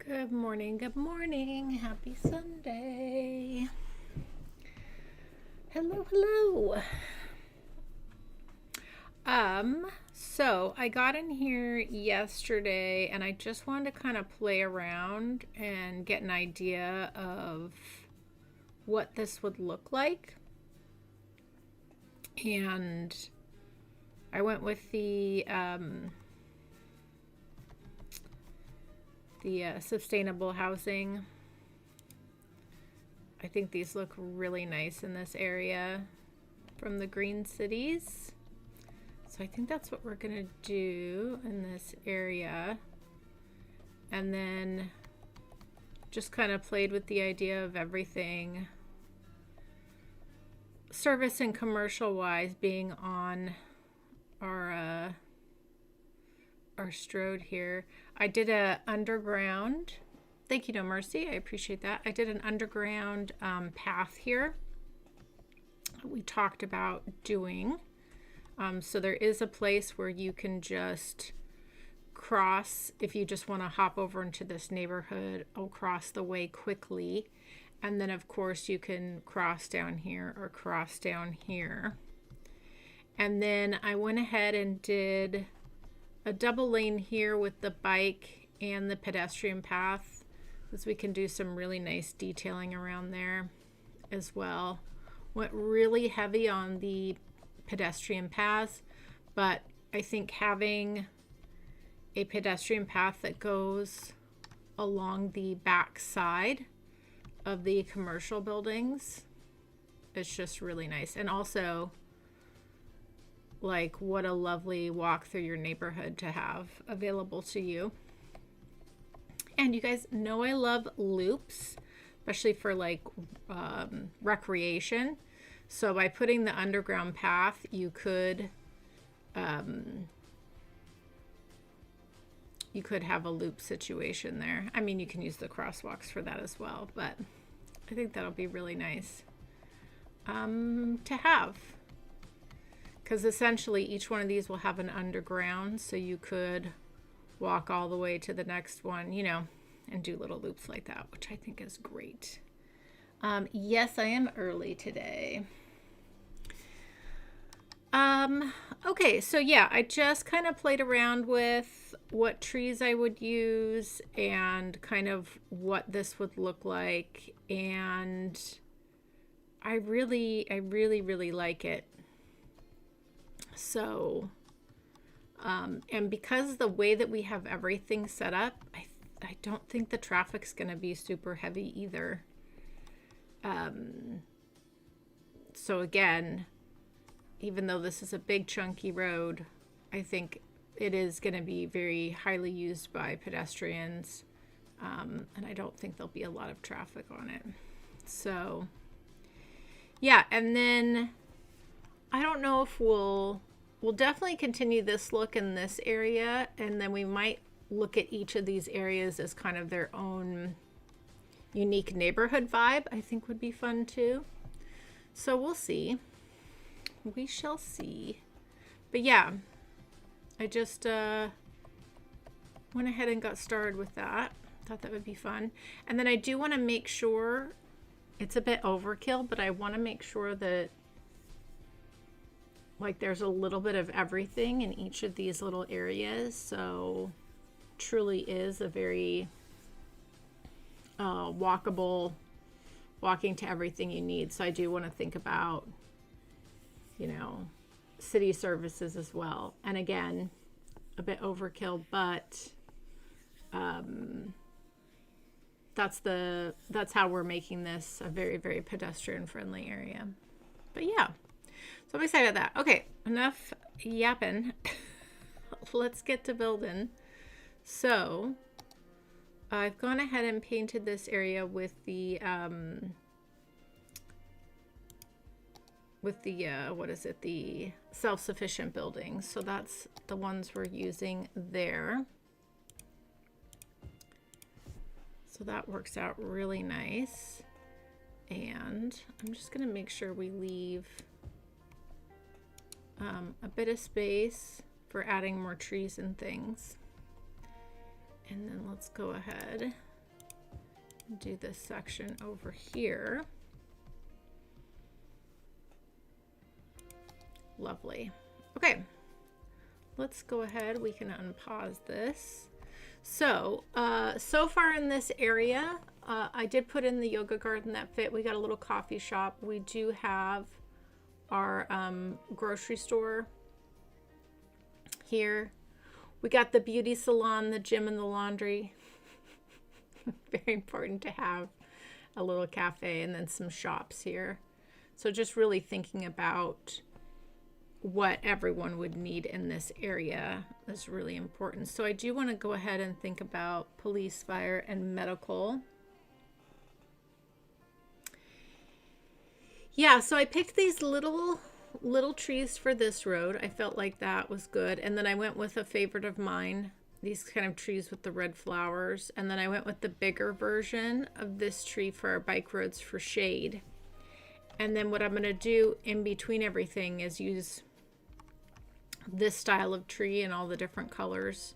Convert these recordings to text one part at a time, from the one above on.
Good morning, good morning. Happy Sunday. Hello, hello. So I got in here yesterday and I just wanted to kind of play around and get an idea of what this would look like. And I went with the sustainable housing. I think these look really nice in this area from the green cities. So I think that's what we're gonna do in this area. And then just kind of played with the idea of everything service and commercial wise being on our strode here. I did a underground, thank you, No Mercy, I appreciate that. I did an underground path here we talked about doing. So there is a place where you can just cross if you just want to hop over into this neighborhood across the way quickly. And then of course you can cross down here or cross down here. And then I went ahead and did a double lane here with the bike and the pedestrian path, because we can do some really nice detailing around there as well. Went really heavy on the pedestrian paths, but I think having a pedestrian path that goes along the back side of the commercial buildings is just really nice. And also, like, what a lovely walk through your neighborhood to have available to you. And you guys know I love loops, especially for like recreation. So by putting the underground path, you could have a loop situation there. I mean, you can use the crosswalks for that as well, but I think that'll be really nice to have. Because essentially each one of these will have an underground, so you could walk all the way to the next one, you know, and do little loops like that, which I think is great. Yes, I am early today. Okay, so yeah, I just kind of played around with what trees I would use and kind of what this would look like, and I really like it. So, and because the way that we have everything set up, I don't think the traffic's going to be super heavy either. So again, even though this is a big chunky road, I think it is going to be very highly used by pedestrians. And I don't think there'll be a lot of traffic on it. So yeah, and then I don't know if we'll definitely continue this look in this area, and then we might look at each of these areas as kind of their own unique neighborhood vibe. I think would be fun too. So we'll see. We shall see. But yeah, I just went ahead and got started with that. Thought that would be fun. And then I do want to make sure, it's a bit overkill, but I want to make sure that like there's a little bit of everything in each of these little areas. So truly is a very walkable, walking to everything you need. So I do want to think about, you know, city services as well. And again, a bit overkill, but that's how we're making this a very, very pedestrian friendly area. But yeah, so I'm excited about that. Okay, enough yapping. Let's get to building. So I've gone ahead and painted this area with the what is it, the self-sufficient buildings. So that's the ones we're using there. So that works out really nice. And I'm just gonna make sure we leave a bit of space for adding more trees and things. And then let's go ahead Do this section over here. Lovely. Okay, let's go ahead. We can unpause this. So, so far in this area, I did put in the yoga garden that fit. We got a little coffee shop. We do have our grocery store here. We got the beauty salon, the gym, and the laundry. Very important to have a little cafe, and then some shops here. So just really thinking about what everyone would need in this area is really important. So I do want to go ahead and think about police, fire, and medical. Yeah, so I picked these little trees for this road. I felt like that was good. And then I went with a favorite of mine, these kind of trees with the red flowers. And then I went with the bigger version of this tree for our bike roads for shade. And then what I'm going to do in between everything is use this style of tree and all the different colors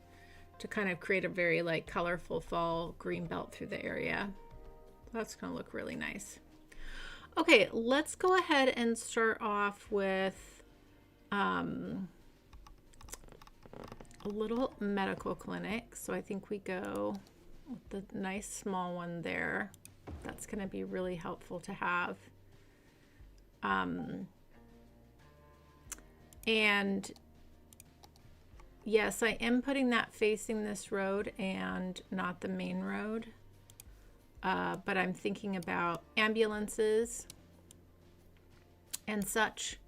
to kind of create a very like colorful fall green belt through the area. That's going to look really nice. Okay, let's go ahead and start off with a little medical clinic. So I think we go with the nice small one there. That's going to be really helpful to have. And yes, I am putting that facing this road and not the main road. But I'm thinking about ambulances and such.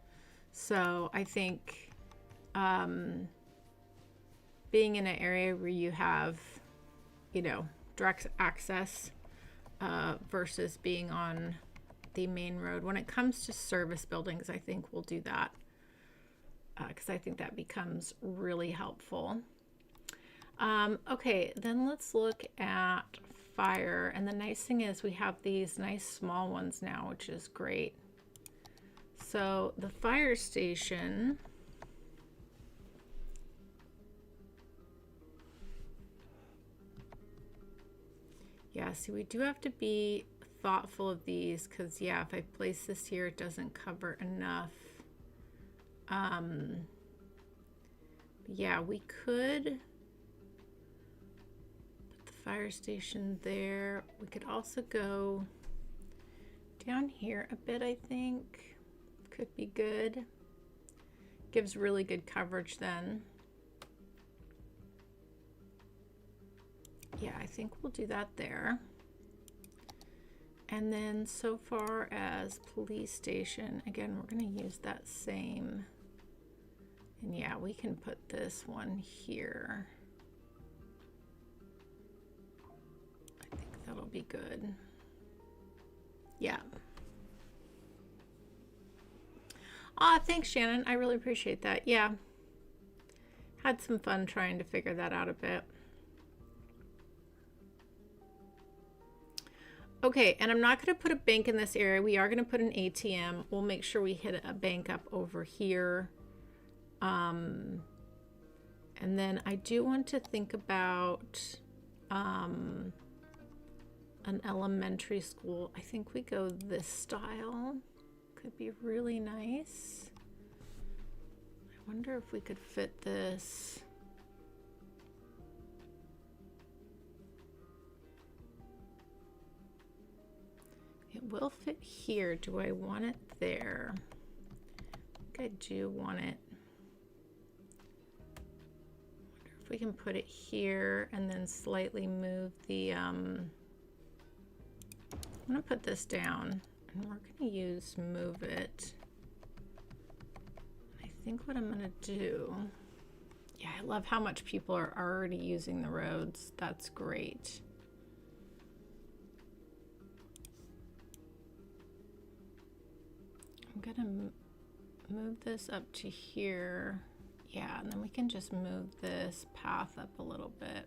So I think being in an area where you have, you know, direct access versus being on the main road. When it comes to service buildings, I think we'll do that because I think that becomes really helpful. Okay, then let's look at fire. And the nice thing is we have these nice small ones now, which is great. So the fire station, yeah, see, we do have to be thoughtful of these because, yeah, if I place this here, it doesn't cover enough. Yeah, we could put the fire station there. We could also go down here a bit, I think. Could be good. Gives really good coverage then. Yeah, I think we'll do that there. And then so far as police station, again, we're going to use that same. And yeah, we can put this one here. I think that'll be good. Yeah. Aw, thanks, Shannon. I really appreciate that. Yeah. Had some fun trying to figure that out a bit. Okay, and I'm not going to put a bank in this area. We are going to put an ATM. We'll make sure we hit a bank up over here. And then I do want to think about an elementary school. I think we go this style. Could be really nice. I wonder if we could fit this. It will fit here. Do I want it there? I think I do want it. I wonder if we can put it here and then slightly move the, I'm gonna put this down and we're gonna use move it. I think what I'm gonna do, yeah, I love how much people are already using the roads. That's great. I'm gonna move this up to here. Yeah, and then we can just move this path up a little bit.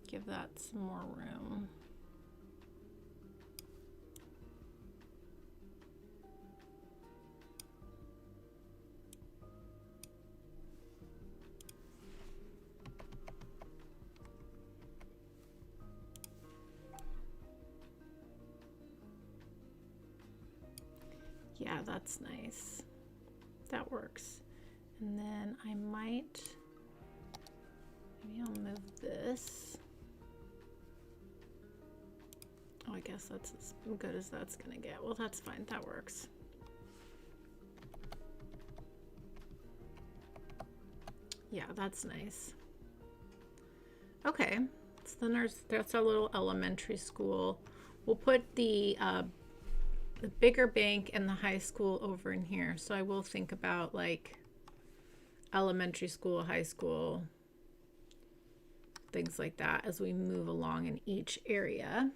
Give that some more room. Yeah, that's nice. That works. And then I might, maybe I'll move this. Oh, I guess that's as good as that's gonna get. Well, that's fine, that works. Yeah, that's nice. Okay, so then that's our little elementary school. We'll put the bigger bank and the high school over in here. So I will think about like elementary school, high school, things like that as we move along in each area.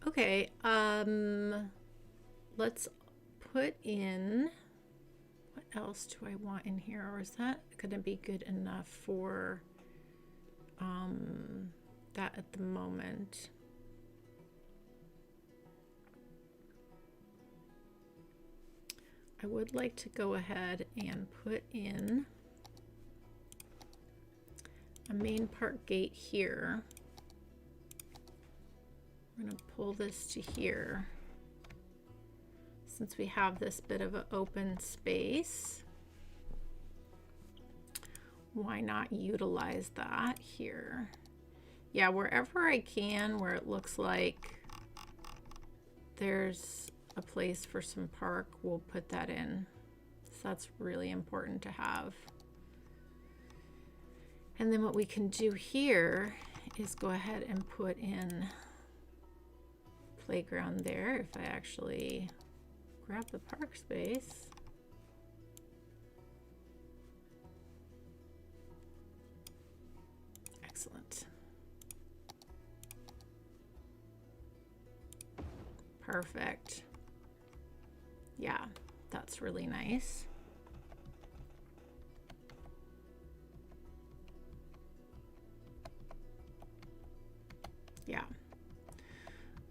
Okay, let's put in, what else do I want in here? Or is that gonna be good enough for that at the moment? I would like to go ahead and put in a main park gate here. I'm going to pull this to here since we have this bit of an open space. Why not utilize that here? Yeah, wherever I can, where it looks like there's a place for some park, we'll put that in. So that's really important to have. And then what we can do here is go ahead and put in playground there. If I actually grab the park space. Excellent. Perfect. Yeah, that's really nice. Yeah.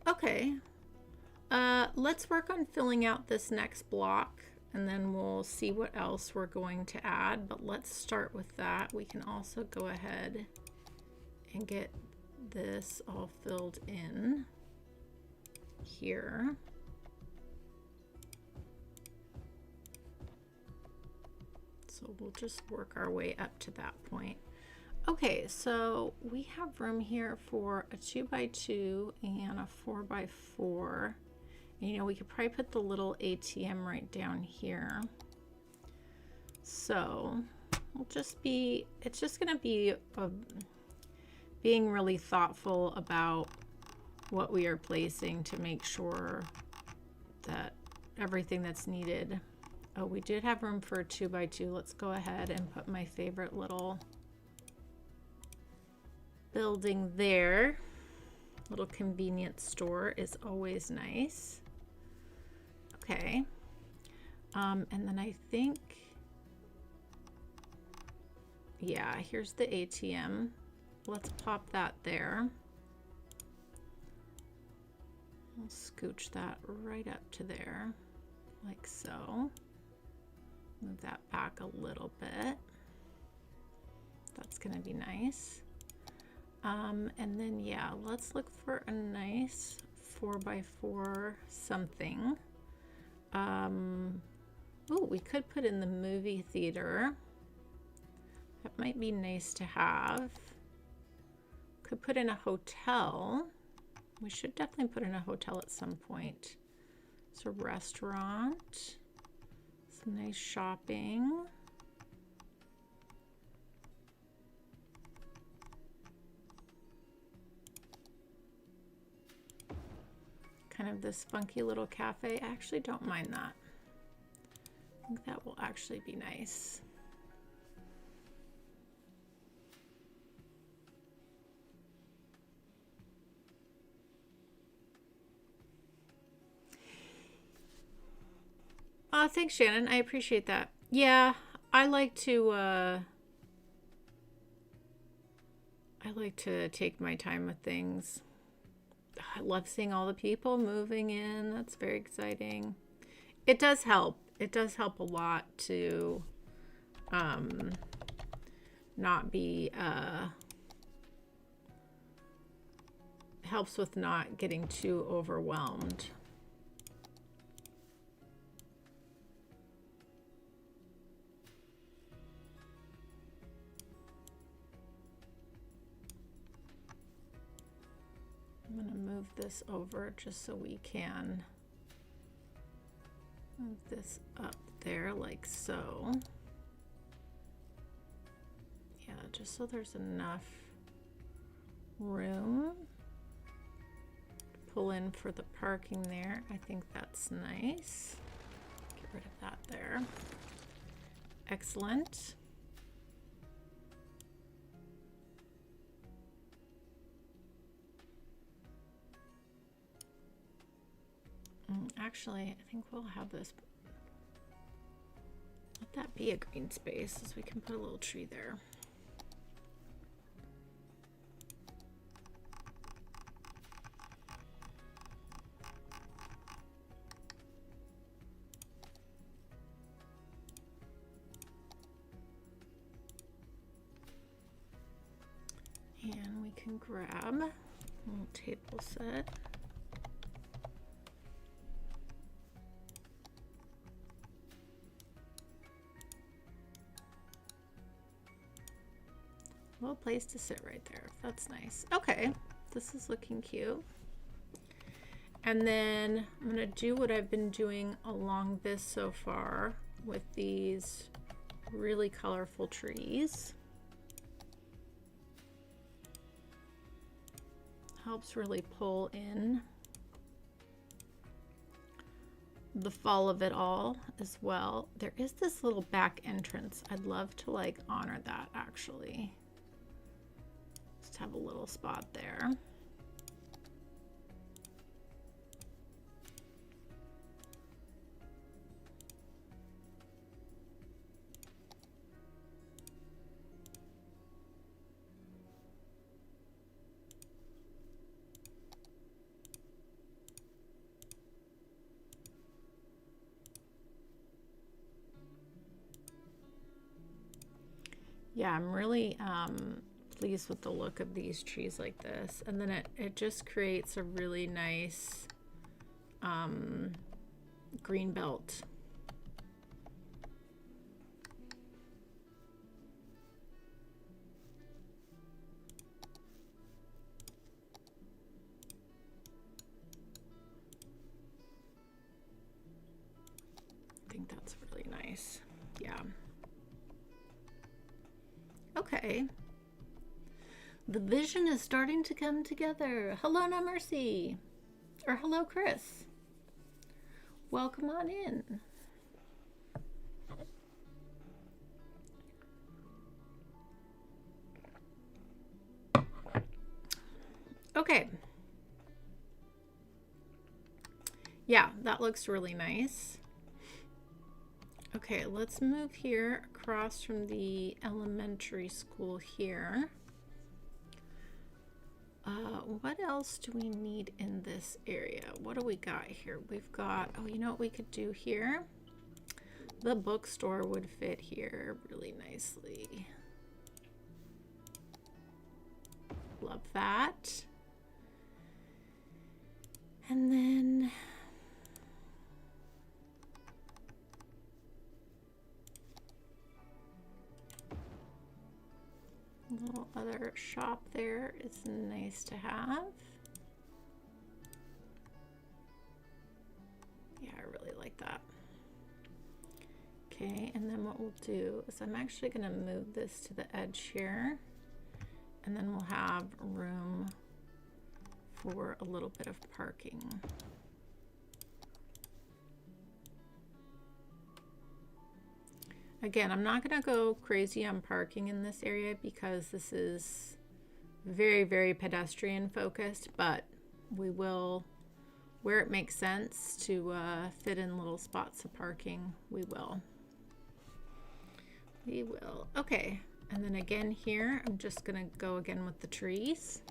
Okay. Let's work on filling out this next block and then we'll see what else we're going to add. But let's start with that. We can also go ahead and get this all filled in here. So we'll just work our way up to that point. Okay, so we have room here for a 2x2 and a 4x4. And, you know, we could probably put the little ATM right down here. So we'll just be, it's just gonna be being really thoughtful about what we are placing to make sure that everything that's needed. Oh, we did have room for a 2x2. Let's go ahead and put my favorite little building there. Little convenience store is always nice. Okay. And then I think, yeah, here's the ATM. Let's pop that there. I'll scooch that right up to there, like so. Move that back a little bit. That's gonna be nice. And then, yeah, let's look for a nice 4x4 something. Oh, we could put in the movie theater. That might be nice to have. Could put in a hotel. We should definitely put in a hotel at some point. It's a restaurant. Some nice shopping. Kind of this funky little cafe. I actually don't mind that. I think that will actually be nice. Thanks, Shannon. I appreciate that. Yeah, I like to take my time with things. I love seeing all the people moving in. That's very exciting. It does help. It does help a lot to not be helps with not getting too overwhelmed. move this over just so we can move this up there like so. Yeah, just so there's enough room to pull in for the parking there. I think that's nice. Get rid of that there. Excellent. Actually, I think we'll have this, let that be a green space, so we can put a little tree there. And we can grab a little table set. Little place to sit right there. That's nice. Okay, this is looking cute. And then I'm gonna do what I've been doing along this so far with these really colorful trees. Helps really pull in the fall of it all as well. There is this little back entrance. I'd love to like honor that actually. Just have a little spot there. Yeah, I'm really pleased with the look of these trees like this. And then it just creates a really nice green belt. I think that's really nice. Yeah. Okay. The vision is starting to come together. Hello, No Mercy. Or hello, Chris. Welcome on in. Okay. Yeah, that looks really nice. Okay, let's move here across from the elementary school here. What else do we need in this area? What do we got here? We've got, oh, you know what we could do here? The bookstore would fit here really nicely. Love that. And then a little other shop there is nice to have. Yeah, I really like that. Okay, and then what we'll do is I'm actually going to move this to the edge here, and then we'll have room for a little bit of parking. Again, I'm not going to go crazy on parking in this area because this is very, very pedestrian focused, but we will, where it makes sense to fit in little spots of parking, we will. We will. Okay, and then again here, I'm just going to go again with the trees.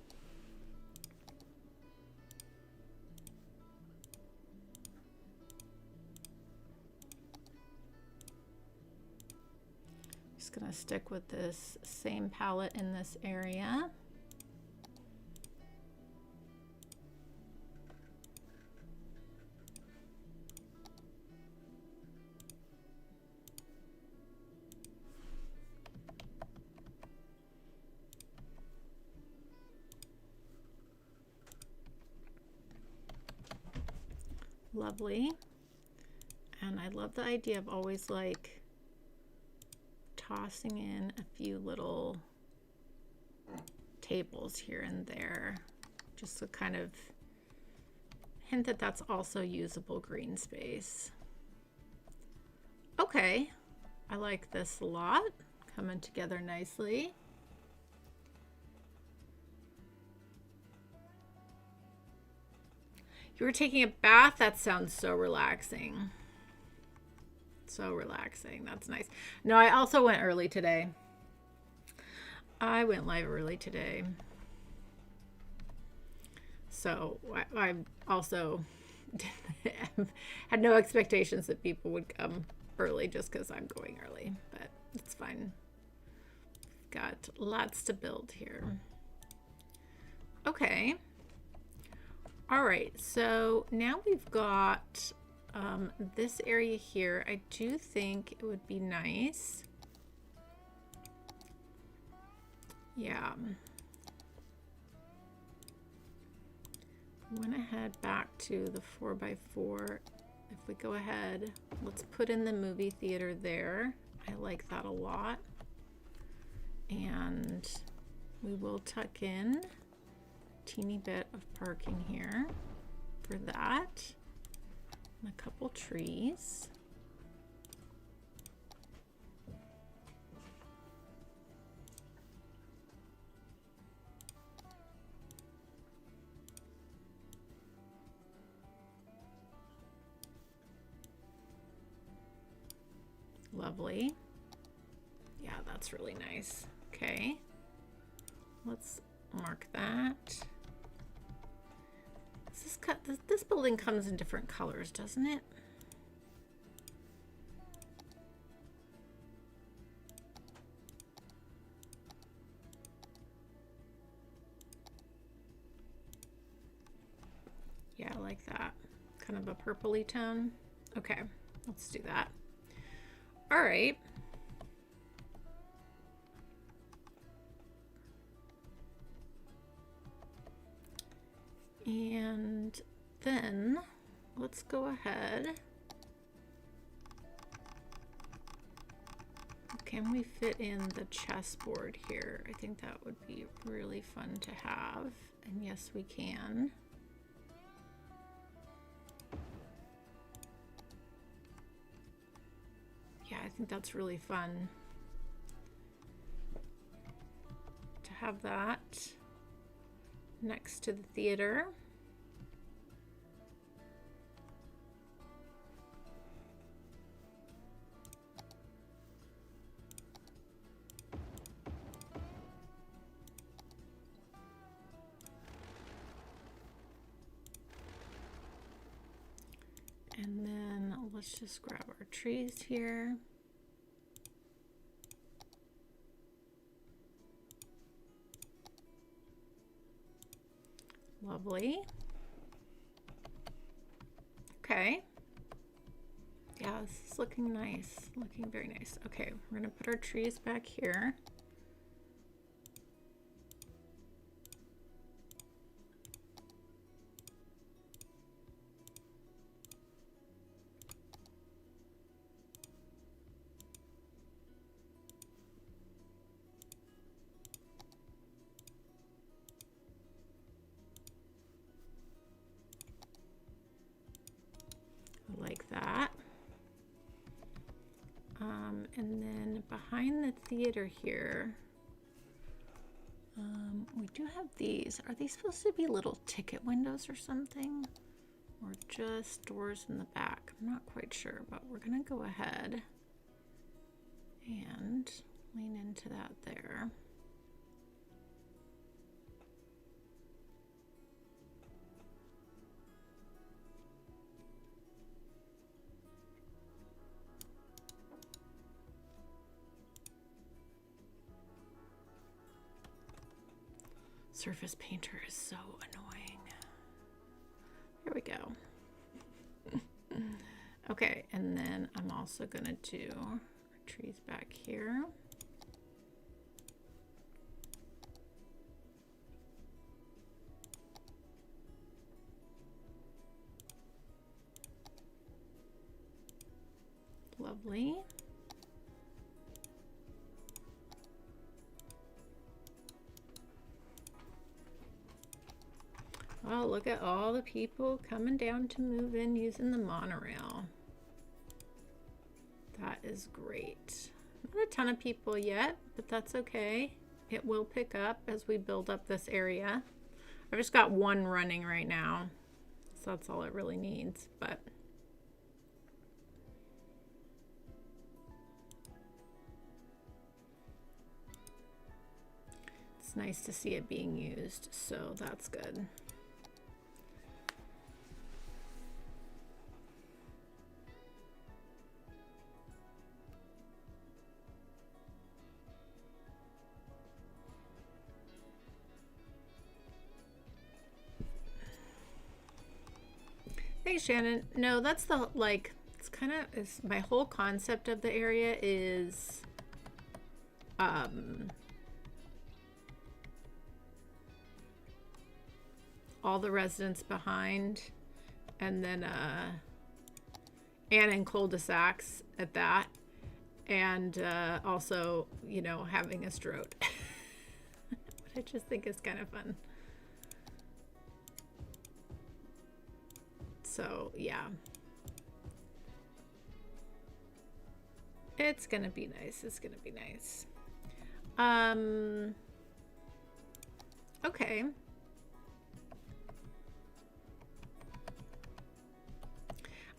Going to stick with this same palette in this area. Lovely. And I love the idea of always like tossing in a few little tables here and there, just to kind of hint that that's also usable green space. Okay, I like this a lot, coming together nicely. You were taking a bath? That sounds so relaxing. So relaxing. That's nice. No, I also went early today. I went live early today. So I also had no expectations that people would come early just because I'm going early, but it's fine. Got lots to build here. Okay. All right, so now we've got this area here. I do think it would be nice. Yeah. Went ahead back to the 4x4. If we go ahead, let's put in the movie theater there. I like that a lot. And we will tuck in a teeny bit of parking here for that. And a couple trees. Lovely. Yeah, that's really nice. Okay. Let's mark that. This building comes in different colors, doesn't it? Yeah, I like that. Kind of a purpley tone. Okay, let's do that. All right. And then let's go ahead. Can we fit in the chessboard here? I think that would be really fun to have. And yes, we can. Yeah, I think that's really fun to have that next to the theater. And then let's just grab our trees here. Lovely. Okay. Yeah, this is looking nice. Looking very nice. Okay, we're gonna put our trees back here. Like that. And then behind the theater here, we do have these. Are these supposed to be little ticket windows or something? Or just doors in the back? I'm not quite sure, but we're gonna go ahead and lean into that there. Surface painter is so annoying. Here we go. Okay, and then I'm also gonna do our trees back here. Lovely. Oh, look at all the people coming down to move in using the monorail. That is great. Not a ton of people yet, but that's okay. It will pick up as we build up this area. I've just got one running right now, so that's all it really needs. But it's nice to see it being used, so that's good. Thanks, Shannon. No, that's the, like, it's kind of, is my whole concept of the area is all the residents behind, and then and in cul-de-sacs at that, and also, you know, having a stroke. What I just think is kind of fun. So yeah, it's gonna be nice. It's gonna be nice. Okay.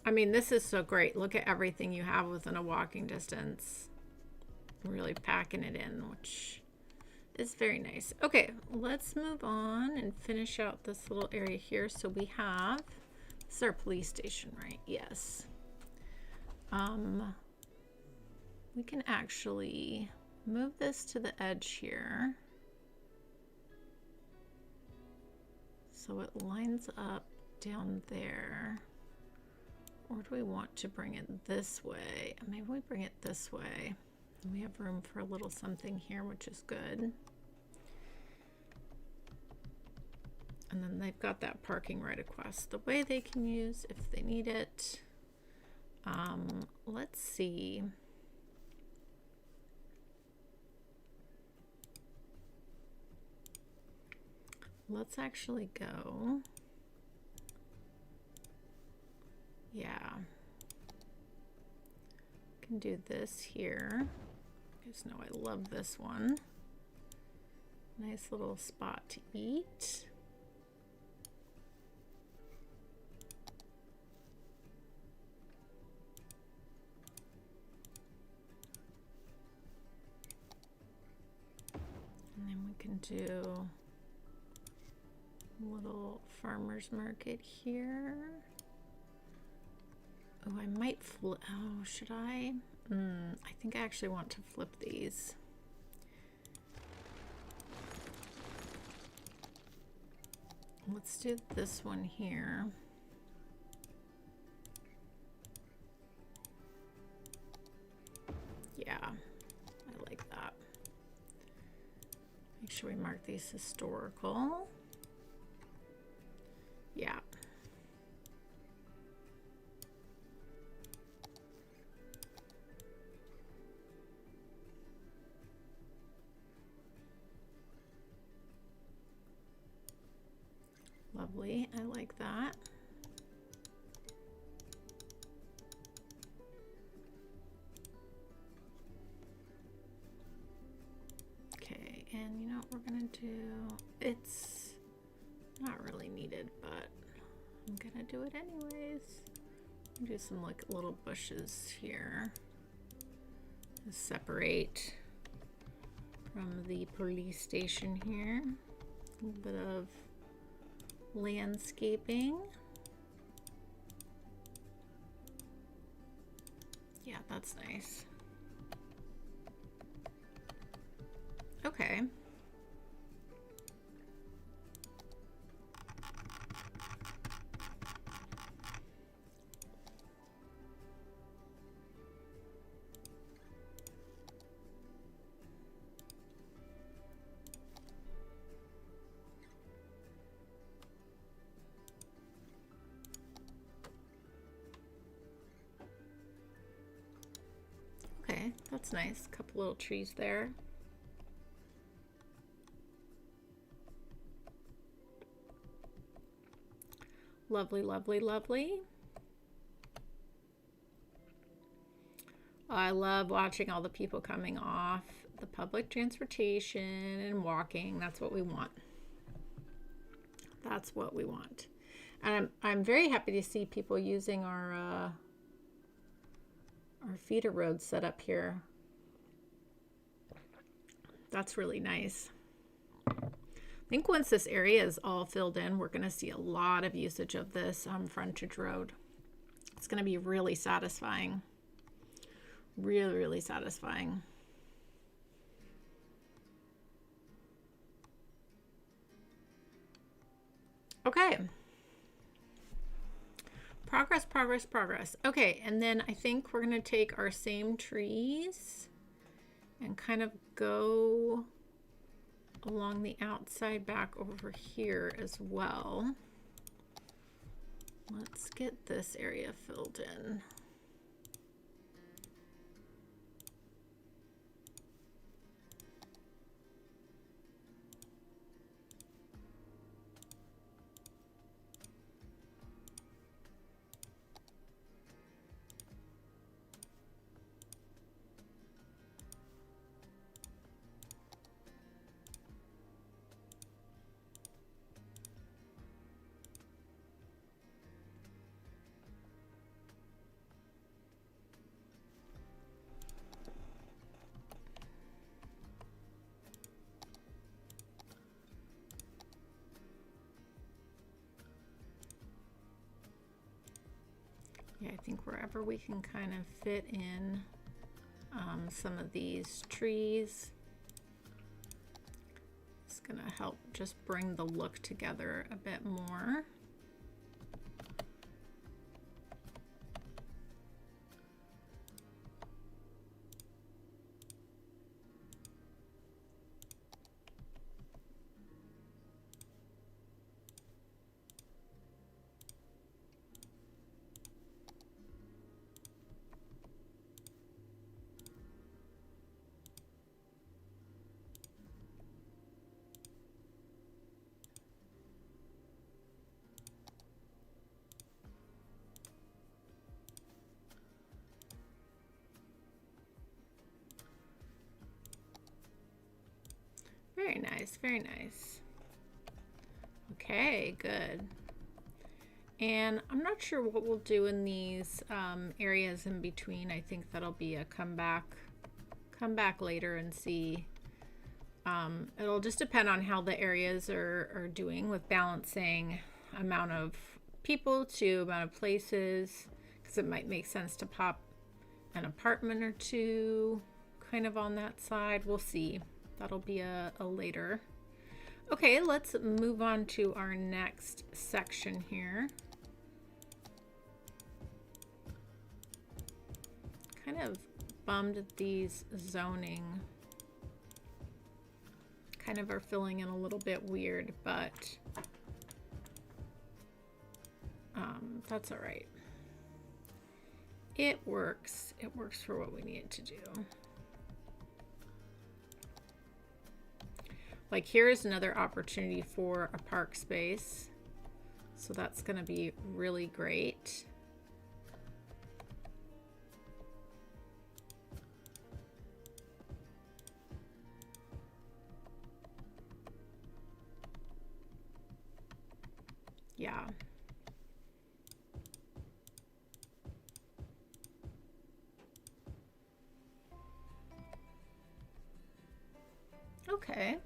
I mean, this is so great. Look at everything you have within a walking distance. Really packing it in, which is very nice. Okay, let's move on and finish out this little area here. So we have, this is our police station, right? Yes. We can actually move this to the edge here, so it lines up down there. Or do we want to bring it this way? Maybe we bring it this way. We have room for a little something here, which is good. And then they've got that parking right across the way they can use if they need it. Let's see. Let's actually go. Yeah. Can do this here. You guys know I love this one. Nice little spot to eat. And then we can do a little farmer's market here. Oh, I might flip. Oh, should I? I think I actually want to flip these. Let's do this one here. Yeah, I like that. Make sure we mark these historical. Yeah. Lovely, I like that. Okay, and you know what we're gonna do? It's not really needed, but I'm gonna do it anyways. Do some like little bushes here to separate from the police station here. A little bit of landscaping. Yeah, that's nice. Okay. Okay, that's nice. A couple little trees there. Lovely, lovely, lovely. I love watching all the people coming off the public transportation and walking. That's what we want. That's what we want. And I'm very happy to see people using our feeder road set up here. That's really nice. I think once this area is all filled in, we're going to see a lot of usage of this frontage road. It's going to be really satisfying. Really, really satisfying. Okay. Progress, progress, progress. Okay, and then I think we're going to take our same trees and kind of go along the outside back over here as well. Let's get this area filled in. Yeah, I think wherever we can kind of fit in some of these trees, it's gonna help just bring the look together a bit more. Very nice, very nice. Okay, good. And I'm not sure what we'll do in these areas in between. I think that'll be a come back later and see. It'll just depend on how the areas are doing with balancing amount of people to amount of places, because it might make sense to pop an apartment or two kind of on that side. We'll see. That'll be a later. Okay, let's move on to our next section here. Kind of bummed that these zoning kind of are filling in a little bit weird, but that's all right. It works. It works for what we need it to do. Like here's another opportunity for a park space. So that's going to be really great. Yeah. Okay.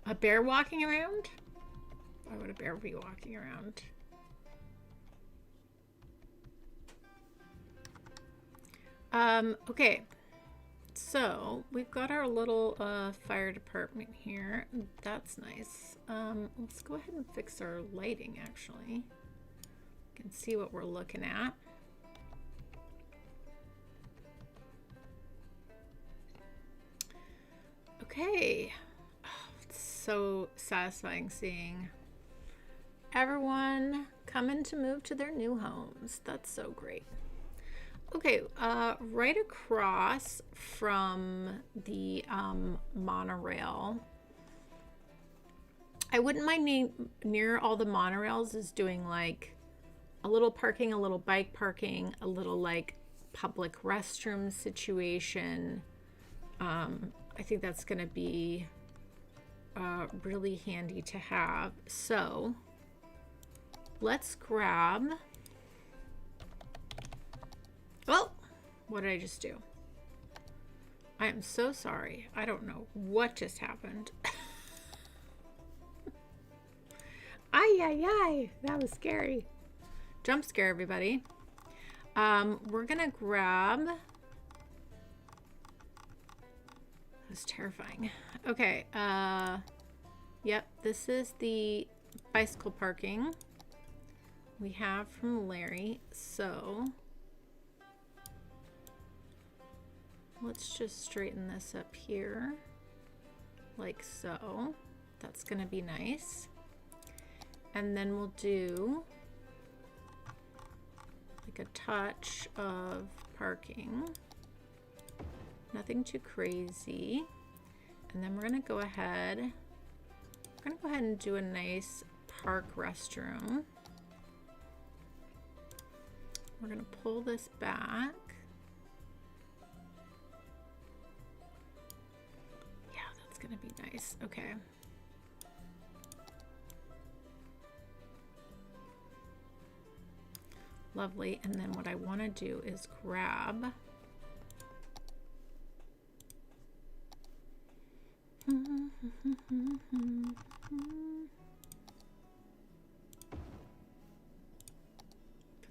A bear walking around? Why would a bear be walking around? Okay, so we've got our little fire department here. That's nice. Let's go ahead and fix our lighting actually. You can see what we're looking at. Okay. Oh, so satisfying seeing everyone coming to move to their new homes. That's so great. Okay, right across from the monorail, I wouldn't mind near all the monorails is doing like a little parking, a little bike parking, a little like public restroom situation. I think that's going to be really handy to have. So let's grab, oh, what did I just do? I am so sorry. I don't know what just happened. Ay, that was scary. Jump scare, everybody. We're gonna grab, that was terrifying. Okay, yep, this is the bicycle parking we have from Larry. So let's just straighten this up here like so. That's gonna be nice. And then we'll do like a touch of parking, nothing too crazy. And then we're gonna go ahead and do a nice park restroom. We're gonna pull this back. Yeah, that's gonna be nice. Okay. Lovely. And then what I want to do is grab put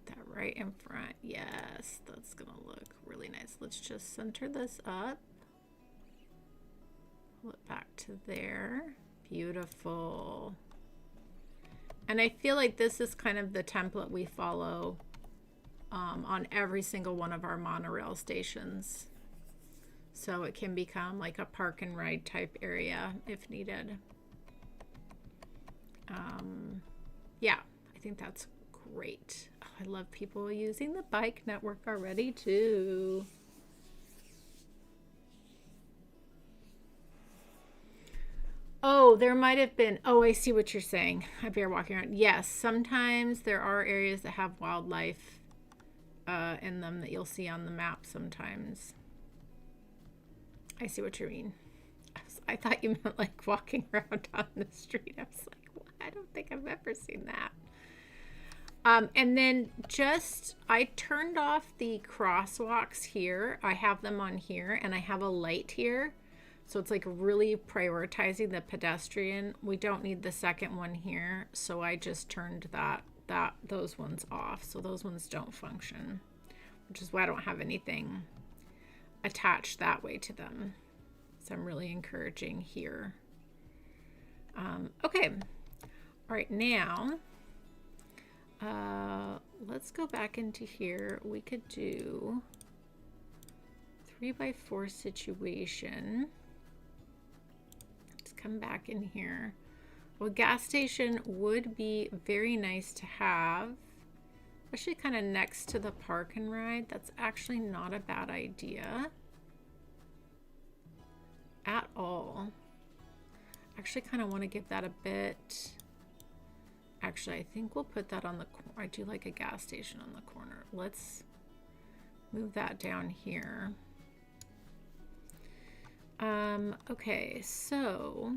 that right in front. Yes, that's gonna look really nice. Let's just center this up, pull it back to there. Beautiful. And I feel like this is kind of the template we follow on every single one of our monorail stations. So it can become like a park and ride type area if needed. Yeah, I think that's great. Oh, I love people using the bike network already too. Oh, there might have been, oh, I see what you're saying. A bear walking around. Yes, sometimes there are areas that have wildlife in them that you'll see on the map sometimes. I see what you mean. I thought you meant like walking around on the street. I was like, well, I don't think I've ever seen that. And then I turned off the crosswalks here. I have them on here and I have a light here. So it's like really prioritizing the pedestrian. We don't need the second one here. So I just turned those ones off. So those ones don't function, which is why I don't have anything attached that way to them. So I'm really encouraging here. Okay. All right, now let's go back into here. We could do 3x4 situation. Let's come back in here. Well, gas station would be very nice to have, especially kind of next to the park and ride. That's actually not a bad idea at all. Actually kind of want to give that a bit. Actually, I think we'll put that on the corner. I do like a gas station on the corner. Let's move that down here. Okay, so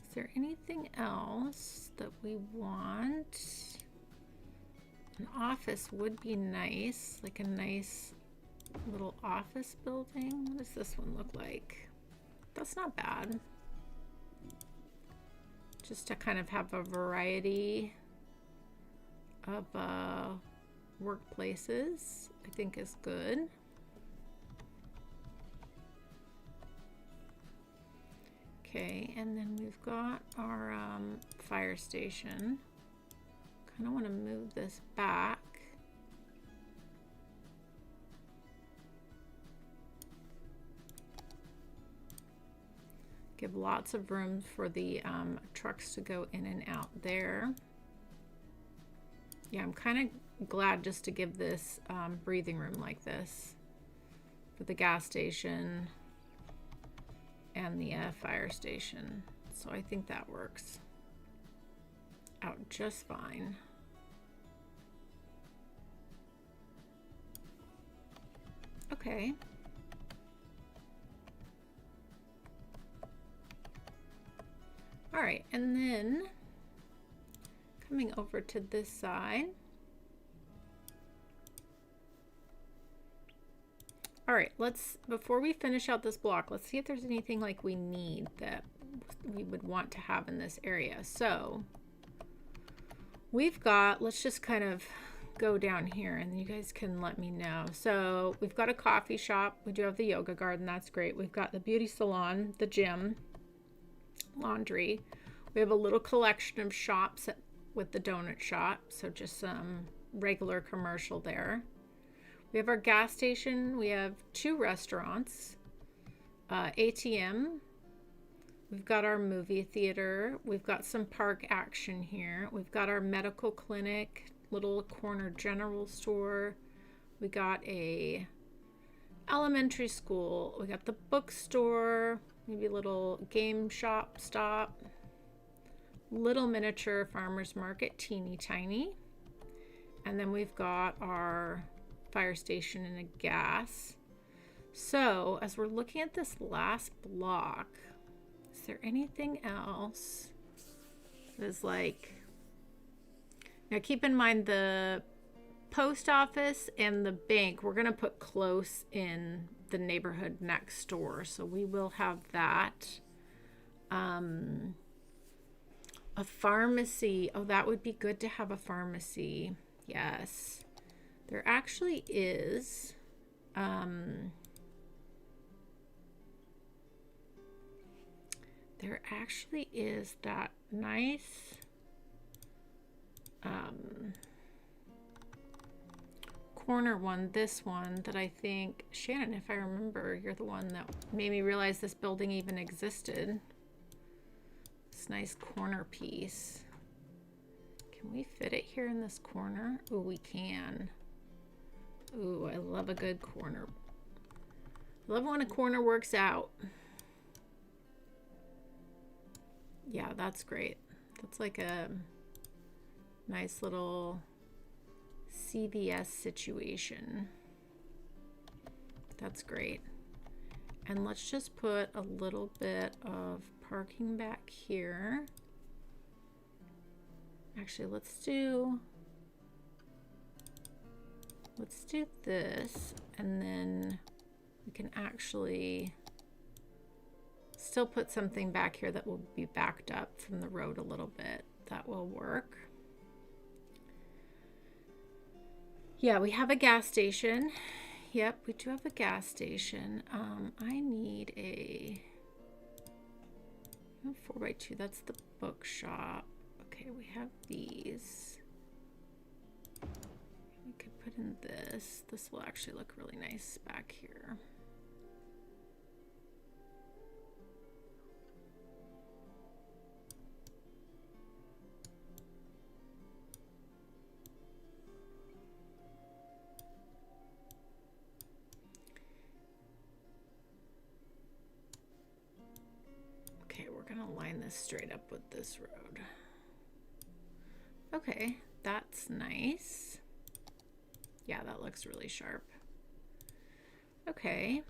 is there anything else that we want? An office would be nice, like a nice little office building. What does this one look like? That's not bad. Just to kind of have a variety of workplaces, I think is good. Okay, and then we've got our fire station. Kind of want to move this back. Give lots of room for the trucks to go in and out there. Yeah, I'm kind of glad just to give this breathing room like this for the gas station and the fire station. So I think that works out just fine. Okay. All right, and then coming over to this side. All right, before we finish out this block, let's see if there's anything like we need that we would want to have in this area. So we've got, let's just kind of go down here and you guys can let me know. So we've got a coffee shop. We do have the yoga garden. That's great. We've got the beauty salon, the gym, laundry. We have a little collection of shops with the donut shop. So just some regular commercial there. We have our gas station. We have 2 restaurants, ATM. We've got our movie theater. We've got some park action here. We've got our medical clinic, little corner general store. We got a elementary school. We got the bookstore, maybe a little game shop stop, little miniature farmer's market, teeny tiny. And then we've got our fire station and a gas. So as we're looking at this last block, is there anything else that is like, now keep in mind the post office and the bank, we're going to put close in the neighborhood next door. So we will have that. A pharmacy. Oh, that would be good to have a pharmacy. Yes. There actually is. There actually is that nice corner one, this one that I think, Shannon, if I remember, you're the one that made me realize this building even existed. This nice corner piece. Can we fit it here in this corner? Oh, we can. Ooh, I love a good corner. I love when a corner works out. Yeah, that's great. That's like a nice little CVS situation. That's great. And let's just put a little bit of parking back here. Actually, let's do this, and then we can actually still put something back here that will be backed up from the road a little bit. That will work. Yeah, we have a gas station. Yep, we do have a gas station. I need a 4x2. That's the bookshop. Okay, we have these. We could put in this. This will actually look really nice back here. Okay, we're gonna line this straight up with this road. Okay, that's nice. Yeah, that looks really sharp. Okay.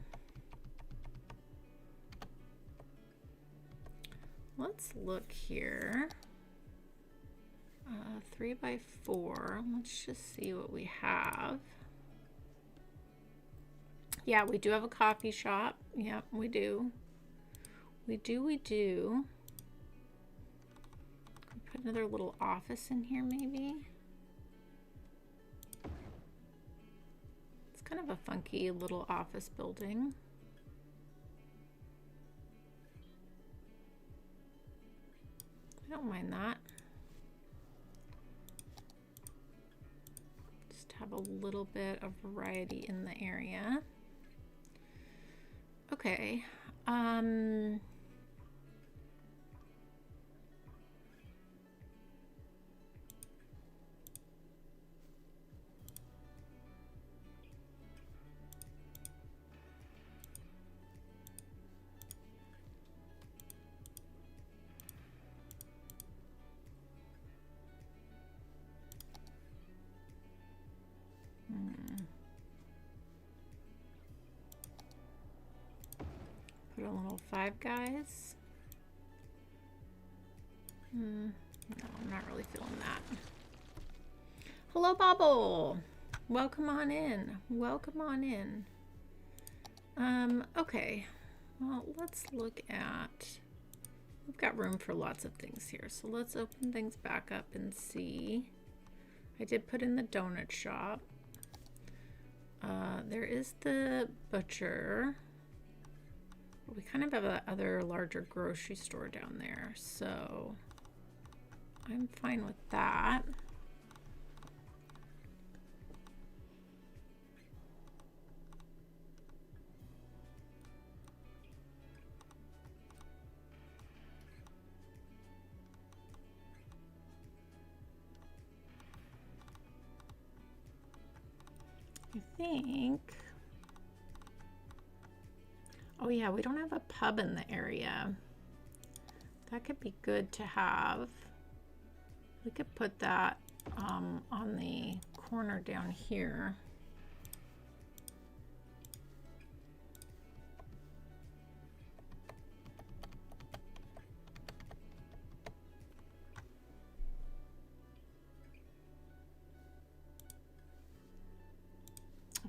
Let's look here. 3x4. Let's just see what we have. Yeah, we do have a coffee shop. Yep, we do. We do. Put another little office in here, maybe. It's kind of a funky little office building. I don't mind that. Just have a little bit of variety in the area. Okay. Throw a little Five Guys. No, I'm not really feeling that. Hello, Bobble. Welcome on in. Welcome on in. Okay. Well, let's look at... We've got room for lots of things here. So let's open things back up and see. I did put in the donut shop. There is the butcher. We kind of have a other larger grocery store down there, so I'm fine with that. I think, oh yeah, we don't have a pub in the area. That could be good to have. We could put that on the corner down here.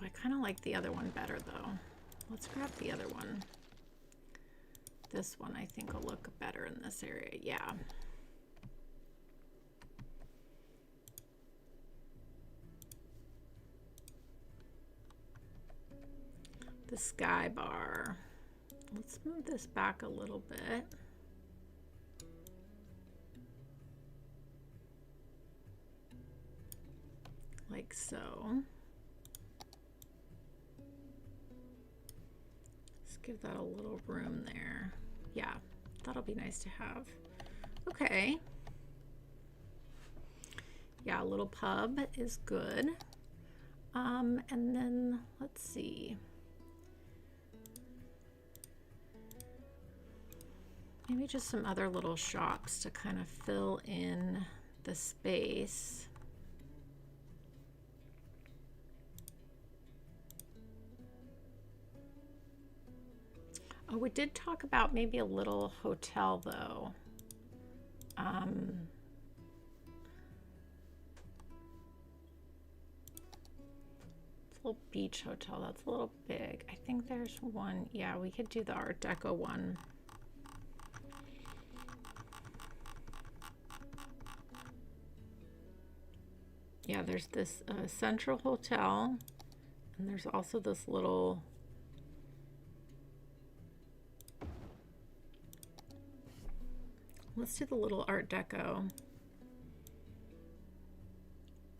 I kind of like the other one better though. Let's grab the other one. This one I think will look better in this area. Yeah. The Sky Bar. Let's move this back a little bit. Like so. Give that a little room there. Yeah, that'll be nice to have. Okay. Yeah, a little pub is good. And then let's see. Maybe just some other little shops to kind of fill in the space. Oh, we did talk about maybe a little hotel though. It's a little beach hotel. That's a little big. I think there's one. Yeah, we could do the Art Deco one. Yeah, there's this Central Hotel, and there's also this little... Let's do the little Art Deco.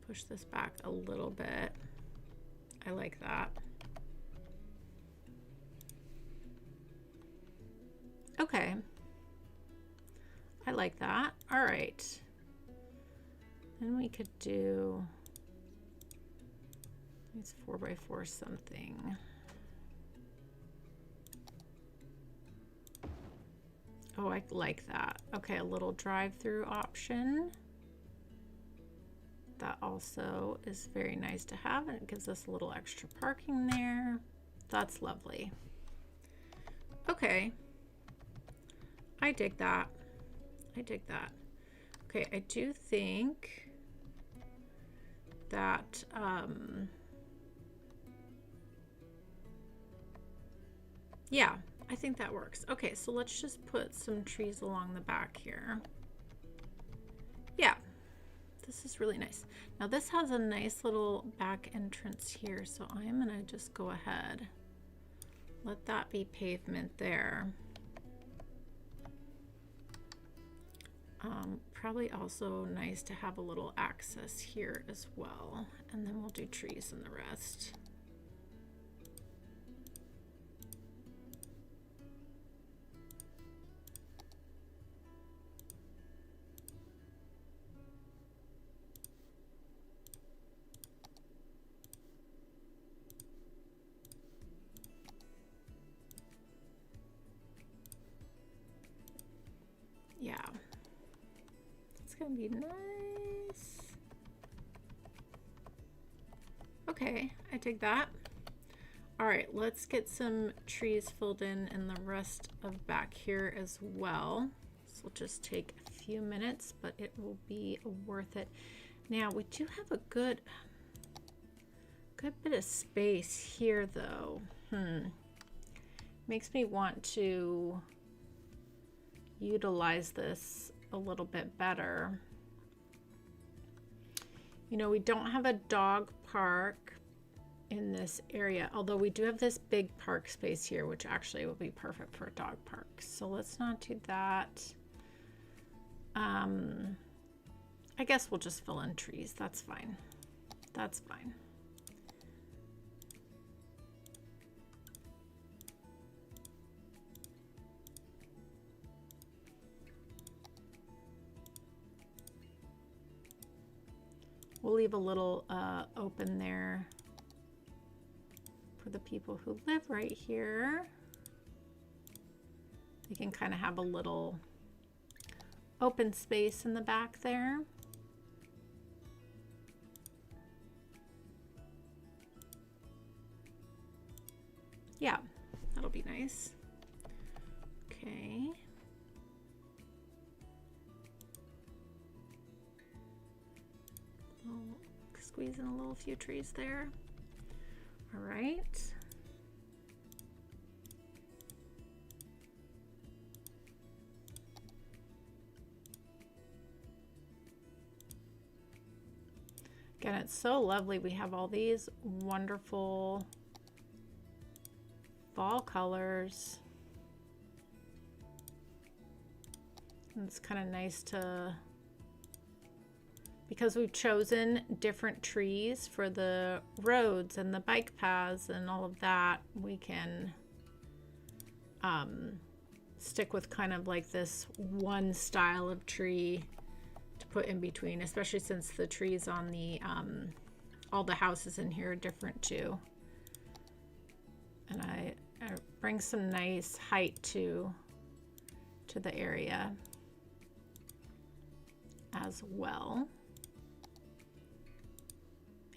Push this back a little bit. I like that. Okay. I like that. All right. Then we could do, it's 4x4 something. Oh, I like that. Okay, a little drive-through option. That also is very nice to have, and it gives us a little extra parking there. That's lovely. Okay. I dig that. I dig that. Okay, I do think that yeah, I think that works. Okay, so let's just put some trees along the back here. Yeah, this is really nice. Now this has a nice little back entrance here, so I'm gonna just go ahead. Let that be pavement there. Probably also nice to have a little access here as well, and then we'll do trees and the rest. Yeah. It's gonna be nice. Okay, I dig that. All right, let's get some trees filled in and the rest of back here as well. This will just take a few minutes, but it will be worth it. Now we do have a good bit of space here though. Makes me want to utilize this a little bit better. You know, we don't have a dog park in this area, although we do have this big park space here, which actually will be perfect for a dog park. So let's not do that. I guess we'll just fill in trees. That's fine. That's fine. We'll leave a little open there for the people who live right here. They can kind of have a little open space in the back there. Yeah, that'll be nice. Okay. Squeeze in a little few trees there. All right. Again, it's so lovely. We have all these wonderful fall colors. And it's kind of nice to, because we've chosen different trees for the roads and the bike paths and all of that, we can stick with kind of like this one style of tree to put in between, especially since the trees on the all the houses in here are different too. And I bring some nice height to the area as well.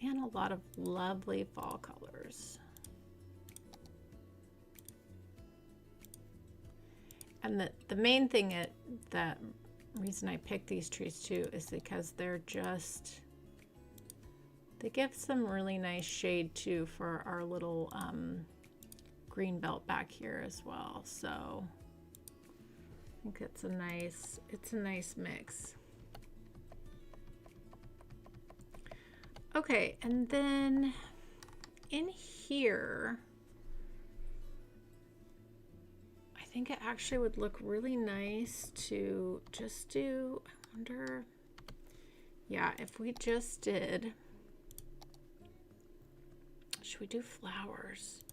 And a lot of lovely fall colors. And the main thing that reason I picked these trees too is because they're just, they give some really nice shade too for our little green belt back here as well. So I think it's a nice mix. Okay, and then in here, I think it actually would look really nice to just do, I wonder, yeah, if we just did, should we do flowers?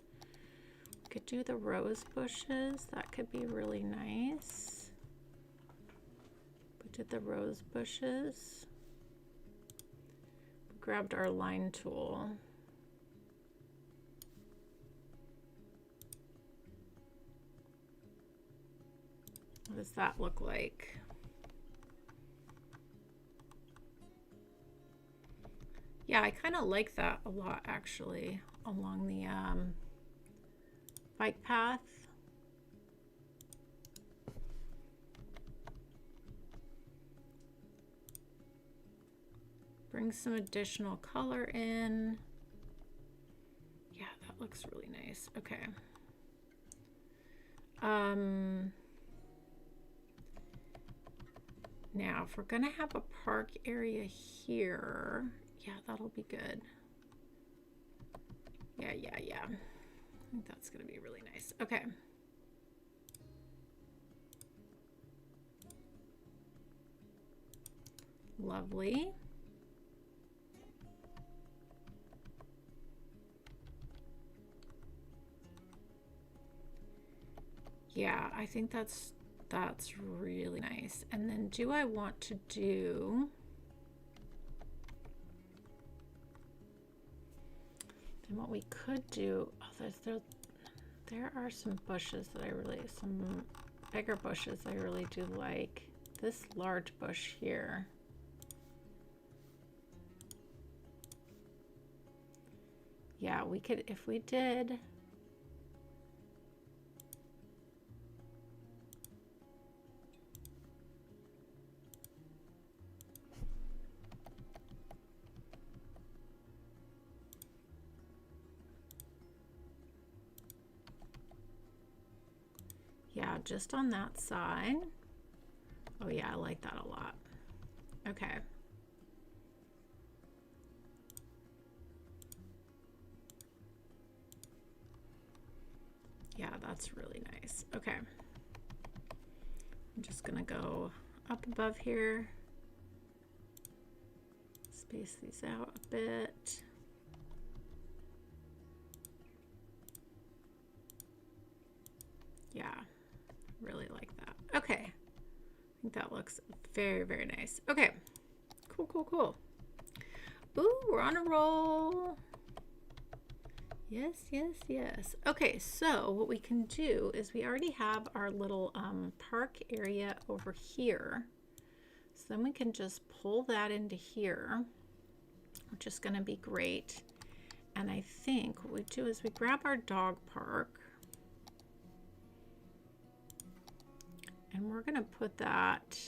We could do the rose bushes. That could be really nice. We did the rose bushes. Grabbed our line tool. What does that look like? Yeah, I kind of like that a lot actually, along the bike path. Bring some additional color in. Yeah, that looks really nice. Okay. Now, if we're gonna have a park area here, yeah, that'll be good. Yeah. I think that's gonna be really nice. Okay. Lovely. Yeah, I think that's really nice. And then do I want to do, then what we could do, oh, there are some bushes that I really, some bigger bushes I really do like. This large bush here. Yeah, we could, if we did Yeah, just on that side. Oh yeah, I like that a lot. Okay. Yeah, that's really nice. Okay. I'm just gonna go up above here. Space these out a bit. Yeah, really like that. Okay. I think that looks very, very nice. Okay. Cool, cool, cool. Ooh, we're on a roll. Yes, yes, yes. Okay, so what we can do is we already have our little park area over here. So then we can just pull that into here, which is going to be great. And I think what we do is we grab our dog park and we're going to put that,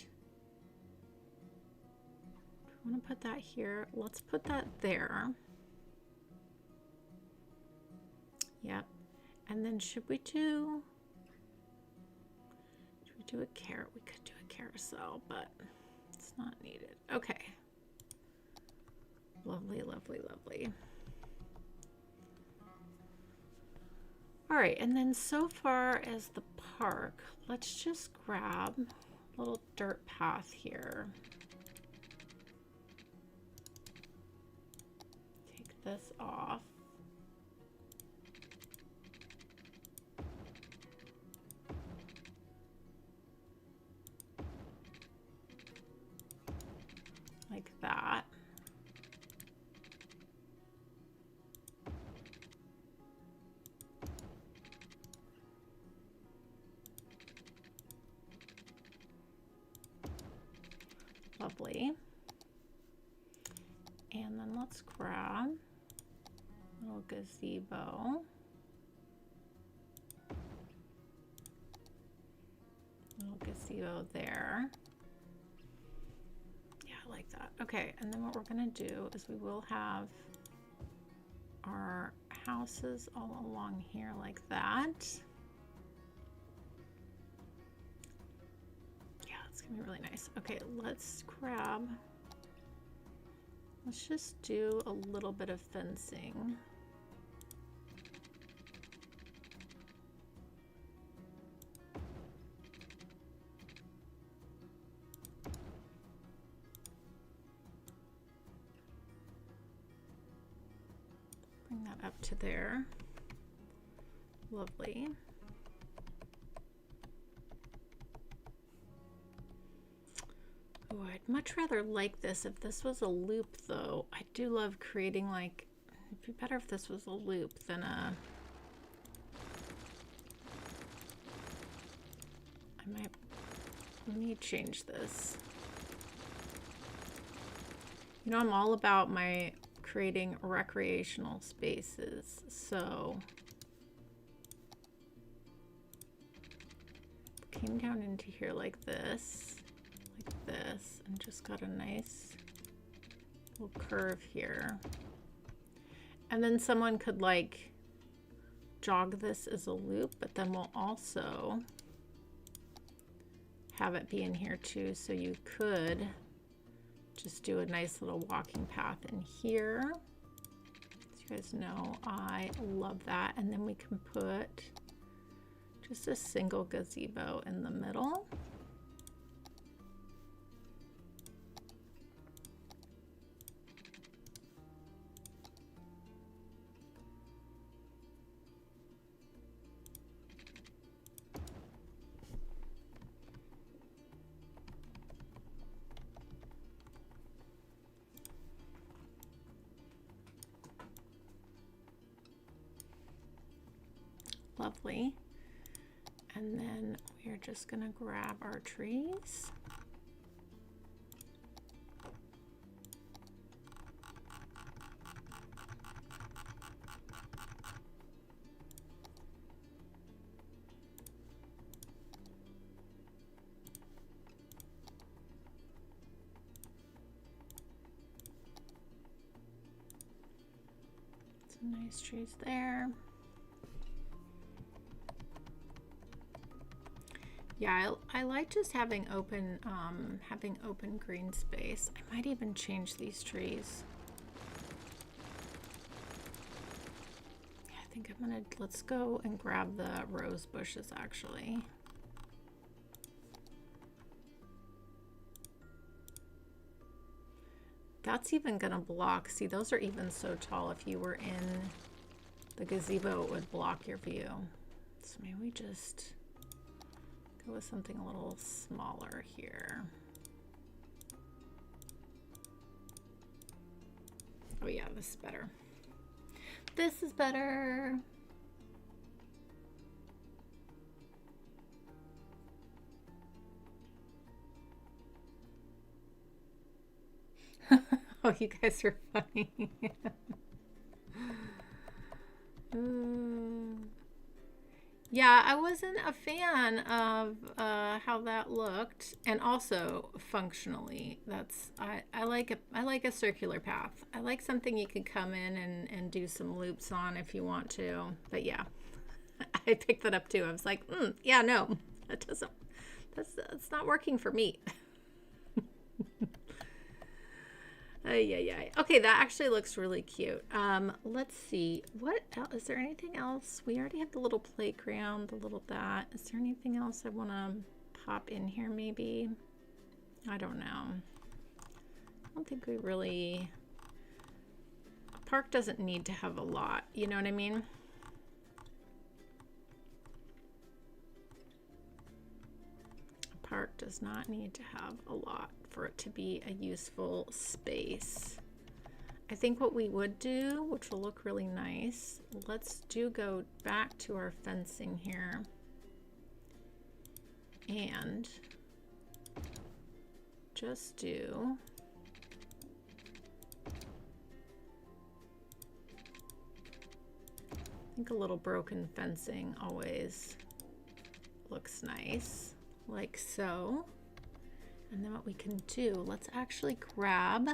I want to put that here. Let's put that there. Yep. And then should we do a carrot? We could do a carousel, but it's not needed. Okay. Lovely, lovely, lovely. All right, and then so far as the park, let's just grab a little dirt path here. Take this off. Like that. Lovely. And then let's grab a little gazebo. Little gazebo there. I like that. Okay, and then what we're going to do is we will have our houses all along here like that. Yeah, it's going to be really nice. Okay, let's just do a little bit of fencing. That up to there. Lovely. Oh, I'd much rather like this if this was a loop though. I do love creating, like, it'd be better if this was a loop than a... Let me change this. You know, I'm all about my creating recreational spaces, so came down into here like this, and just got a nice little curve here. And then someone could like jog this as a loop, but then we'll also have it be in here too, so you could just do a nice little walking path in here. As you guys know, I love that. And then we can put just a single gazebo in the middle. Lovely. And then we are just going to grab our trees. Some nice trees there. Yeah, I like just having open green space. I might even change these trees. Yeah, I think I'm gonna, let's go and grab the rose bushes actually. That's even gonna block, see those are even so tall. If you were in the gazebo, it would block your view. So maybe we just go with something a little smaller here. Oh yeah, this is better. This is better. Oh, you guys are funny. Yeah, I wasn't a fan of how that looked, and also functionally. That's I like a circular path. I like something you could come in and do some loops on if you want to. But yeah, I picked that up too. I was like, yeah, no, that doesn't. That's not working for me. Yeah. Okay, that actually looks really cute. Let's see. What else? Is there anything else? We already have the little playground, the little that. Is there anything else I want to pop in here maybe? I don't know. I don't think we really... A park doesn't need to have a lot. You know what I mean? A park does not need to have a lot for it to be a useful space. I think what we would do, which will look really nice, let's go back to our fencing here and just do I think a little broken fencing always looks nice, like so. And then what we can do, let's actually grab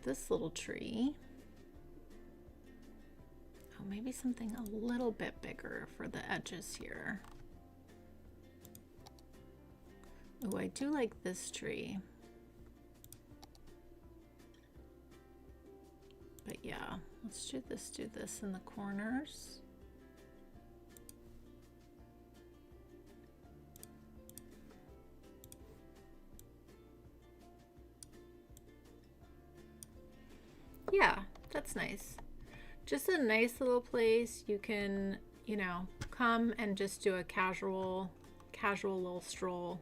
this little tree. Oh, maybe something a little bit bigger for the edges here. Oh, I do like this tree. But yeah, let's do this in the corners. Yeah, that's nice. Just a nice little place you can, you know, come and just do a casual little stroll.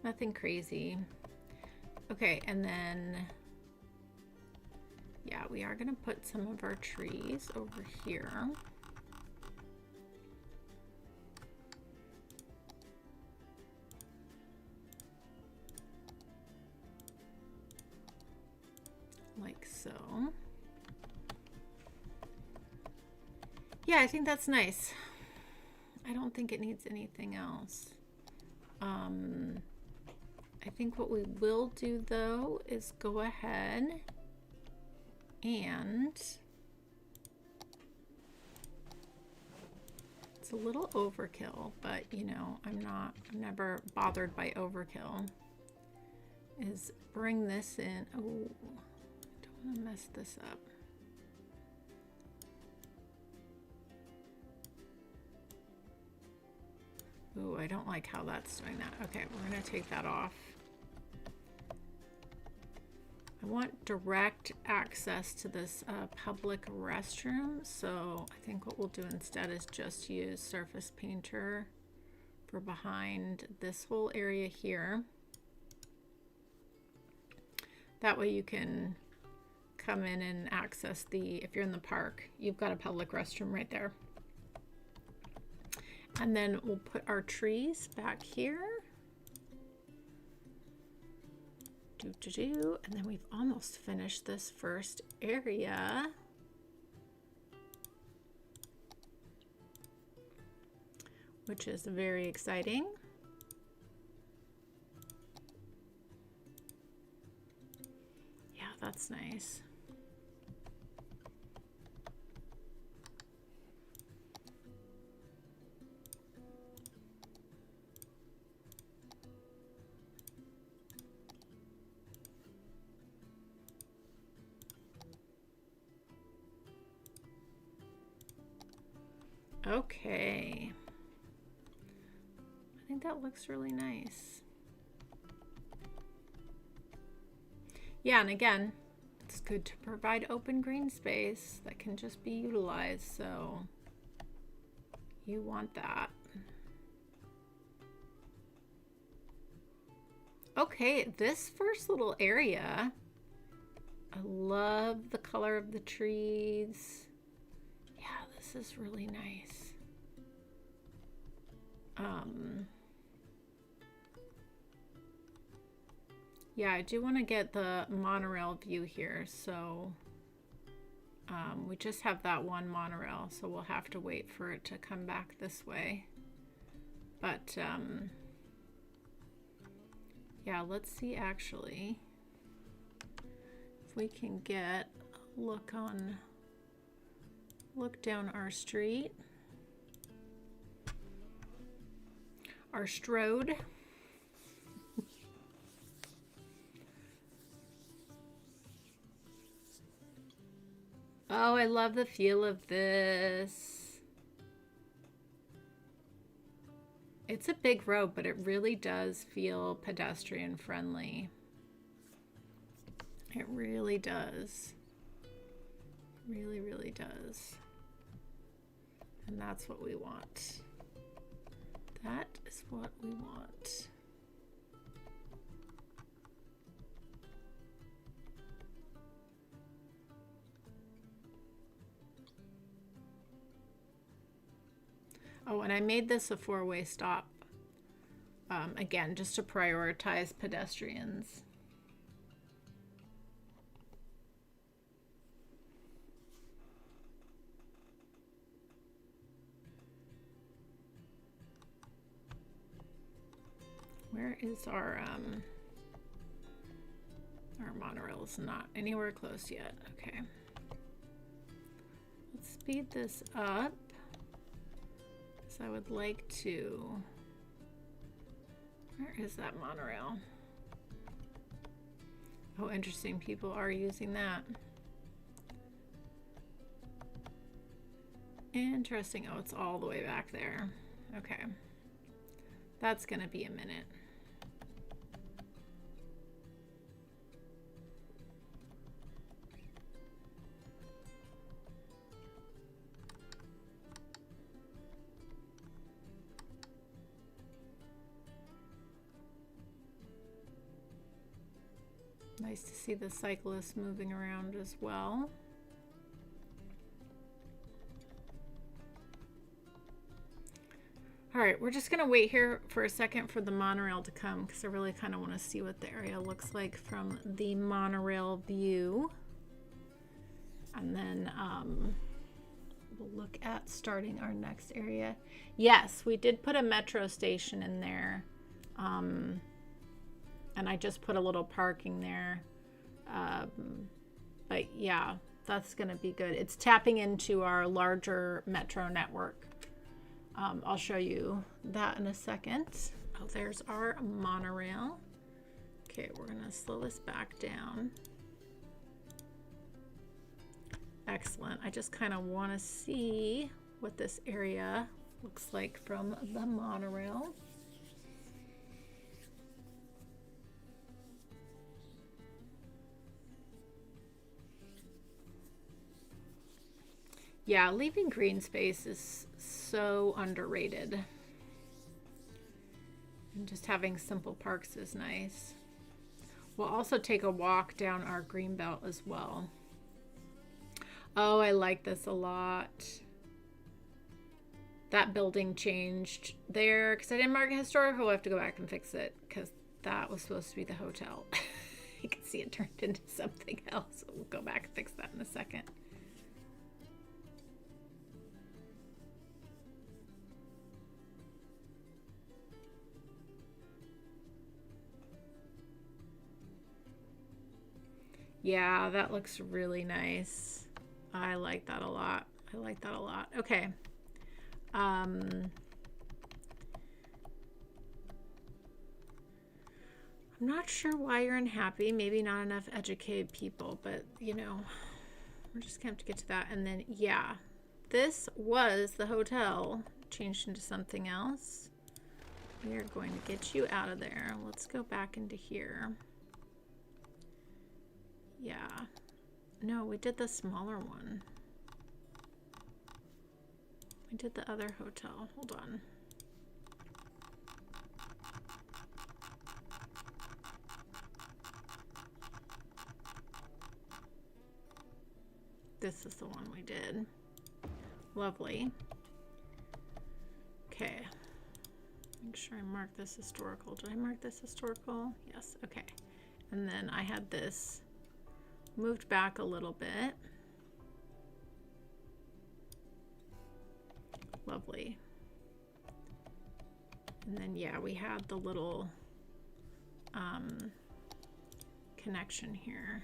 Nothing crazy. Okay, and then, yeah, we are gonna put some of our trees over here. Like so. Yeah, I think that's nice. I don't think it needs anything else. I think what we will do though is go ahead and it's a little overkill, but you know, I'm never bothered by overkill. Is bring this in. Oh, I don't want to mess this up. Ooh, I don't like how that's doing that. Okay, we're gonna take that off. I want direct access to this public restroom, so I think what we'll do instead is just use Surface Painter for behind this whole area here. That way you can come in and access if you're in the park, you've got a public restroom right there. And then we'll put our trees back here. And then we've almost finished this first area. Which is very exciting. Yeah, that's nice. Okay. I think that looks really nice. Yeah, and again, it's good to provide open green space that can just be utilized, so you want that. Okay, this first little area, I love the color of the trees. Yeah, this is really nice. Yeah, I do want to get the monorail view here, so we just have that one monorail, so we'll have to wait for it to come back this way. But yeah, let's see actually if we can get a look down our street, our strode. Oh, I love the feel of this. It's a big road, but it really does feel pedestrian friendly. It really does. Really, really does. And that's what we want. That is what we want. Oh, and I made this a four-way stop, again, just to prioritize pedestrians. Where is our monorail? Is not anywhere close yet. Okay. Let's speed this up. I would like to, where is that monorail? Oh, interesting, people are using that. Interesting, oh, it's all the way back there. Okay, that's gonna be a minute. Nice to see the cyclists moving around as well. All right, we're just gonna wait here for a second for the monorail to come because I really kind of want to see what the area looks like from the monorail view. And then we'll look at starting our next area. Yes, we did put a metro station in there. And I just put a little parking there. But yeah, that's gonna be good. It's tapping into our larger metro network. I'll show you that in a second. Oh, there's our monorail. Okay, we're gonna slow this back down. Excellent. I just kind of want to see what this area looks like from the monorail. Yeah, leaving green space is so underrated. And just having simple parks is nice. We'll also take a walk down our green belt as well. Oh, I like this a lot. That building changed there because I didn't mark it historical. We'll have to go back and fix it because that was supposed to be the hotel. You can see it turned into something else. We'll go back and fix that in a second. Yeah, that looks really nice. I like that a lot. I like that a lot. Okay. I'm not sure why you're unhappy. Maybe not enough educated people, but you know, we're just gonna have to get to that. And then, yeah, this was the hotel changed into something else. We are going to get you out of there. Let's go back into here. Yeah. No, we did the smaller one. We did the other hotel. Hold on. This is the one we did. Lovely. Okay. Make sure I mark this historical. Did I mark this historical? Yes. Okay. And then I had this moved back a little bit. Lovely. And then, yeah, we had the little connection here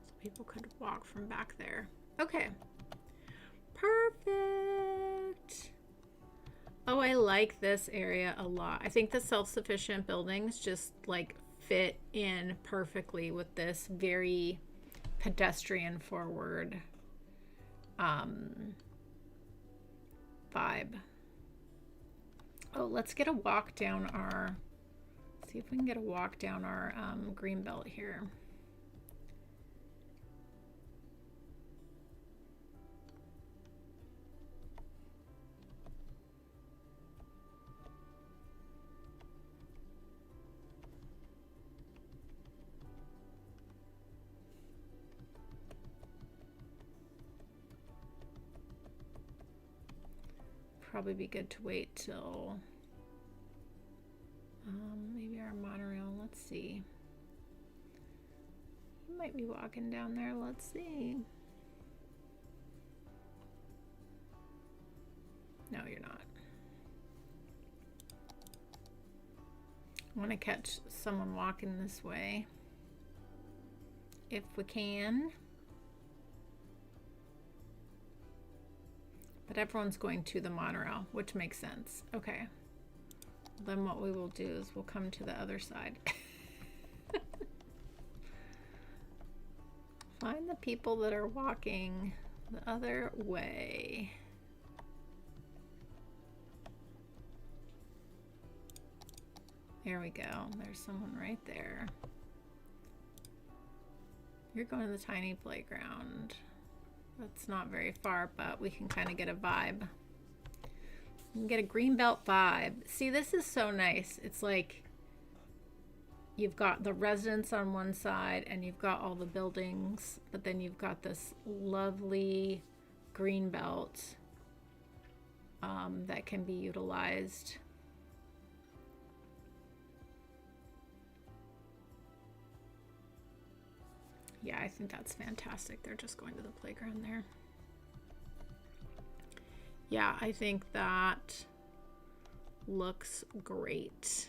so people could walk from back there. Okay. Perfect. Oh, I like this area a lot. I think the self-sufficient buildings just like fit in perfectly with this very pedestrian forward vibe. Oh, let's get a walk down our, see if we can get a walk down our green belt here. Probably be good to wait till maybe our monorail. Let's see. You might be walking down there. Let's see. No, you're not. I want to catch someone walking this way if we can. But everyone's going to the monorail, which makes sense. Okay. Then what we will do is we'll come to the other side. Find the people that are walking the other way. There we go. There's someone right there. You're going to the tiny playground. That's not very far, but we can kind of get a vibe. You can get a greenbelt vibe. See, this is so nice. It's like you've got the residents on one side and you've got all the buildings, but then you've got this lovely greenbelt that can be utilized. Yeah, I think that's fantastic. They're just going to the playground there. Yeah, I think that looks great.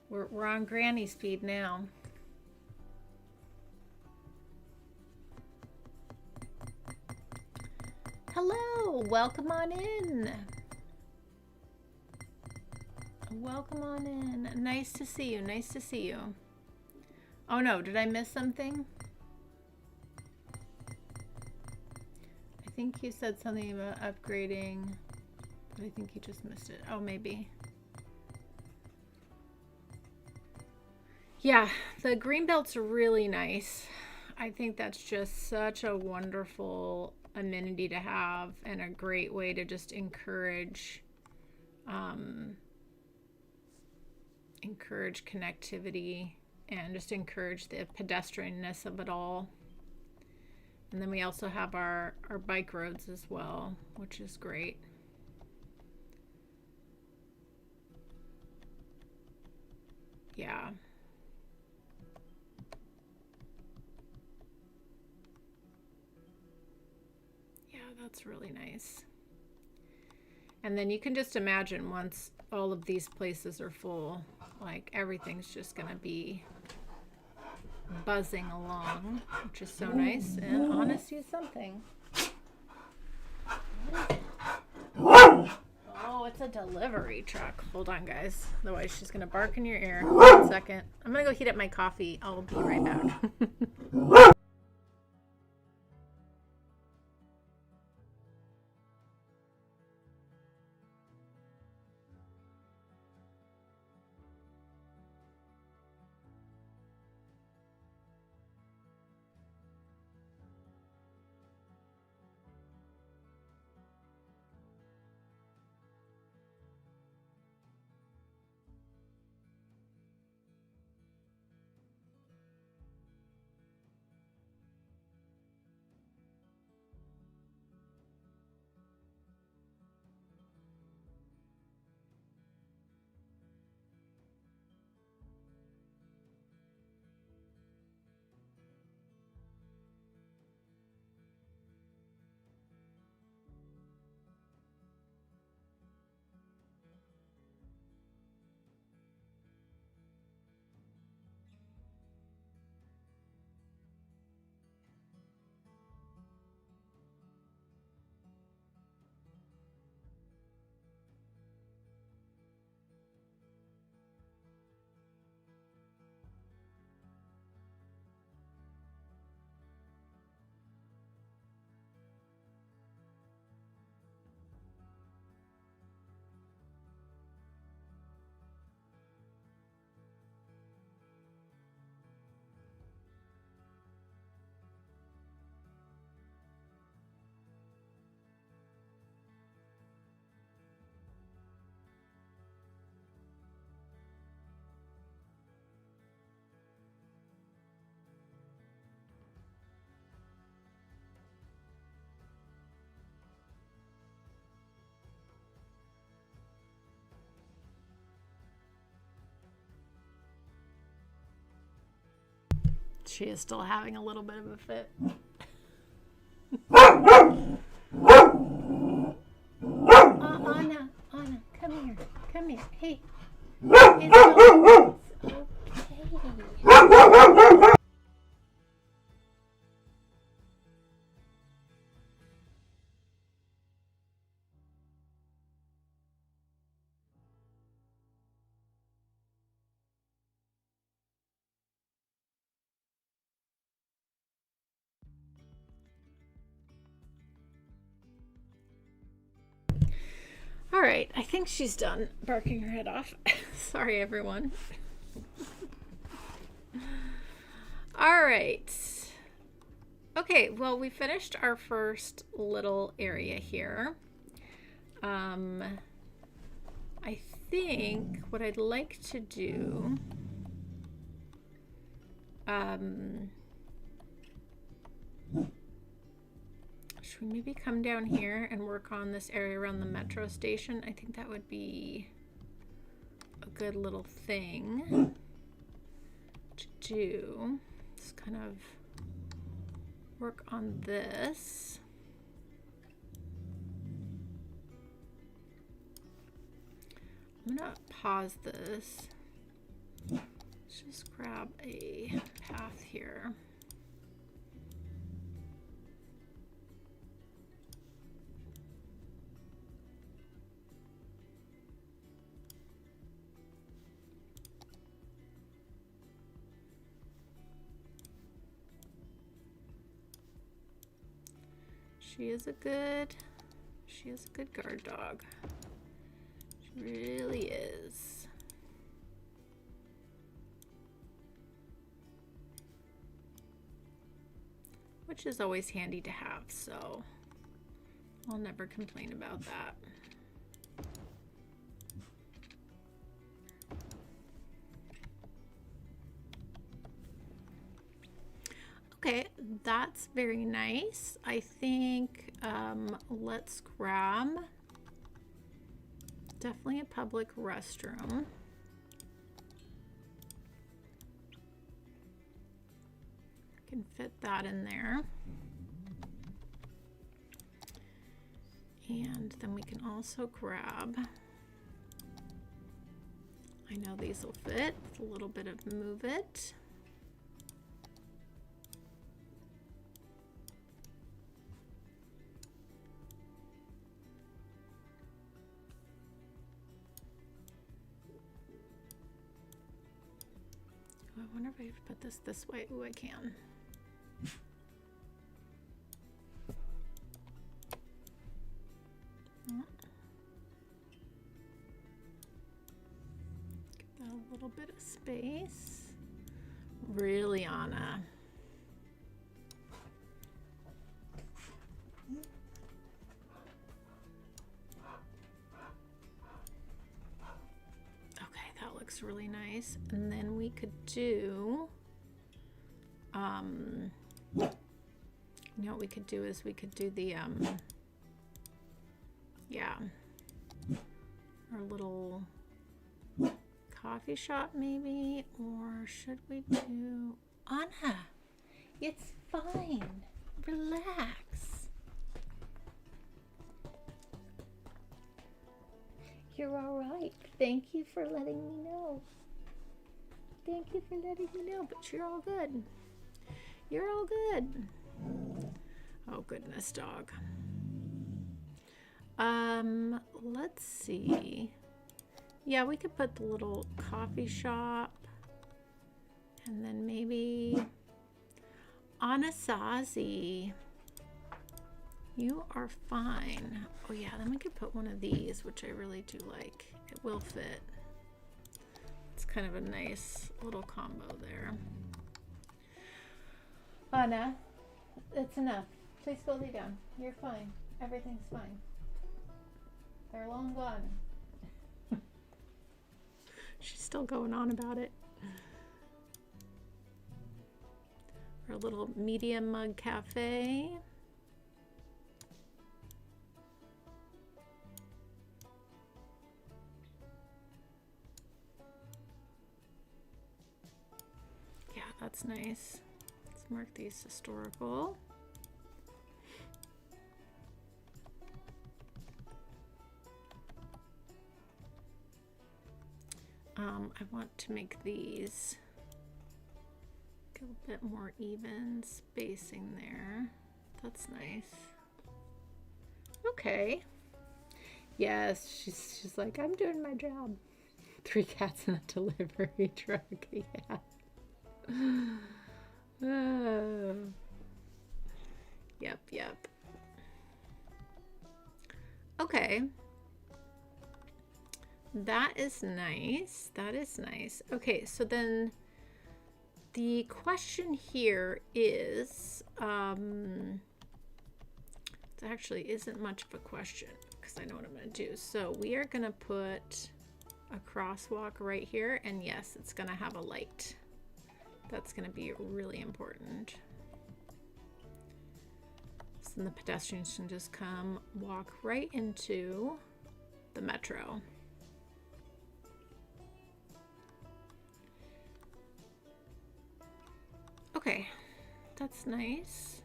We're on granny speed now. Hello, welcome on in. Welcome on in. Nice to see you. Nice to see you. Oh no, did I miss something? I think you said something about upgrading, but I think you just missed it. Oh, maybe. Yeah, the greenbelt's really nice. I think that's just such a wonderful amenity to have and a great way to just encourage connectivity and just encourage the pedestrianness of it all. And then we also have our bike roads as well, which is great. Yeah. That's really nice. And then you can just imagine once all of these places are full, like everything's just gonna be buzzing along, which is so nice. And Anna sees something. delivery truck. Hold on, guys. Otherwise, she's going to bark in your ear. 1 second. I'm going to go heat up my coffee. I'll be right back. She is still having a little bit of a fit. Anna, come here. Come here. Hey. It's okay. All right, I think she's done barking her head off. Sorry, everyone. All right. Okay, well, we finished our first little area here. I think what I'd like to do, should we maybe come down here and work on this area around the metro station? I think that would be a good little thing to do. Just kind of work on this. I'm gonna pause this. Let's just grab a path here. She is a good guard dog. She really is. Which is always handy to have, so I'll never complain about that. Okay, that's very nice. I think let's grab definitely a public restroom. Can fit that in there. And then we can also grab, I know these will fit, a little bit of move it. wonder if I could put this way. Ooh, I can. Give that a little bit of space. Really, Anna. Really nice. And then we could do you know what we could do is we could do the yeah, our little coffee shop maybe, or should we do Anna? It's fine. Relax. You're all right. Thank you for letting me know. Thank you for letting me know, but you're all good. You're all good. Oh, goodness, dog. Let's see. Yeah, we could put the little coffee shop. And then maybe Anasazi. You are fine. Oh yeah, then we could put one of these, which I really do like. It will fit. It's kind of a nice little combo there. Anna, it's enough. Please go lay down. You're fine. Everything's fine. They're long gone. She's still going on about it. Our little medium mug cafe. Yeah, that's nice. Let's mark these historical. I want to make these a little bit more even spacing there. That's nice. Okay. Yes, she's like, I'm doing my job. 3 cats in a delivery truck. Yeah. Oh. Yep. Okay. That is nice. That is nice. Okay, so then the question here is, it actually isn't much of a question because I know what I'm going to do. So we are going to put a crosswalk right here, and yes, it's going to have a light. That's going to be really important. So then the pedestrians can just come walk right into the metro. Okay, that's nice.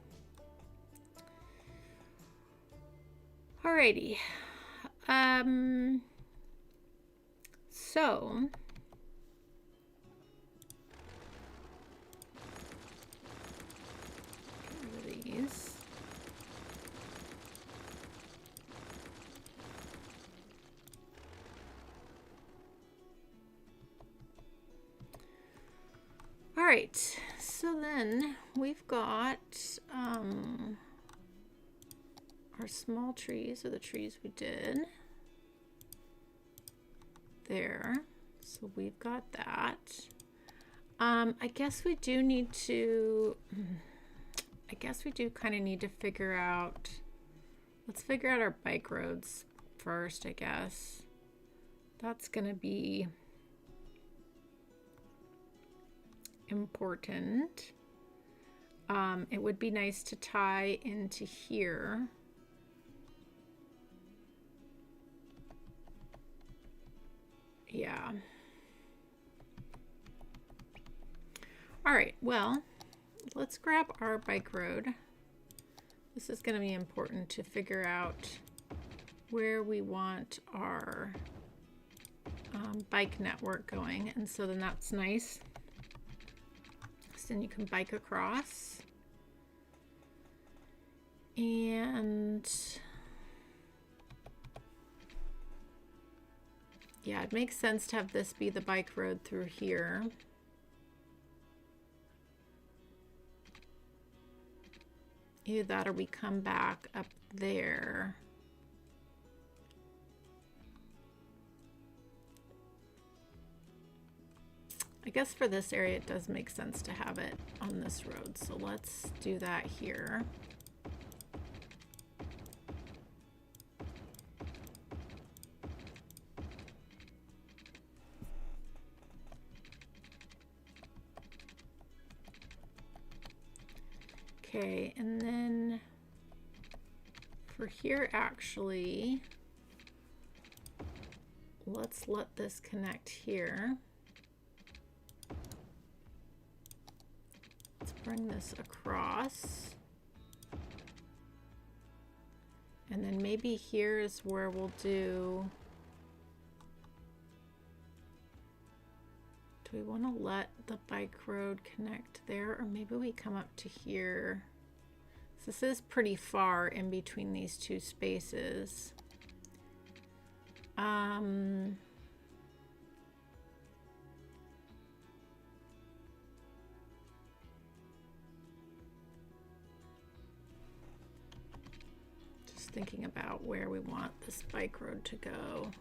Alrighty. So get rid of these. All right. So then we've got our small trees, or the trees we did there. So we've got that. I guess we do need to, kind of need to figure out, let's figure out our bike roads first, I guess. That's going to be important. It would be nice to tie into here. Yeah. All right, well, let's grab our bike road. This is going to be important to figure out where we want our bike network going. And so then that's nice. So then you can bike across. And yeah, it makes sense to have this be the bike road through here. Either that or we come back up there. I guess for this area it does make sense to have it on this road, so let's do that here. Okay, and then for here, actually, let's let this connect here. Let's bring this across. And then maybe here is where we'll do... Do we want to let the bike road connect there, or maybe we come up to here? So this is pretty far in between these two spaces. Just thinking about where we want this bike road to go.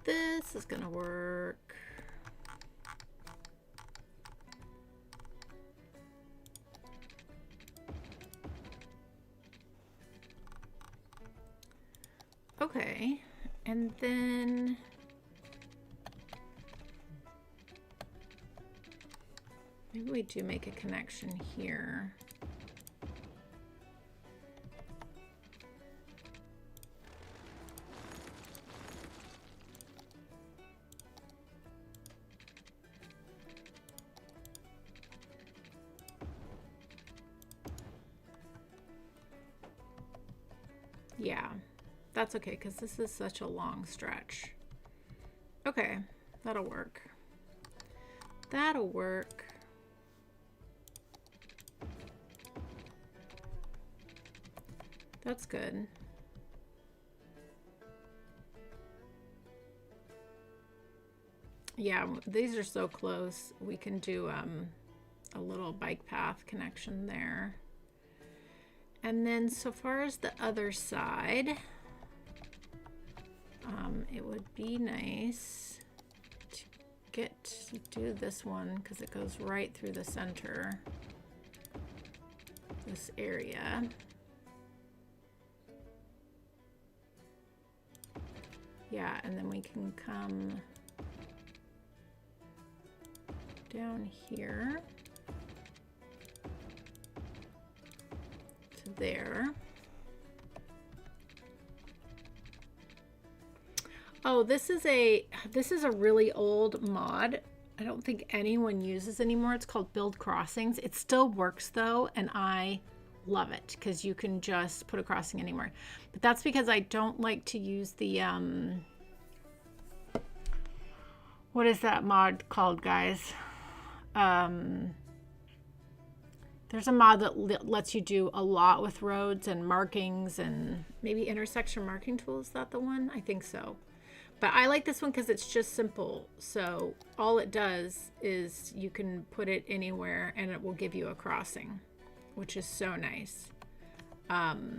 This is gonna work. Okay, and then maybe we do make a connection here. Yeah, that's okay, because this is such a long stretch. Okay, that'll work. That'll work. That's good. Yeah, these are so close. We can do a little bike path connection there. And then so far as the other side, it would be nice to do this one because it goes right through the center, this area. Yeah, and then we can come down here to there. Oh, this is a really old mod. I don't think anyone uses anymore. It's called Build Crossings. It still works though, and I love it because you can just put a crossing anywhere. But that's because I don't like to use the what is that mod called, guys? There's a mod that lets you do a lot with roads and markings and maybe intersection marking tool. Is that the one? I think so. But I like this one because it's just simple. So all it does is you can put it anywhere and it will give you a crossing, which is so nice. But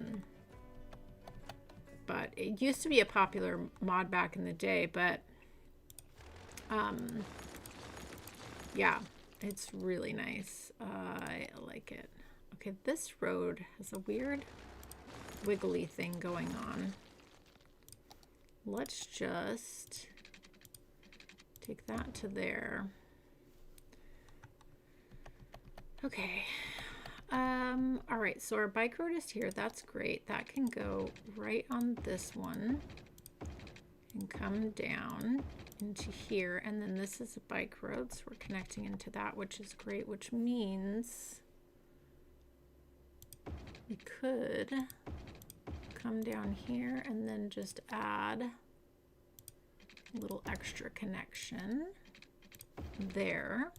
it used to be a popular mod back in the day, but yeah, it's really nice. I like it. Okay, this road has a weird wiggly thing going on. Let's just take that to there. Okay. All right, so our bike road is here. That's great. That can go right on this one and come down into here. And then this is a bike road, so we're connecting into that, which is great, which means we could come down here and then just add a little extra connection there.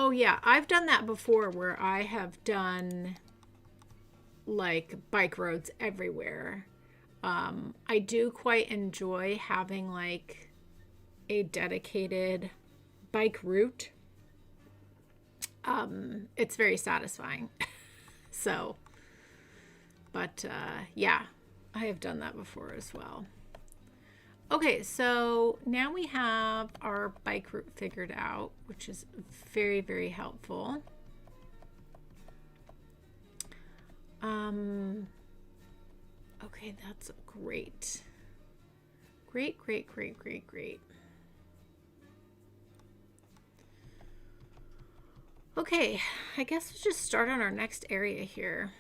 Oh yeah, I've done that before where I have done like bike roads everywhere. I do quite enjoy having like a dedicated bike route. It's very satisfying. So, but yeah, I have done that before as well. Okay, so now we have our bike route figured out, which is very, very helpful. Okay, that's great. Great, great, great, great, great. Okay, I guess we'll just start on our next area here.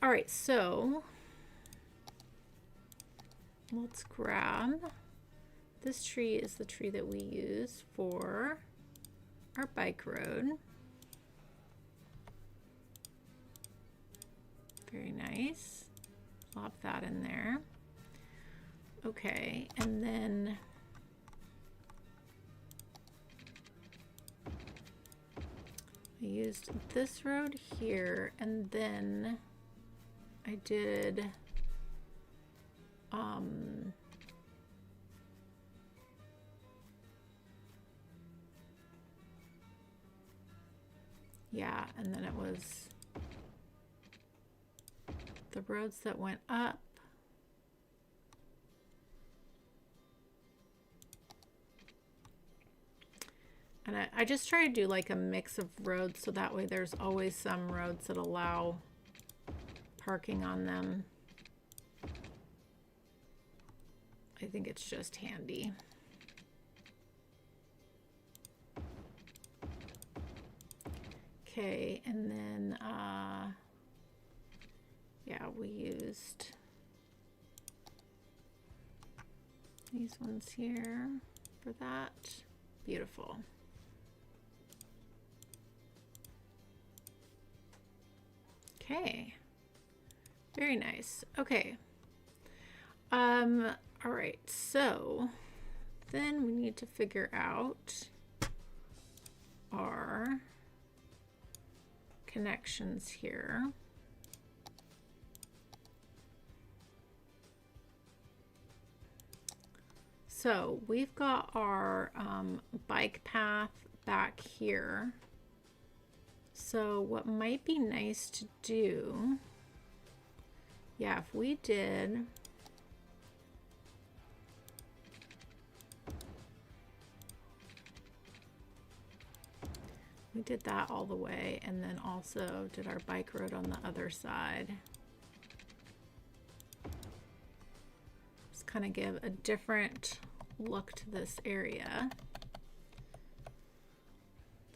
All right, so let's grab, this tree is the tree that we use for our bike road. Very nice. Plop that in there. Okay, and then I used this road here, and then I did yeah, and then it was the roads that went up. And I just try to do like a mix of roads so that way there's always some roads that allow parking on them. I think it's just handy. Okay, and then yeah, we used these ones here for that. Beautiful. Okay. Very nice. Okay. All right. So then we need to figure out our connections here. So we've got our bike path back here. So what might be nice to do, yeah, if we did that all the way, and then also did our bike road on the other side. Just kind of give a different look to this area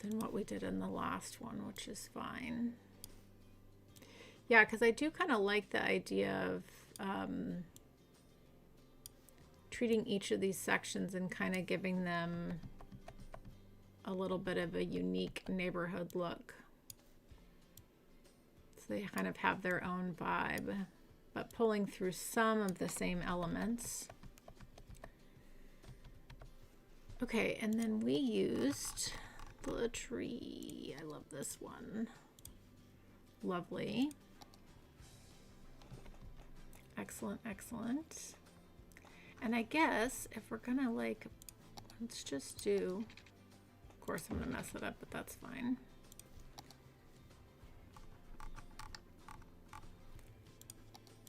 than what we did in the last one, which is fine. Yeah, because I do kind of like the idea of treating each of these sections and kind of giving them a little bit of a unique neighborhood look. So they kind of have their own vibe, but pulling through some of the same elements. Okay, and then we used the tree. I love this one. Lovely. Excellent, excellent. And I guess if we're gonna like, let's just do, of course I'm gonna mess it up, but that's fine.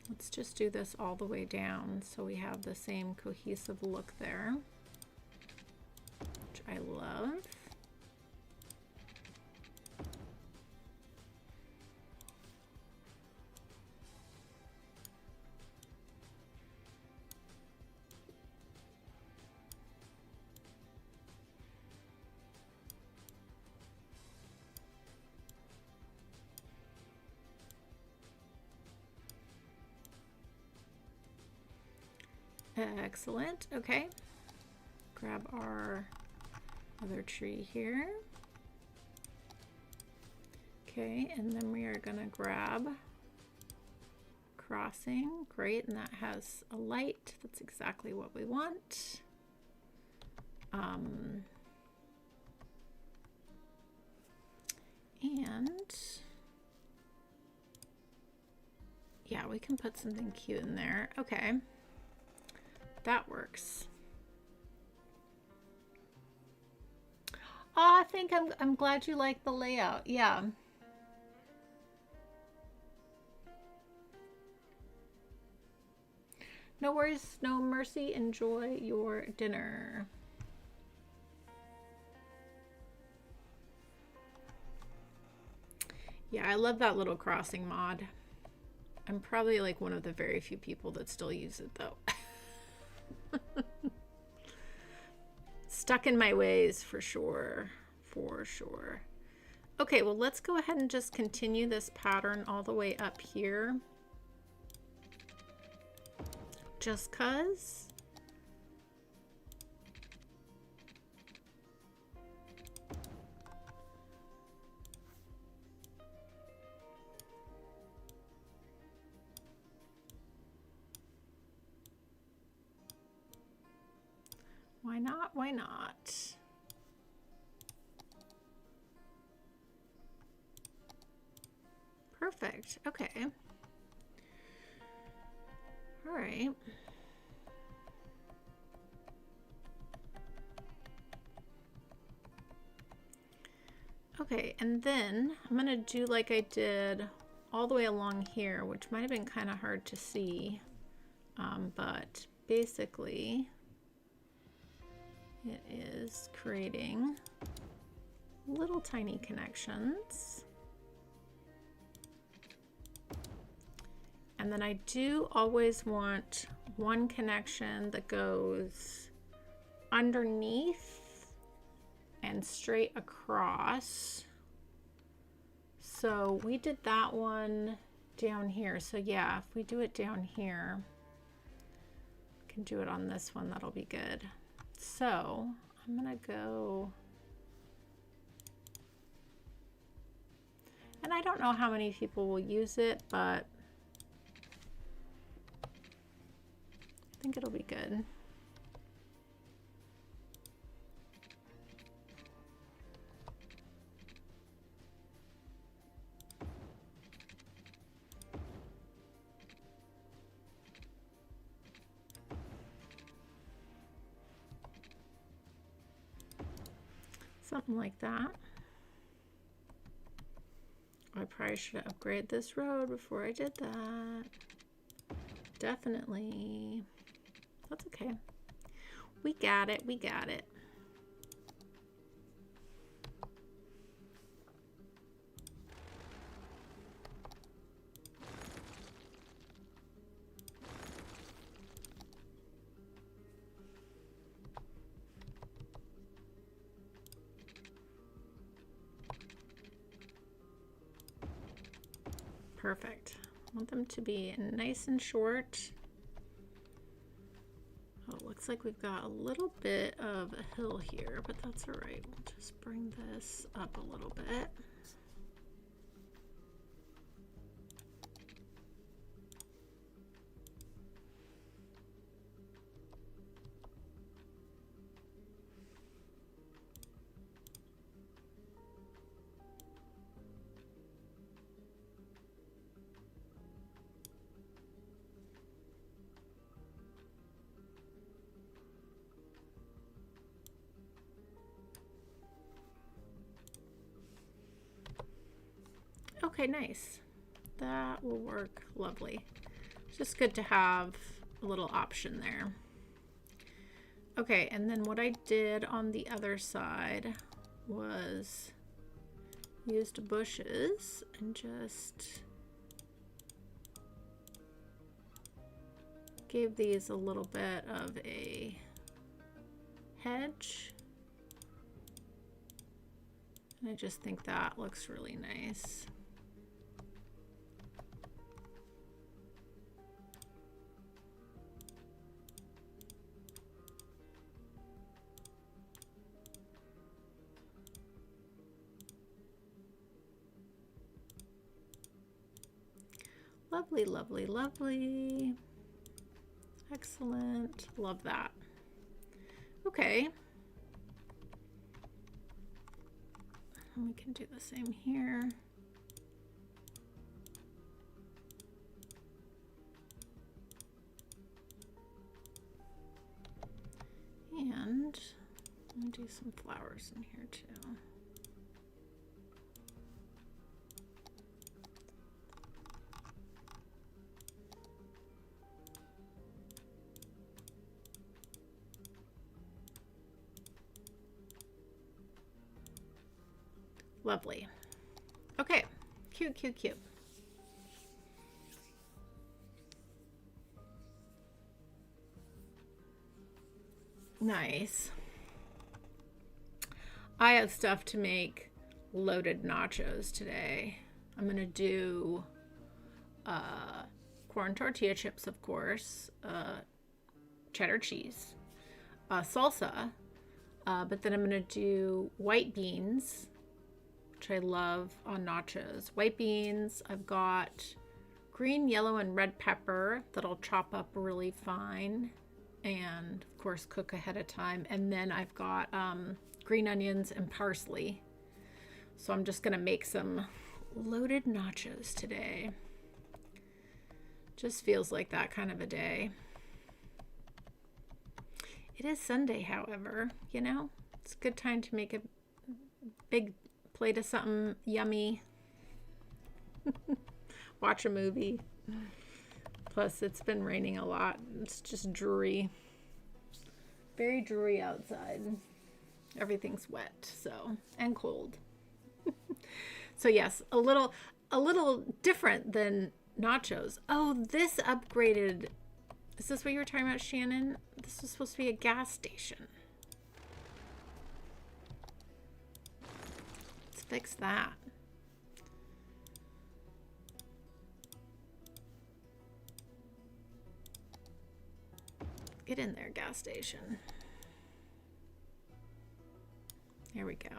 Let's just do this all the way down so we have the same cohesive look there, which I love. Excellent. Okay. Grab our other tree here. Okay, and then we are going to grab crossing. Great, and that has a light. That's exactly what we want. And yeah, we can put something cute in there. Okay, that works. Oh, I think I'm glad you like the layout. Yeah. No worries, no mercy. Enjoy your dinner. Yeah, I love that little crossing mod. I'm probably like one of the very few people that still use it though. Stuck in my ways for sure, for sure. Okay, well, let's go ahead and just continue this pattern all the way up here. Just 'cause. Why not? Why not? Perfect. Okay. All right. Okay, and then I'm going to do like I did all the way along here, which might have been kind of hard to see, but basically it is creating little tiny connections. And then I do always want one connection that goes underneath and straight across. So we did that one down here. So yeah, if we do it down here, we can do it on this one. That'll be good. So I'm gonna go, and I don't know how many people will use it, but I think it'll be good. Something like that. I probably should have upgraded this road before I did that. Definitely. That's okay. We got it. We got it. Perfect. I want them to be nice and short. Oh, it looks like we've got a little bit of a hill here, but that's all right. We'll just bring this up a little bit. Okay, nice. That will work lovely. It's just good to have a little option there. Okay, and then what I did on the other side was used bushes and just gave these a little bit of a hedge. And I just think that looks really nice. Lovely, lovely, lovely. Excellent. Love that. Okay. And we can do the same here. And I'm gonna do some flowers in here too. Lovely. Okay, cute, cute, cute. Nice. I have stuff to make loaded nachos today. I'm gonna do corn tortilla chips, of course, cheddar cheese, salsa, but then I'm gonna do white beans, which I love on nachos. White beans, I've got green, yellow, and red pepper that I'll chop up really fine and of course cook ahead of time. And then I've got green onions and parsley. So I'm just gonna make some loaded nachos today. Just feels like that kind of a day. It is Sunday, however, you know, it's a good time to make a big plate of something yummy. Watch a movie. Plus, it's been raining a lot. It's just dreary. Very dreary outside. Everything's wet, so, and cold. So yes, a little different than nachos. Oh, this upgraded. Is this what you were talking about, Shannon? This was supposed to be a gas station. Let's fix that. Get in there, gas station. Here we go.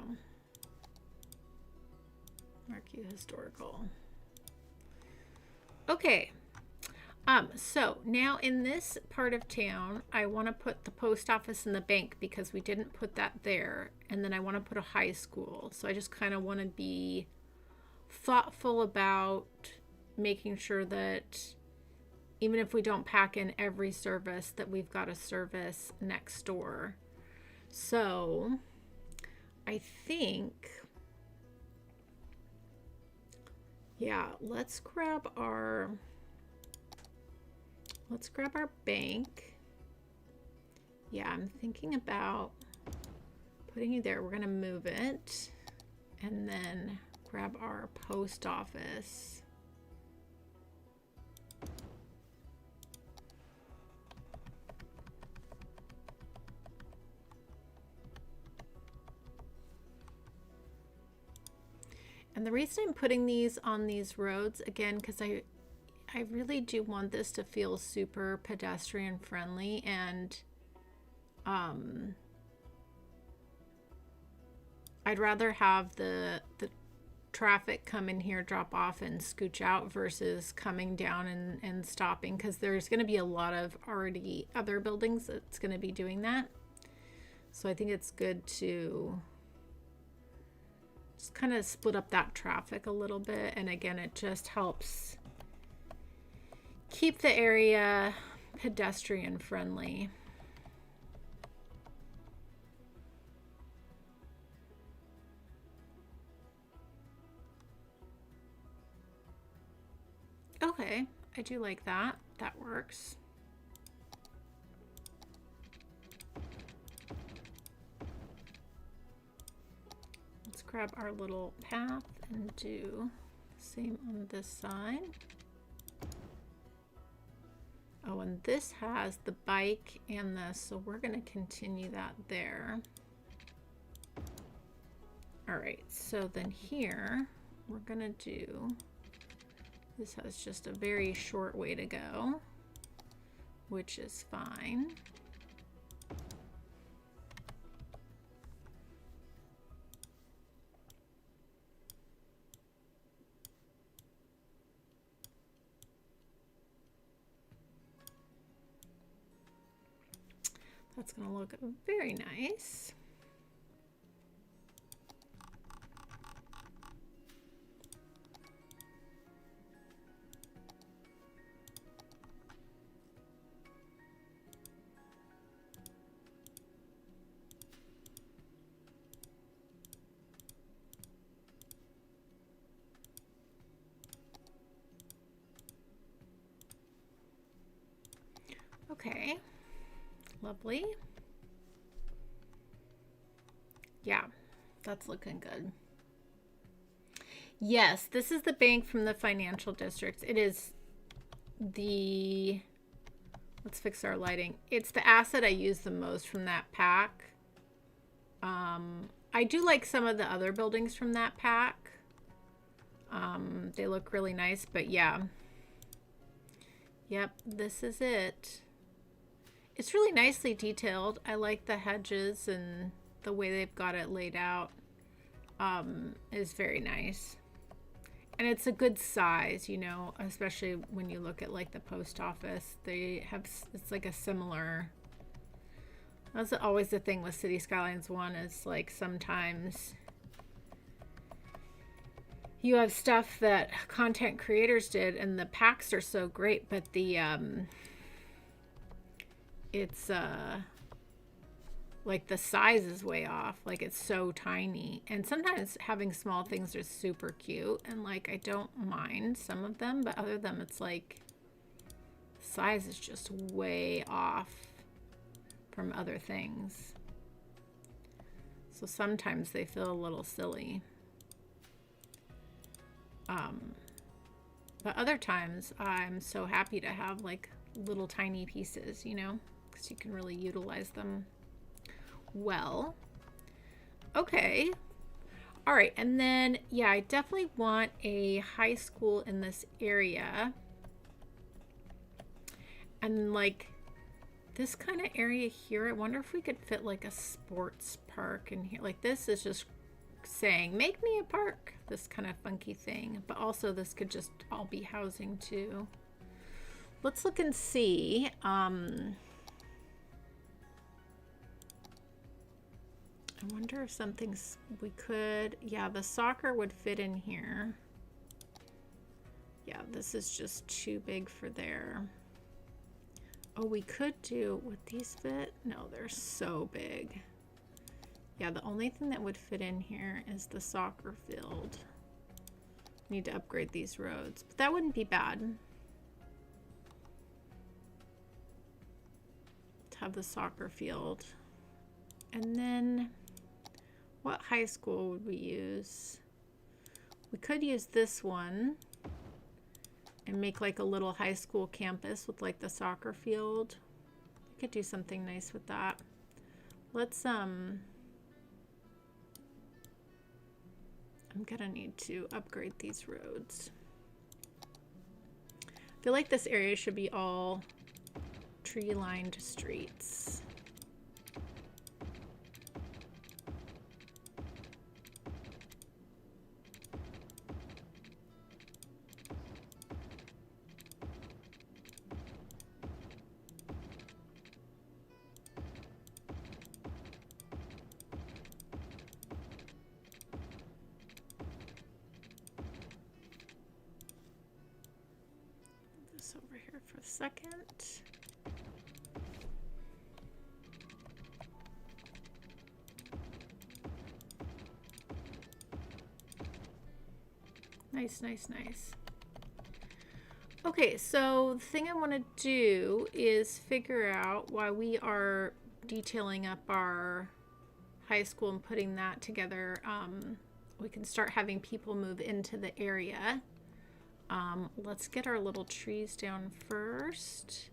Mark you historical. Okay. So now in this part of town, I want to put the post office and the bank because we didn't put that there. And then I want to put a high school. So I just kind of want to be thoughtful about making sure that even if we don't pack in every service, that we've got a service next door. So I think, yeah, let's grab our bank. Yeah, I'm thinking about putting you there. We're gonna move it and then grab our post office. And the reason I'm putting these on these roads, again, because I really do want this to feel super pedestrian friendly, and I'd rather have the traffic come in here, drop off, and scooch out versus coming down and stopping, because there's going to be a lot of already other buildings that's going to be doing that. So I think it's good to just kind of split up that traffic a little bit. And again, it just helps keep the area pedestrian friendly. Okay, I do like that. That works. Let's grab our little path and do the same on this side. Oh, and this has the bike and this, so we're going to continue that there. All right, so then here we're going to do, this has just a very short way to go, which is fine. That's going to look very nice. Okay, lovely. Yeah, that's looking good. Yes, this is the bank from the financial districts. It is the, let's fix our lighting. It's the asset I use the most from that pack. I do like some of the other buildings from that pack. They look really nice, but yeah. Yep, this is it. It's really nicely detailed. I like the hedges and the way they've got it laid out is very nice. And it's a good size, you know, especially when you look at like the post office. They have, it's like a similar, that's always the thing with City Skylines One is like sometimes you have stuff that content creators did and the packs are so great, but the it's like the size is way off, like it's so tiny. And sometimes having small things are super cute and like I don't mind some of them, but other than it's like size is just way off from other things, so sometimes they feel a little silly. But other times I'm so happy to have like little tiny pieces, you know, because you can really utilize them well. Okay, all right, and then yeah, I definitely want a high school in this area, and like this kind of area here, I wonder if we could fit like a sports park in here. Like this is just saying make me a park, this kind of funky thing, but also this could just all be housing too. Let's look and see. I wonder if something's, we could, yeah, the soccer would fit in here. Yeah, this is just too big for there. Oh, we could do, would these fit? No, they're so big. Yeah, the only thing that would fit in here is the soccer field. Need to upgrade these roads, but that wouldn't be bad. To have the soccer field. And then what high school would we use? We could use this one and make like a little high school campus with like the soccer field. We could do something nice with that. Let's I'm gonna need to upgrade these roads. I feel like this area should be all tree-lined streets. Over here for a second. Nice, nice, nice. Okay, so the thing I want to do is figure out why we are detailing up our high school and putting that together. We can start having people move into the area. Let's get our little trees down first,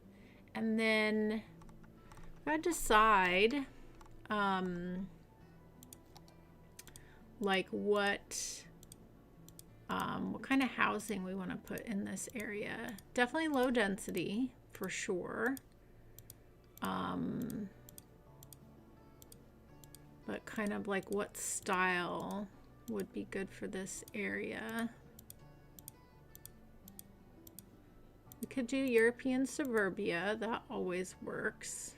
and then we gotta decide like what kind of housing we want to put in this area. Definitely low density for sure, but kind of like what style would be good for this area. We could do European suburbia, that always works.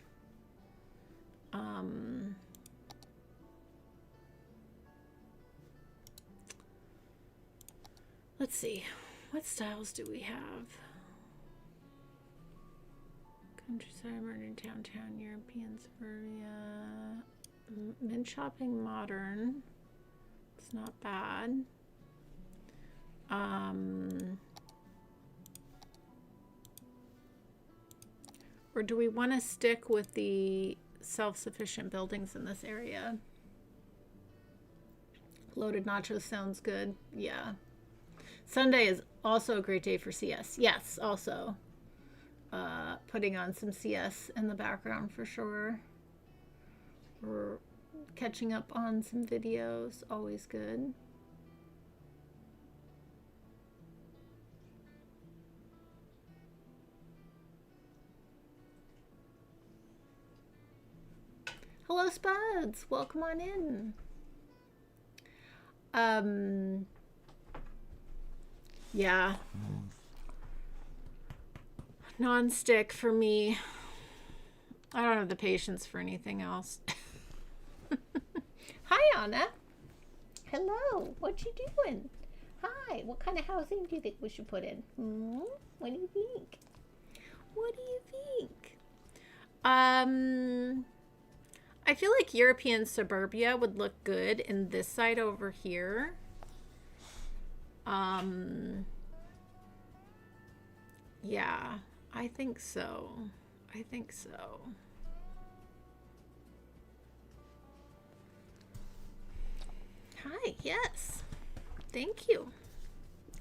Let's see, what styles do we have? Countryside, modern, downtown, European, suburbia, mid shopping, modern. It's not bad. Or do we want to stick with the self-sufficient buildings in this area? Loaded nachos sounds good. Yeah. Sunday is also a great day for CS. Yes, also. Putting on some CS in the background for sure. We're catching up on some videos. Always good. Hello, Spuds. Welcome on in. Yeah. Non-stick for me. I don't have the patience for anything else. Hi, Anna. Hello. What you doing? Hi. What kind of housing do you think we should put in? What do you think? What do you think? I feel like European suburbia would look good in this side over here. Yeah, I think so. I think so. Hi, yes. Thank you.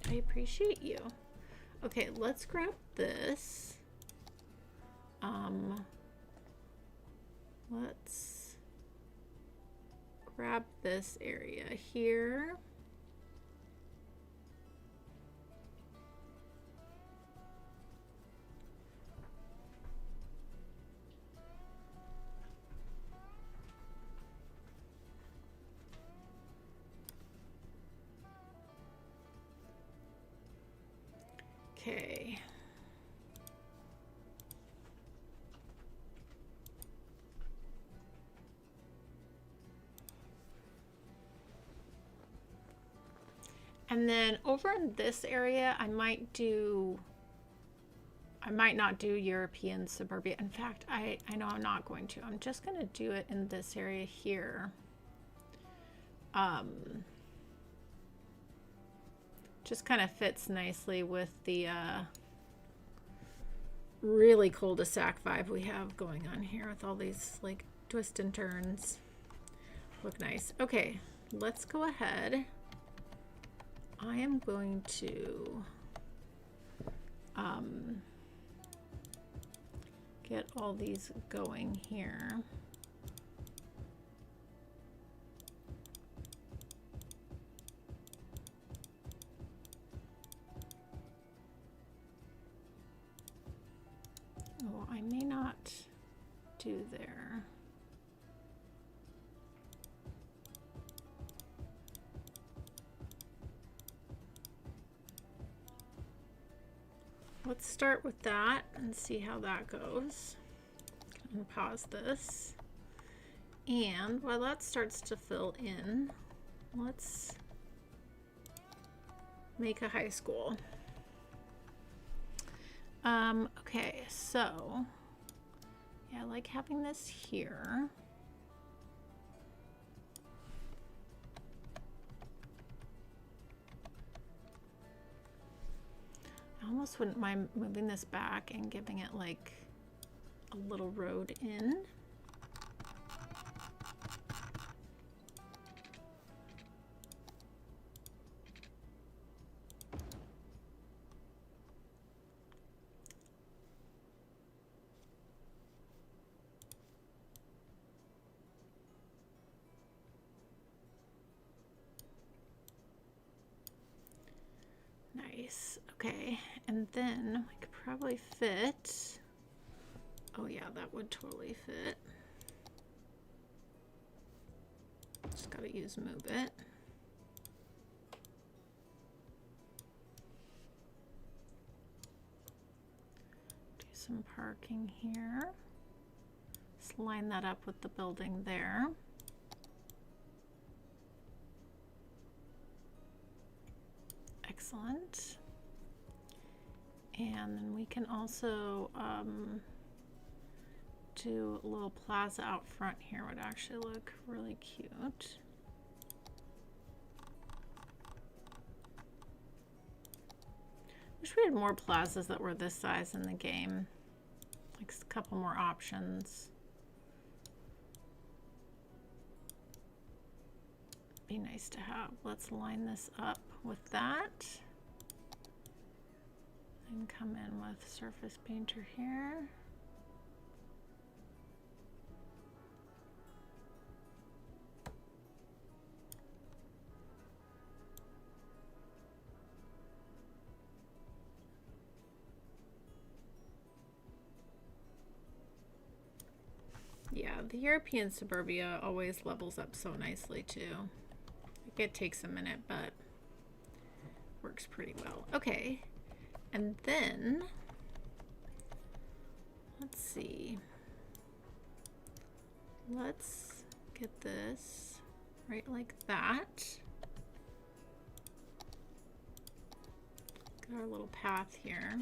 I appreciate you. Okay, let's grab this. Let's grab this area here. Okay. And then over in this area, I might not do European suburbia. In fact, I know I'm not going to. I'm just going to do it in this area here. Just kind of fits nicely with the really cul-de-sac vibe we have going on here with all these like twists and turns. Look nice. Okay, let's go ahead. I am going to get all these going here. Oh, I may not do there. Let's start with that and see how that goes. And pause this. And while that starts to fill in, let's make a high school. Okay, so yeah, I like having this here. I almost wouldn't mind moving this back and giving it like a little road in. Nice. Okay, and then we could probably fit. Oh yeah, that would totally fit. Just gotta use move it. Do some parking here. line that up with the building there. Excellent. And then we can also do a little plaza out front here. Would actually look really cute. Wish we had more plazas that were this size in the game. Like a couple more options. Be nice to have. Let's line this up with that. And come in with surface painter here. Yeah, the European suburbia always levels up so nicely too. It takes a minute, but works pretty well. Okay, and then let's see. Let's get this right like that. Got our little path here,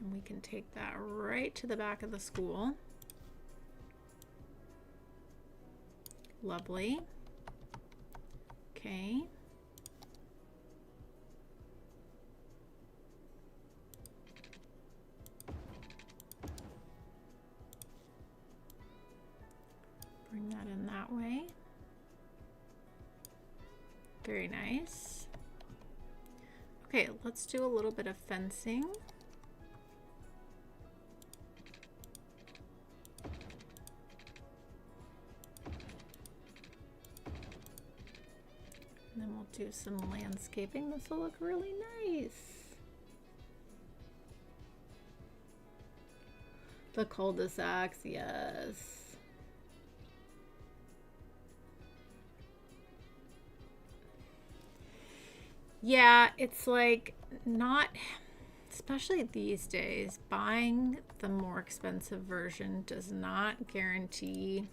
and we can take that right to the back of the school. Lovely. Okay. Bring that in that way. Very nice. Okay, let's do a little bit of fencing. And then we'll do some landscaping. This will look really nice. The cul-de-sacs, yes. Yeah, it's like not, especially these days, buying the more expensive version does not guarantee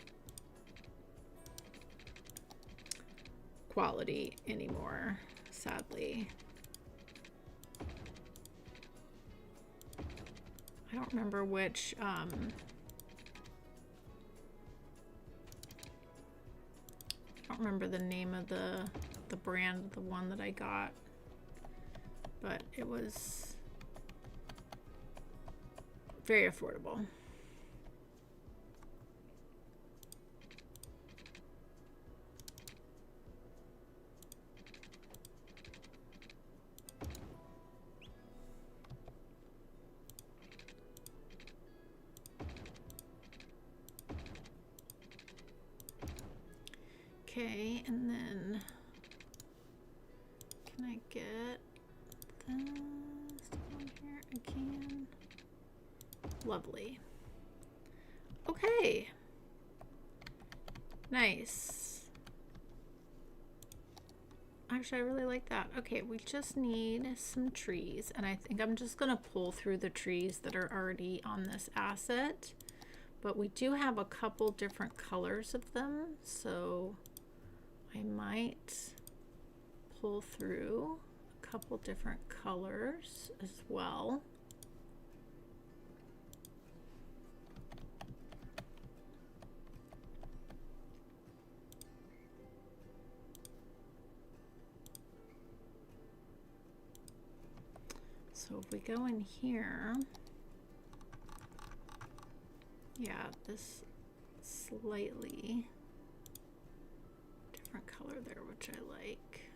quality anymore, sadly. I don't remember which I don't remember the name of the brand, the one that I got, but it was very affordable. Okay, and then can I get this on here? I can. Lovely. Okay. Nice. Actually, I really like that. Okay, we just need some trees, and I think I'm just gonna pull through the trees that are already on this asset, but we do have a couple different colors of them, so I might pull through a couple different colors as well. So if we go in here, yeah, this slightly different color there, which I like.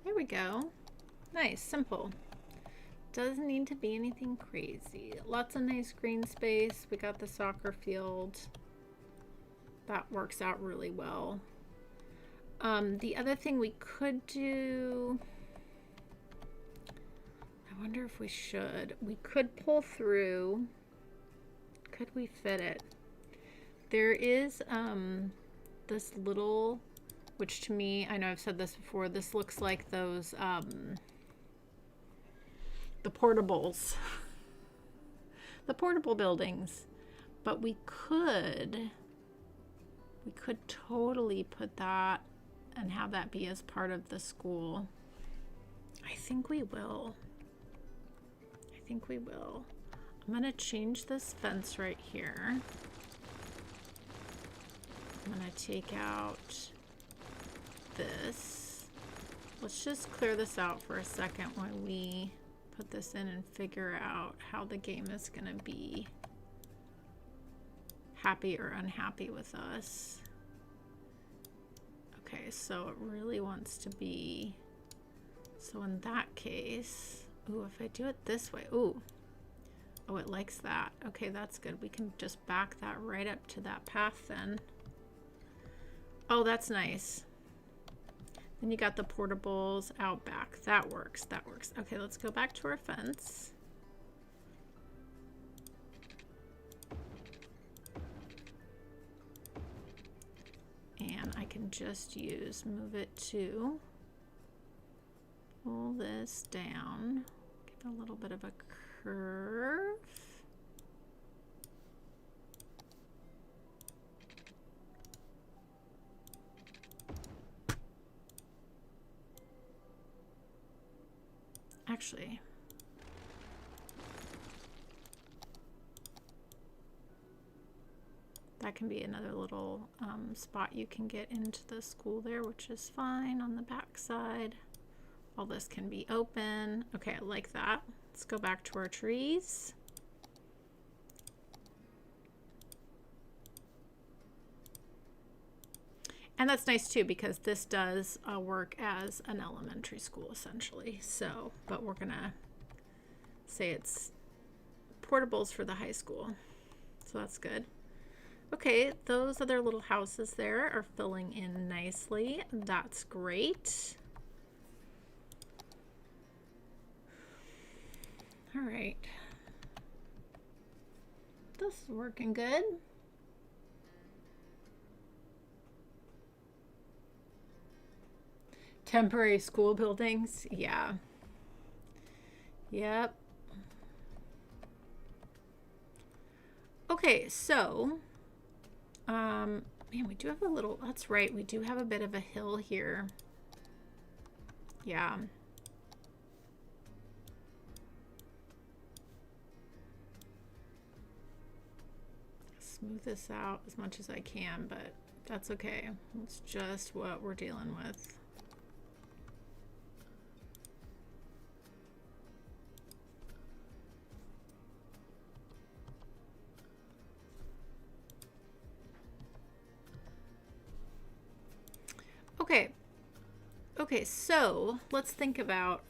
There we go. Nice, simple. Doesn't need to be anything crazy. Lots of nice green space. We got the soccer field. That works out really well. The other thing we could do, I wonder if we should. We could pull through. Could we fit it? There is this little, which to me, I know I've said this before, this looks like those, the portables, the portable buildings. But we could totally put that and have that be as part of the school. I think we will. I think we will. I'm gonna change this fence right here. I'm gonna take out this. Let's just clear this out for a second while we put this in and figure out how the game is gonna be happy or unhappy with us. Okay, so it really wants to be, so in that case, ooh, if I do it this way, ooh, oh, it likes that. Okay, that's good. We can just back that right up to that path then. Oh, that's nice. Then you got the portables out back. That works, that works. Okay, let's go back to our fence. And I can just move it to pull this down, give it a little bit of a curve. Actually, that can be another little spot you can get into the school there, which is fine on the back side. All this can be open. Okay, I like that. Let's go back to our trees. And that's nice too, because this does work as an elementary school essentially. So, but we're gonna say it's portables for the high school. So that's good. Okay, those other little houses there are filling in nicely. That's great. All right. This is working good. Temporary school buildings, yeah. Yep. Okay, so man, we do have a little, that's right, we do have a bit of a hill here. Yeah. Smooth this out as much as I can, but that's okay. It's just what we're dealing with. Okay, so let's think about,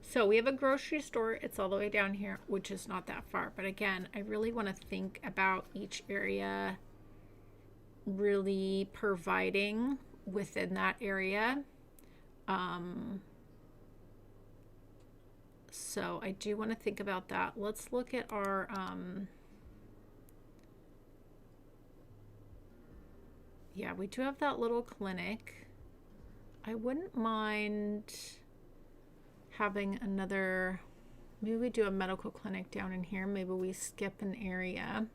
so we have a grocery store. It's all the way down here, which is not that far. But again, I really want to think about each area really providing within that area. So I do want to think about that. Let's look at our, yeah, we do have that little clinic. I wouldn't mind having another, maybe we do a medical clinic down in here. Maybe we skip an area.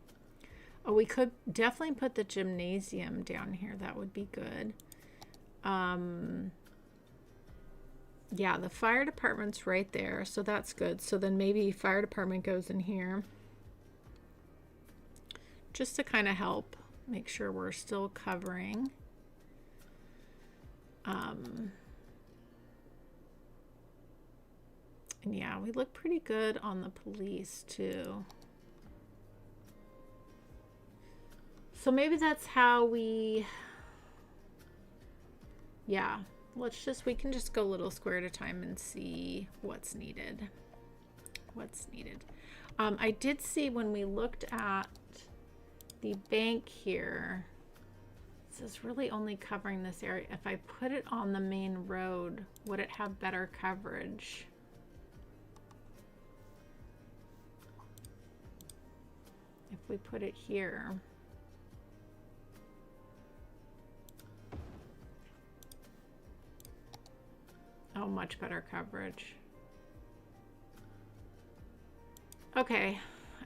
Oh, we could definitely put the gymnasium down here. That would be good. Yeah, the fire department's right there, so that's good. So then maybe fire department goes in here. Just to kind of help make sure we're still covering. And yeah, we look pretty good on the police too. So maybe that's how we, yeah, we can just go a little square at a time and see what's needed. I did see when we looked at the bank here, this is really only covering this area. If I put it on the main road, would it have better coverage? If we put it here. much better coverage. Okay,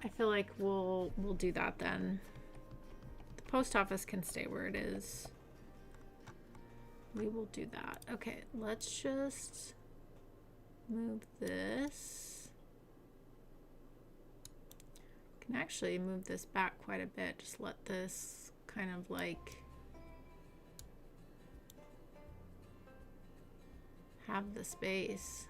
I feel like we'll do that then. The post office can stay where it is. We will do that. Okay, let's just move this. Can actually move this back quite a bit. Just let this kind of like have the space.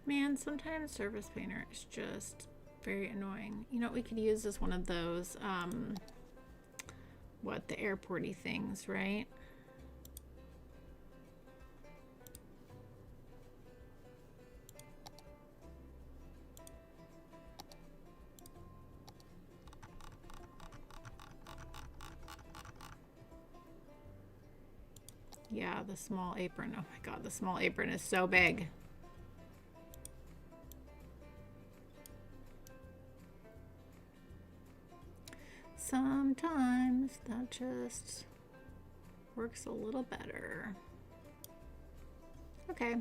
Man, sometimes Surface Painter is just very annoying. You know what we could use is one of those, the airporty things, right? Yeah, the small apron. Oh my God, the small apron is so big. Sometimes that just works a little better. Okay,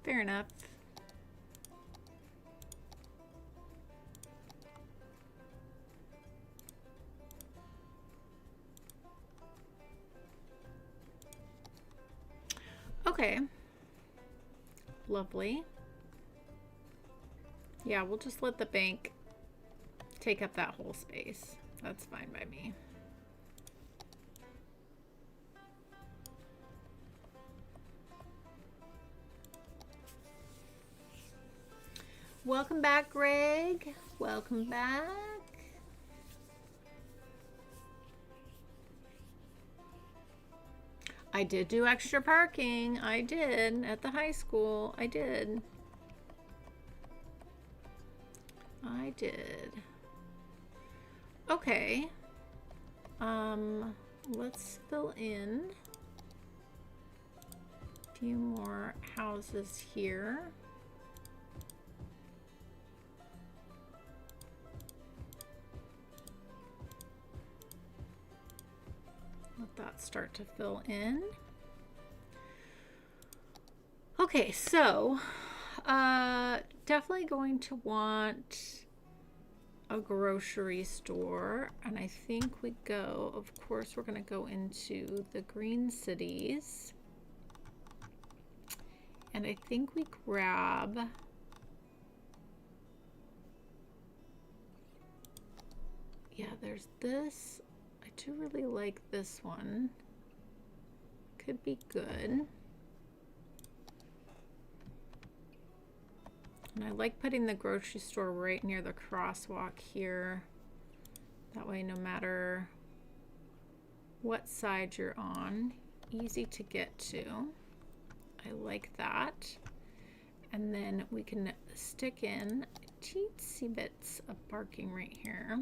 fair enough. Okay, lovely. Yeah, we'll just let the bank take up that whole space. That's fine by me. Welcome back, Greg. Welcome back. I did do extra parking. I did at the high school. I did. I did. Okay. Let's fill in a few more houses here. Let that start to fill in. Okay, so definitely going to want a grocery store, and I think we go, of course, we're going to go into the green cities, and I think we grab there's this. I do really like this one. Could be good. And I like putting the grocery store right near the crosswalk here. That way, no matter what side you're on, easy to get to. I like that. And then we can stick in teensy bits of parking right here.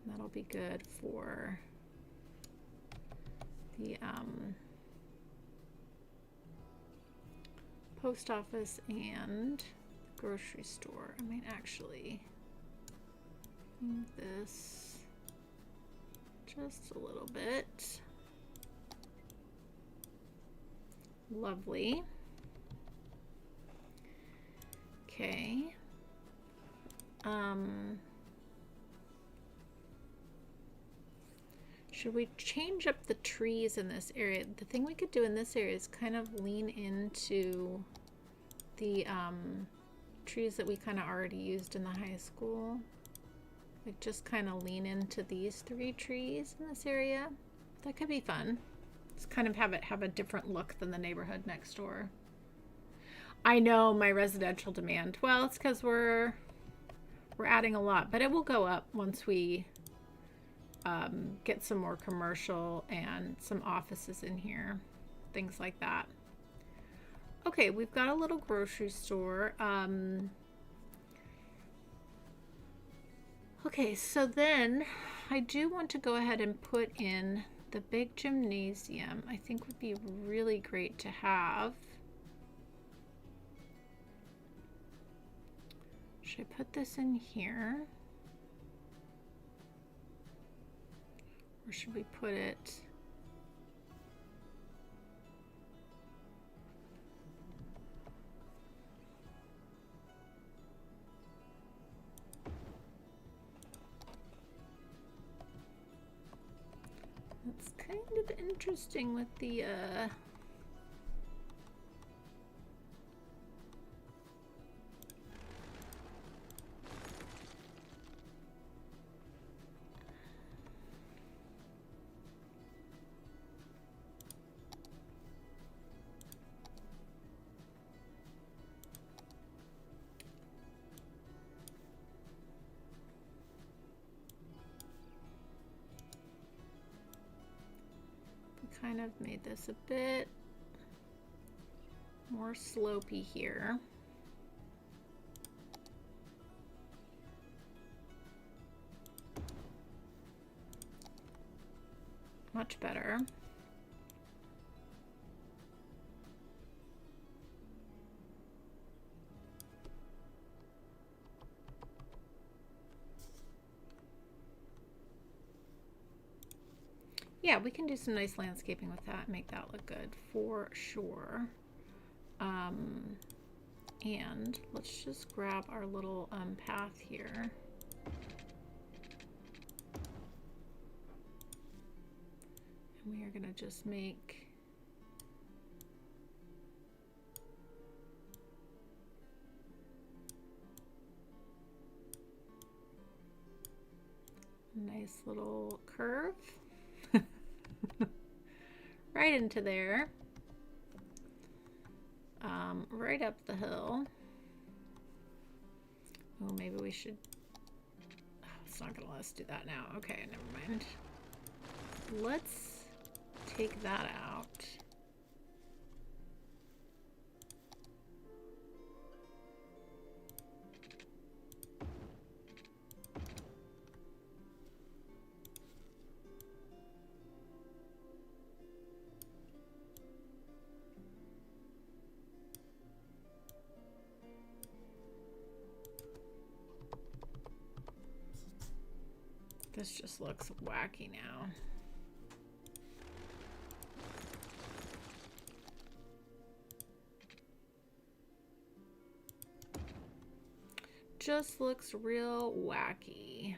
That'll be good for the post office and grocery store. I might actually move this just a little bit. Lovely. Okay. Should we change up the trees in this area? The thing we could do in this area is kind of lean into the trees that we kind of already used in the high school. Like just kind of lean into these 3 trees in this area. That could be fun. Just kind of have it have a different look than the neighborhood next door. I know my residential demand. Well, it's because we're adding a lot, but it will go up once we get some more commercial and some offices in here, things like that. Okay, we've got a little grocery store. Okay, so then I do want to go ahead and put in the big gymnasium. I think would be really great to have. Should I put this in here? Or should we put it? That's kind of interesting with the kind of made this a bit more slopey here. Much better. Yeah, we can do some nice landscaping with that, make that look good for sure. And let's just grab our little path here. And we are going to just make a nice little curve. Right into there, right up the hill. Oh, maybe we should, oh, it's not gonna let us do that now. Okay, never mind. Let's take that out. This just looks wacky now. Just looks real wacky.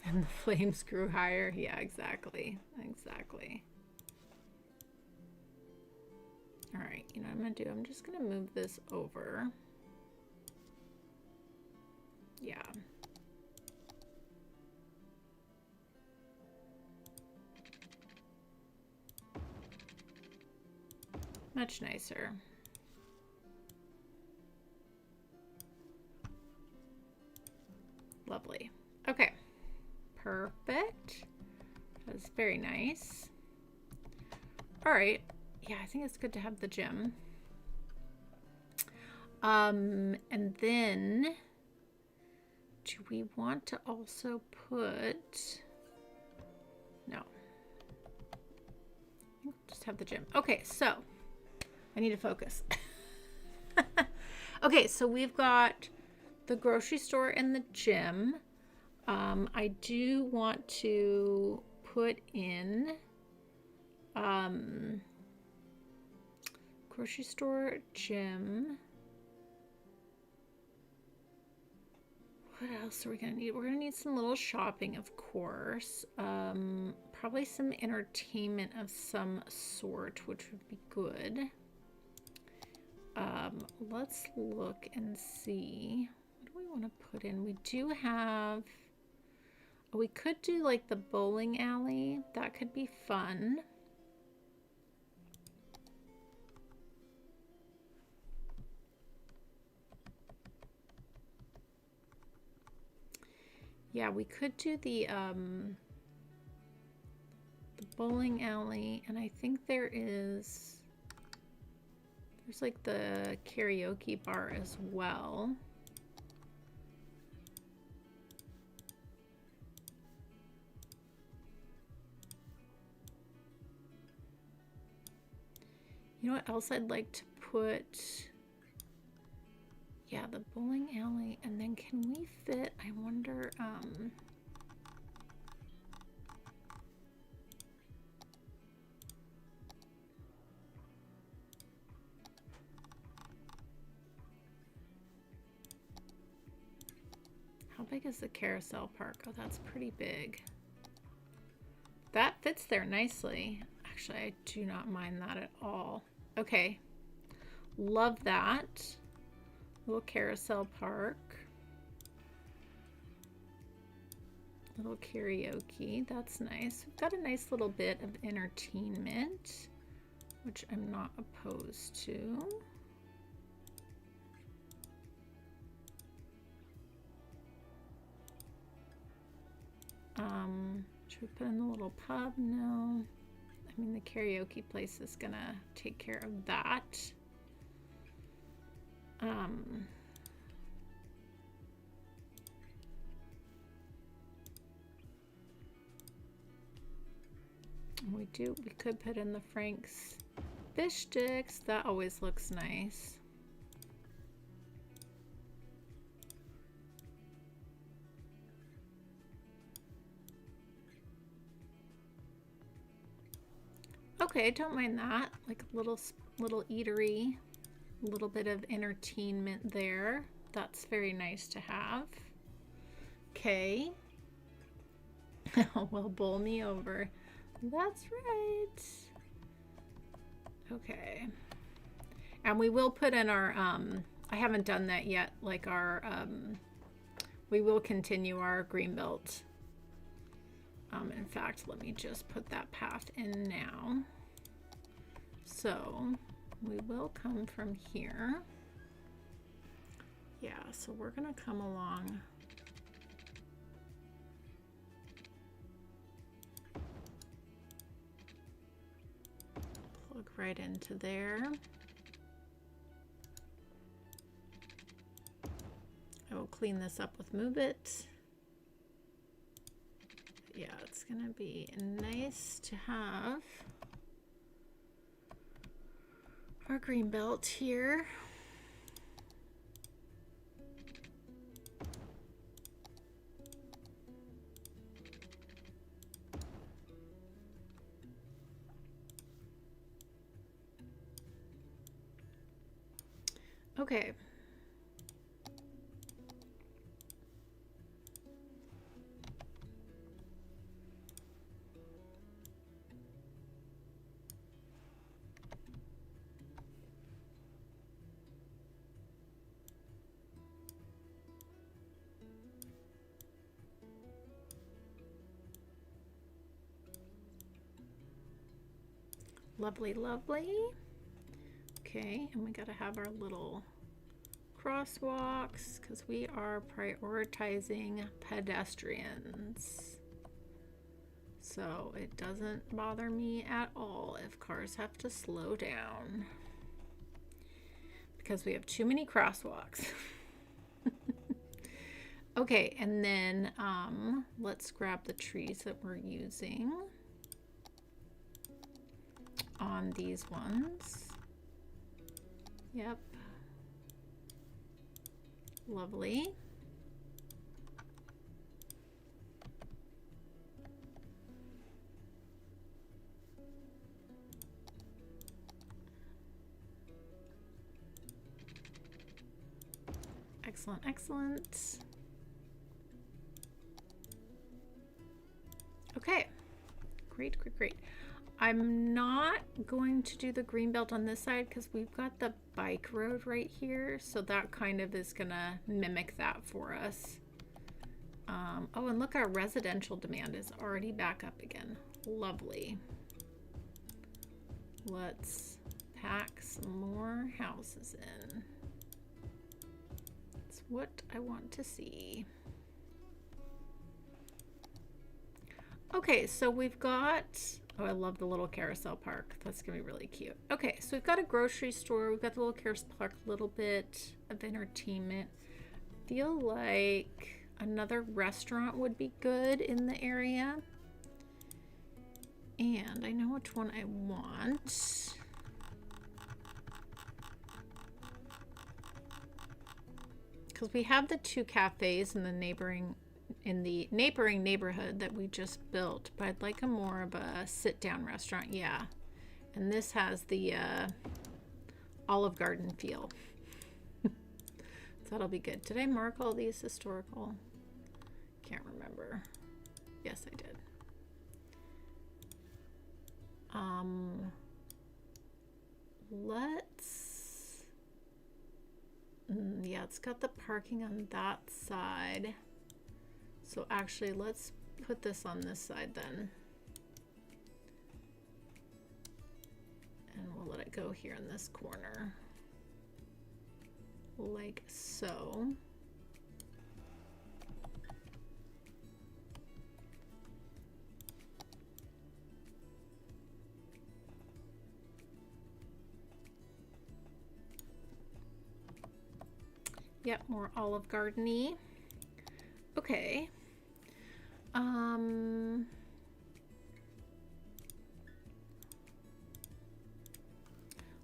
And the flames grew higher. Yeah, exactly. Exactly. All right, you know what I'm gonna do? I'm just gonna move this over. Yeah. Much nicer. Lovely. Okay. Perfect. That's very nice. All right. Yeah, I think it's good to have the gym. And then do we want to also put, no, just have the gym. Okay, so I need to focus. Okay, so we've got the grocery store and the gym. I do want to put in grocery store, gym. What else are we gonna need? We're gonna need some little shopping, of course. Probably some entertainment of some sort, which would be good. Let's look and see. What do we want to put in? We do have, we could do like the bowling alley. That could be fun. Yeah, we could do the bowling alley, and I think there's like the karaoke bar as well. You know what else I'd like to put? Yeah, the bowling alley, and then can we fit, I wonder, how big is the carousel park? Oh, that's pretty big. That fits there nicely. Actually, I do not mind that at all. Okay, love that. Little carousel park. Little karaoke, that's nice. We've got a nice little bit of entertainment, which I'm not opposed to. Should we put in the little pub? No. I mean, the karaoke place is gonna take care of that. We could put in the Frank's fish sticks. That always looks nice. Okay, don't mind that. Like a little eatery, a little bit of entertainment there. That's very nice to have. Okay. Well, bowl me over. That's right. Okay. And we will put in our, I haven't done that yet, like our, we will continue our greenbelt. In fact, let me just put that path in now. So we will come from here. Yeah, so we're gonna come along. Plug right into there. I will clean this up with Move It. Yeah, it's gonna be nice to have our green belt here. Okay. Lovely, lovely. Okay, and we gotta have our little crosswalks because we are prioritizing pedestrians. So it doesn't bother me at all if cars have to slow down because we have too many crosswalks. Okay, and then let's grab the trees that we're using on these ones. Yep. Lovely. Excellent, excellent. Okay, great, great, great. I'm not going to do the green belt on this side because we've got the bike road right here. So that kind of is going to mimic that for us. Oh, and look, our residential demand is already back up again. Lovely. Let's pack some more houses in. That's what I want to see. Okay, so we've got, oh, I love the little carousel park. That's gonna be really cute. Okay, so we've got a grocery store. We've got the little carousel park, a little bit of entertainment. Feel like another restaurant would be good in the area. And I know which one I want. Because we have the 2 cafes in the neighboring neighborhood that we just built, but I'd like a more of a sit-down restaurant. Yeah, and this has the Olive Garden feel. So that'll be good. Did I mark all these historical? Can't remember. Yes, I did. Let's, yeah, it's got the parking on that side. So actually, let's put this on this side then. And we'll let it go here in this corner. Like so. Yep, more Olive Garden-y. Okay.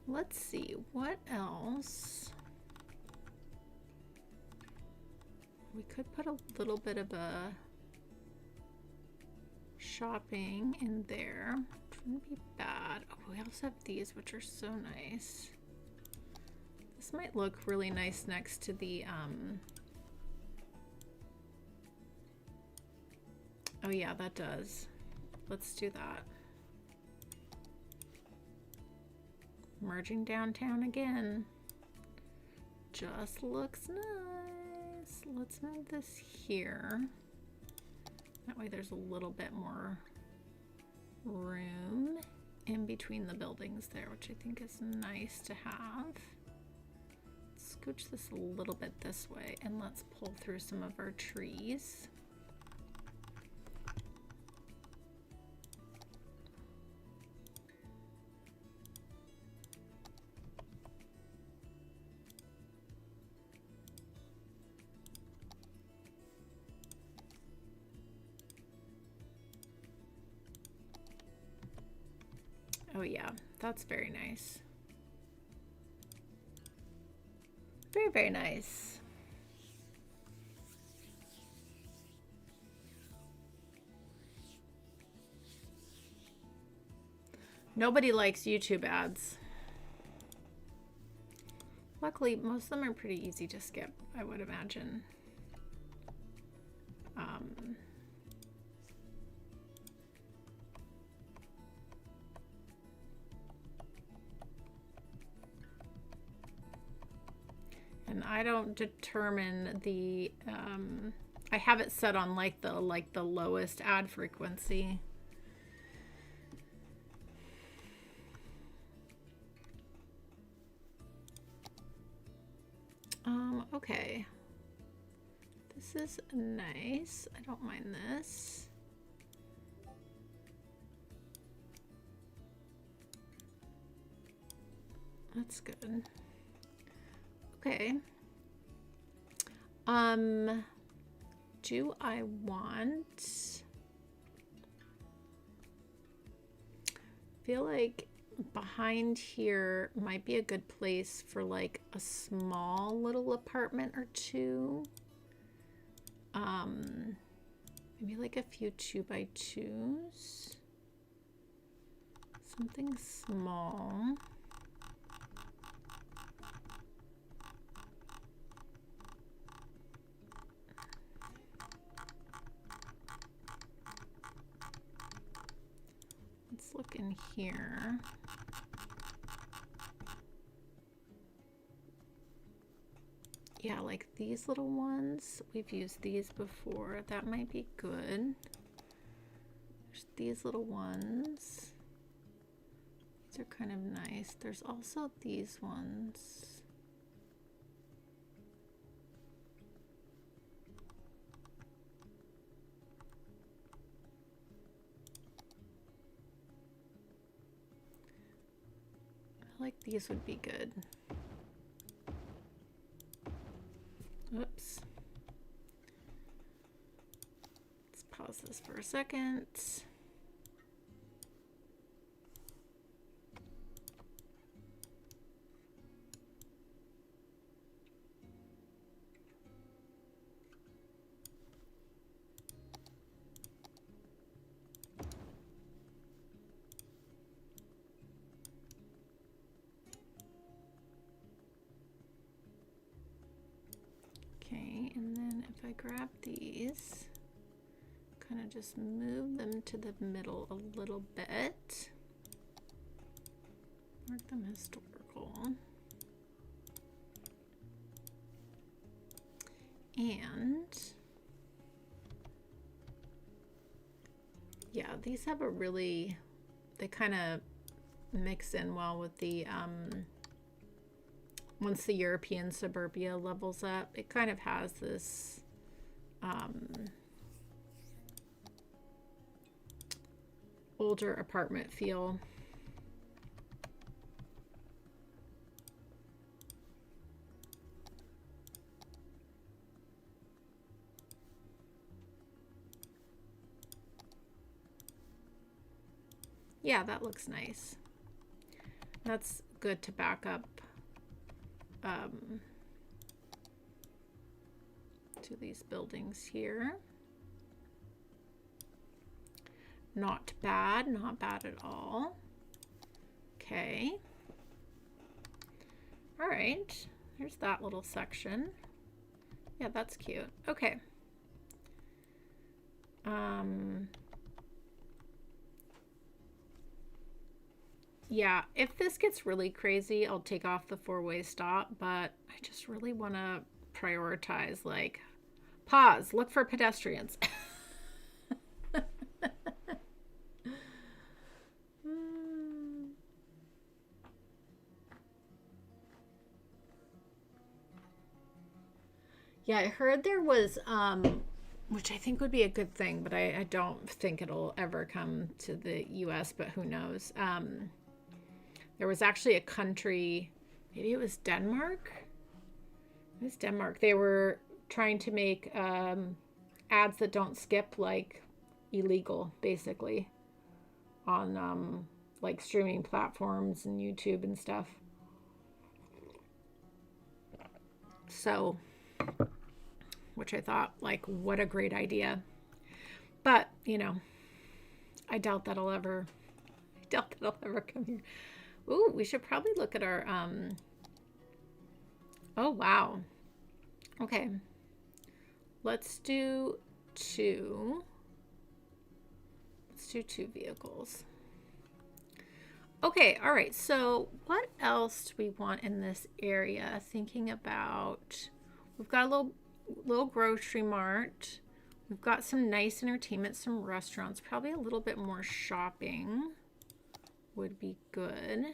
Let's see, what else? We could put a little bit of a shopping in there. Which wouldn't be bad. Oh, we also have these, which are so nice. This might look really nice next to the, oh yeah, that does. Let's do that. Merging downtown again. Just looks nice. Let's move this here. That way there's a little bit more room in between the buildings there, which I think is nice to have. Scooch this a little bit this way, and let's pull through some of our trees. Oh yeah, that's very nice. Very, very nice. Nobody likes YouTube ads. Luckily, most of them are pretty easy to skip, I would imagine. And I don't determine the, I have it set on like the lowest ad frequency. Okay. This is nice. I don't mind this. That's good. Okay. Do I want, feel like behind here might be a good place for like a small little apartment or two. Maybe like a few 2x2s. Something small. Let's look in here. Yeah, like these little ones. We've used these before. That might be good. There's these little ones. These are kind of nice. There's also these ones. I like these would be good. Oops. Let's pause this for a second. Okay, and then if I grab these, kind of just move them to the middle a little bit. Mark them historical. And yeah, these have a really, they kind of mix in well with the once the European suburbia levels up, it kind of has this older apartment feel. Yeah, that looks nice. That's good to back up to these buildings here. Not bad, not bad at all. Okay. All right, there's that little section. Yeah, that's cute. Okay. Yeah, if this gets really crazy, I'll take off the four-way stop, but I just really want to prioritize, like, pause, look for pedestrians. Yeah, I heard there was, which I think would be a good thing, but I don't think it'll ever come to the US, but who knows. There was actually a country, maybe it was Denmark? It was Denmark. They were trying to make ads that don't skip, like, illegal, basically, on like streaming platforms and YouTube and stuff. So, which I thought, like, what a great idea. But, you know, I doubt that'll ever come here. Ooh, we should probably look at our, oh, wow. Okay. Let's do two. Let's do two vehicles. Okay, all right. So what else do we want in this area? Thinking about, we've got a little grocery mart. We've got some nice entertainment, some restaurants, probably a little bit more shopping would be good.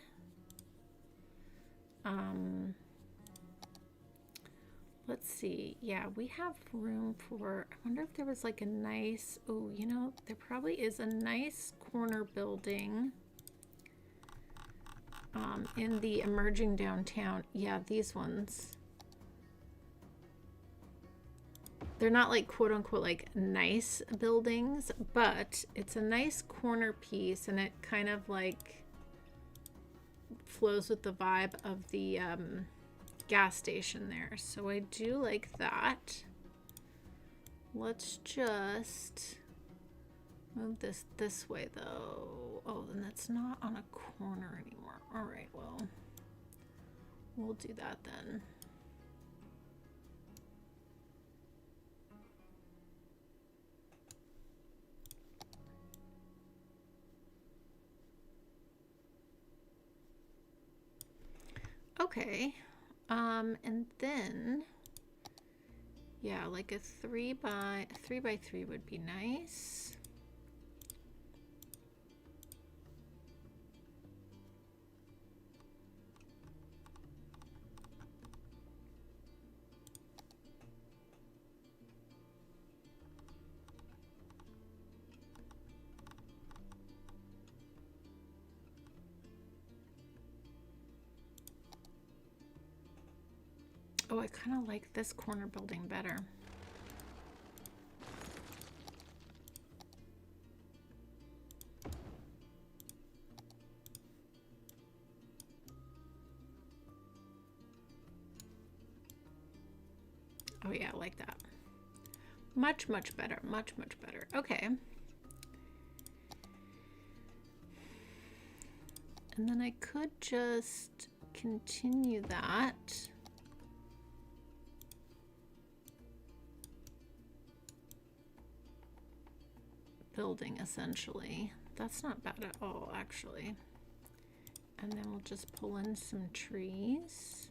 Let's see. Yeah, we have room for, I wonder if there was like a nice, oh, you know, there probably is a nice corner building in the emerging downtown. Yeah, these ones. They're not like quote unquote like nice buildings, but it's a nice corner piece and it kind of like flows with the vibe of the gas station there. So I do like that. Let's just move this way though. Oh, then that's not on a corner anymore. All right, well, we'll do that then. Okay. And then, yeah, like a 3 by 3 would be nice. Oh, I kind of like this corner building better. Oh yeah, I like that. Much, much better. Much, much better. Okay. And then I could just continue that. Building essentially. That's not bad at all, actually. And then we'll just pull in some trees.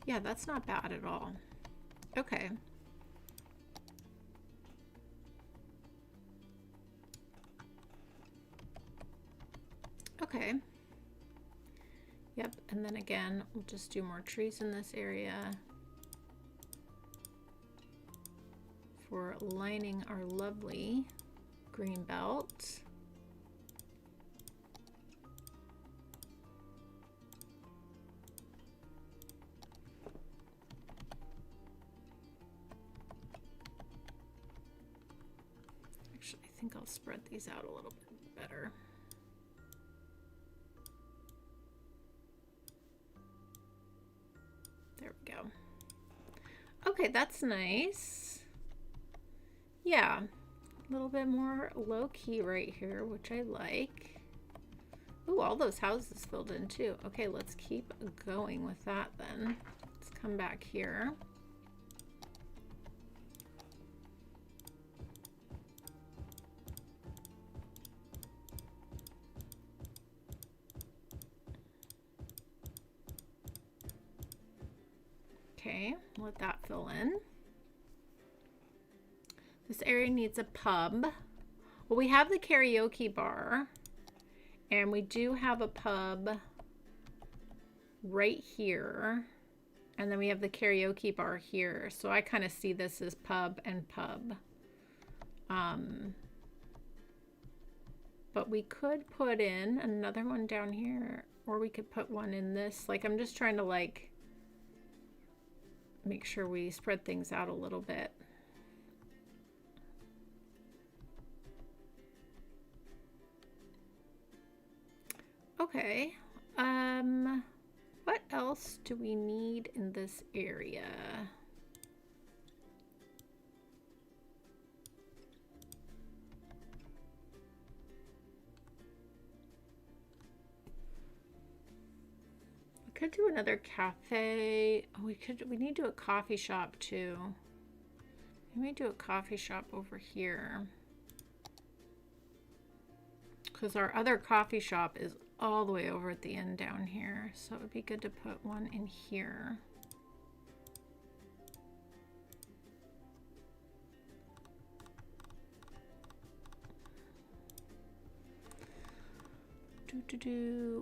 Yeah, that's not bad at all. Okay. Okay. Yep, and then again, we'll just do more trees in this area for lining our lovely green belt. Actually, I think I'll spread these out a little bit better. There we go. Okay, that's nice. Yeah, a little bit more low key right here, which I like. Ooh, all those houses filled in too. Okay, let's keep going with that then. Let's come back here. Okay, let that fill in. This area needs a pub. Well, we have the karaoke bar, and we do have a pub right here, and then we have the karaoke bar here. So I kind of see this as pub and pub. But we could put in another one down here, or we could put one in this. Like, I'm just trying to like make sure we spread things out a little bit. Okay, what else do we need in this area? We could do another cafe. Oh, we need to do a coffee shop too. We may do a coffee shop over here, because our other coffee shop is all the way over at the end down here. So it would be good to put one in here.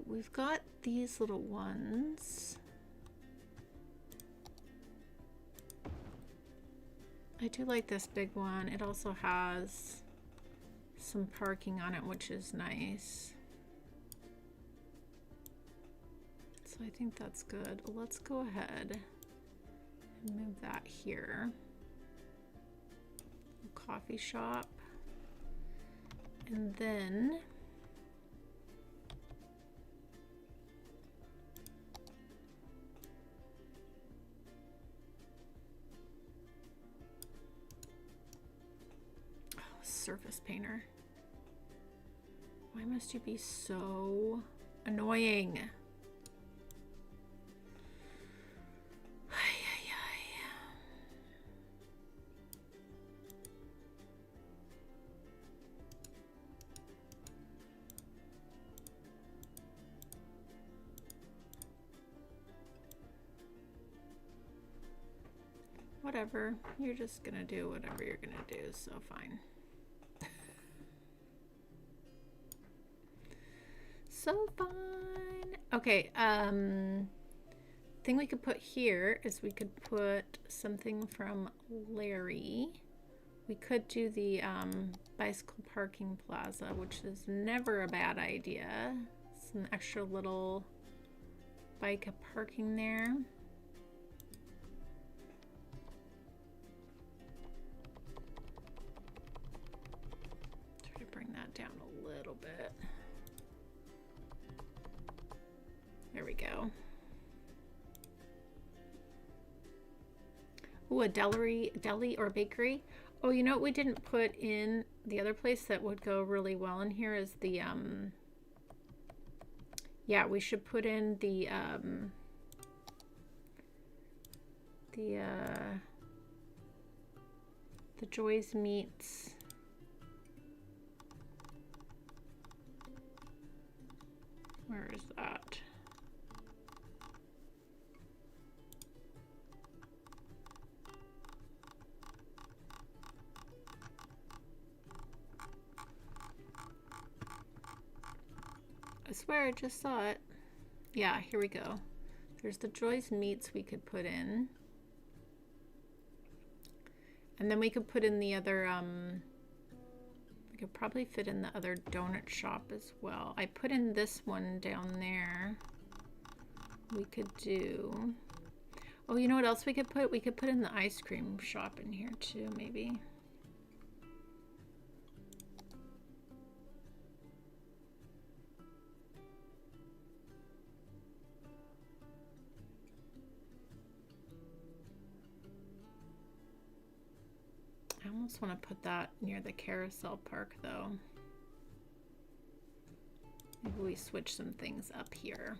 We've got these little ones. I do like this big one. It also has some parking on it, which is nice. So I think that's good. Let's go ahead and move that here. Coffee shop. And then surface painter. Why must you be so annoying? whatever. You're just gonna do whatever you're gonna do, so fine. So fine. Okay, thing we could put here is we could put something from Larry. We could do the bicycle parking plaza, which is never a bad idea. Some extra little bike parking there. Try to bring that down a little bit. There we go. Ooh, a deli or bakery. Oh, you know what we didn't put in the other place that would go really well in here is the yeah, we should put in the Joy's Meats. Where is that? I swear I just saw it. Yeah, here we go. There's the Joy's Meats we could put in. And then we could put in the other, we could probably fit in the other donut shop as well. I put in this one down there. We could do, oh, you know what else we could put? We could put in the ice cream shop in here too, maybe. I almost want to put that near the carousel park though. Maybe we switch some things up here.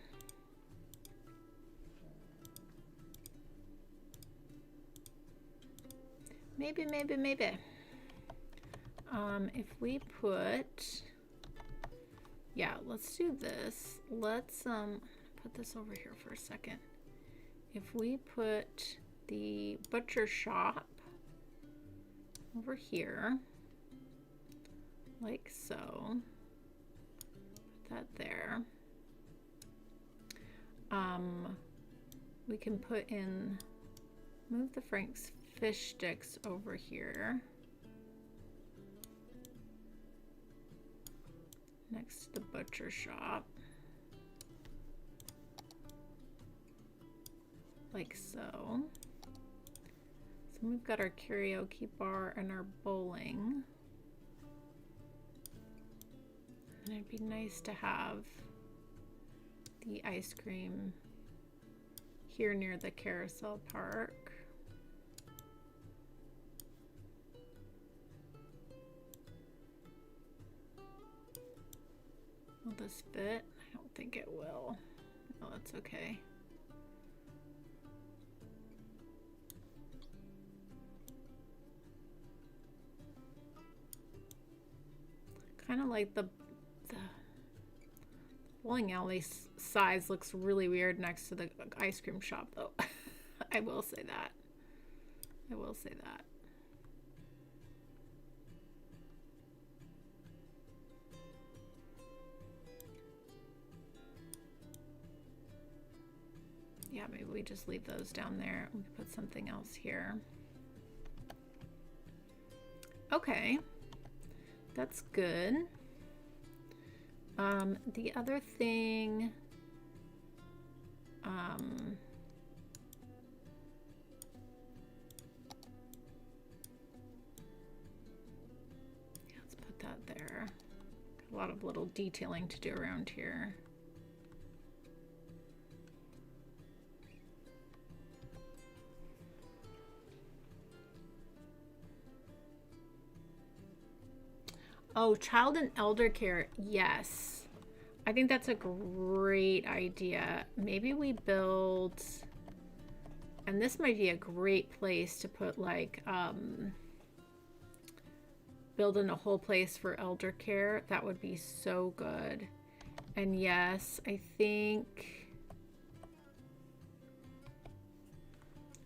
Maybe. If we put, yeah, let's do this. Let's put this over here for a second. If we put the butcher shop over here, like so, put that there. We can put in, move the Frank's fish sticks over here next to the butcher shop, like so. So we've got our karaoke bar and our bowling, and it'd be nice to have the ice cream here near the carousel park. Will this fit? I don't think it will. No, that's okay. Kind of like the bowling alley size looks really weird next to the ice cream shop though. I will say that. I will say that. Yeah, maybe we just leave those down there. We put something else here. Okay, that's good. The other thing, let's put that there. Got a lot of little detailing to do around here. Oh, child and elder care. Yes. I think that's a great idea. Maybe we build, and this might be a great place to put like, build in a whole place for elder care. That would be so good. And yes, I think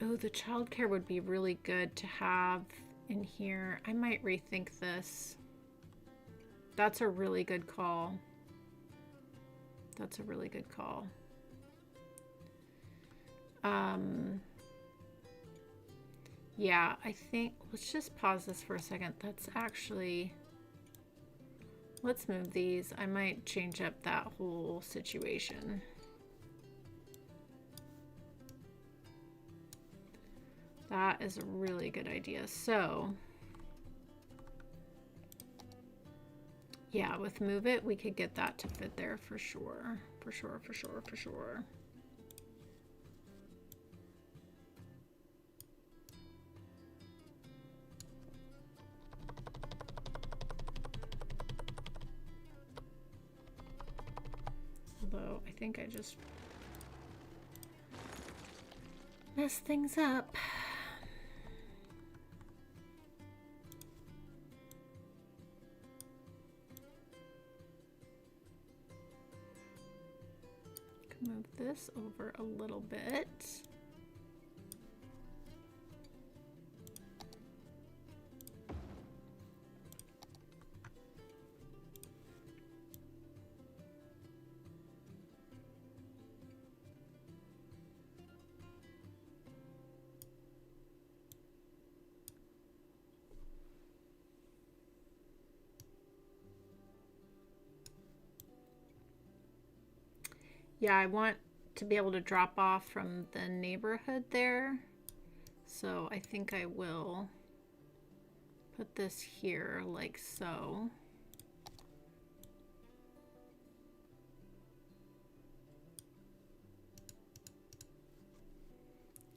Oh, the childcare would be really good to have in here. I might rethink this. That's a really good call. That's a really good call. Yeah, I think, let's just pause this for a second. That's actually, let's move these. I might change up that whole situation. That is a really good idea. So, yeah, with Move It, we could get that to fit there for sure. For sure, for sure, for sure. Although, I think I just messed things up. Move this over a little bit. Yeah, I want to be able to drop off from the neighborhood there. So I think I will put this here like so.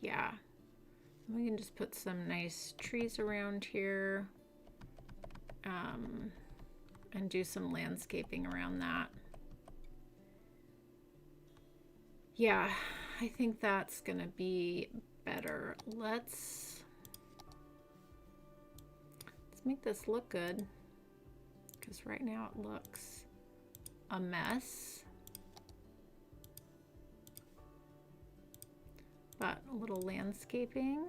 Yeah, we can just put some nice trees around here and do some landscaping around that. Yeah, I think that's gonna be better. Let's make this look good, because right now it looks a mess. But a little landscaping.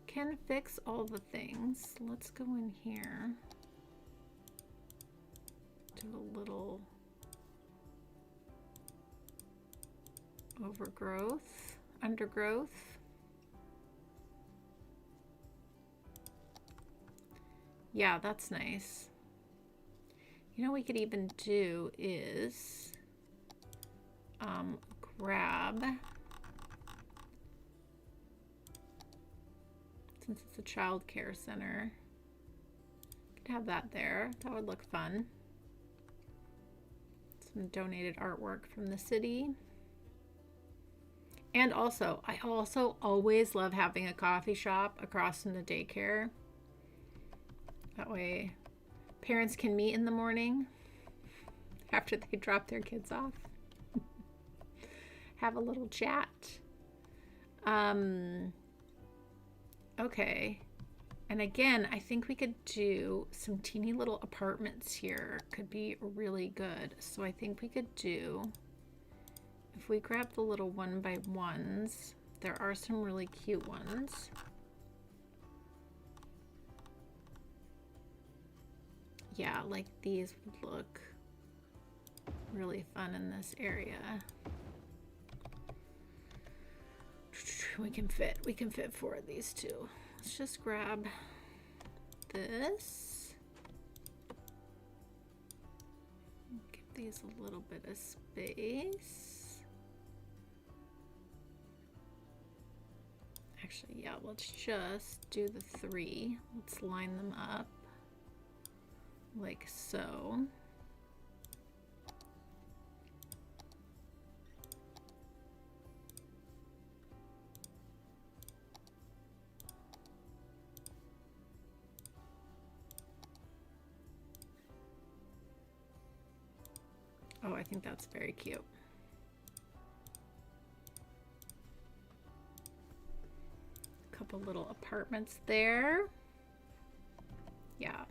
Can fix all the things. Let's go in here. Do a little overgrowth, undergrowth. Yeah, that's nice. You know what we could even do is grab, since it's a child care center, could have that there. That would look fun. Some donated artwork from the city. And also, I also always love having a coffee shop across from the daycare. That way parents can meet in the morning after they drop their kids off. Have a little chat. Okay. And again, I think we could do some teeny little apartments here. Could be really good. So I think we could do, if we grab the little 1x1s, there are some really cute ones. Yeah, like these would look really fun in this area. We can fit 4 of these too. Let's just grab this. Give these a little bit of space. Actually, yeah, let's just do the 3. Let's line them up like so. Oh, I think that's very cute. A couple little apartments there. Yeah.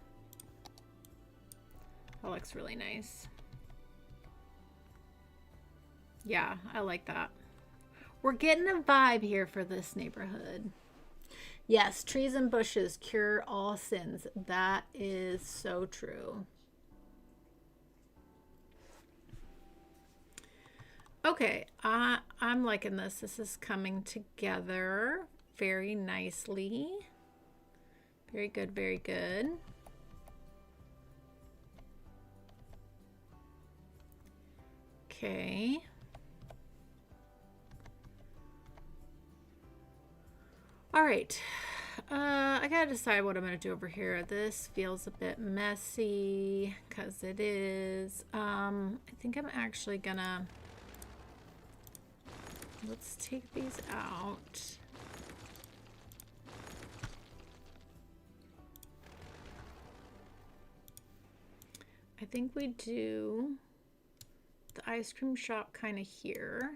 That looks really nice. Yeah, I like that. We're getting a vibe here for this neighborhood. Yes, trees and bushes cure all sins. That is so true. Okay, I'm liking this. This is coming together very nicely. Very good, very good. Okay. All right. I gotta decide what I'm gonna do over here. This feels a bit messy because it is. I think I'm actually gonna. Let's take these out. I think we do the ice cream shop kind of here,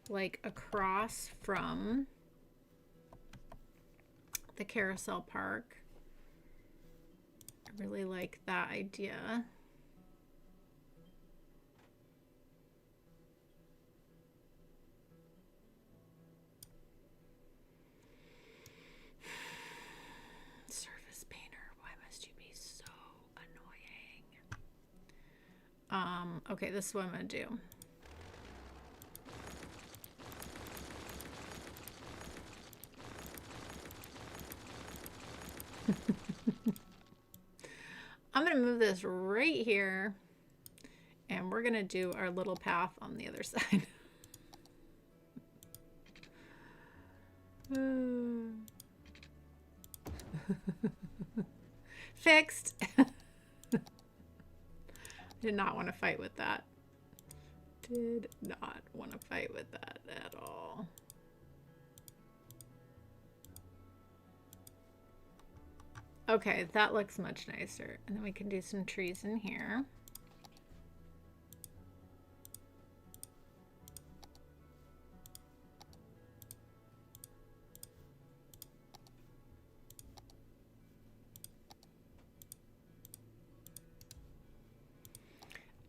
like across from the carousel park. I really like that idea. Surface painter, why must you be so annoying? Okay, this is what I'm gonna do. I'm gonna move this right here, and we're gonna do our little path on the other side. Fixed. Did not want to fight with that. Did not want to fight with that at all. Okay, that looks much nicer. And then we can do some trees in here.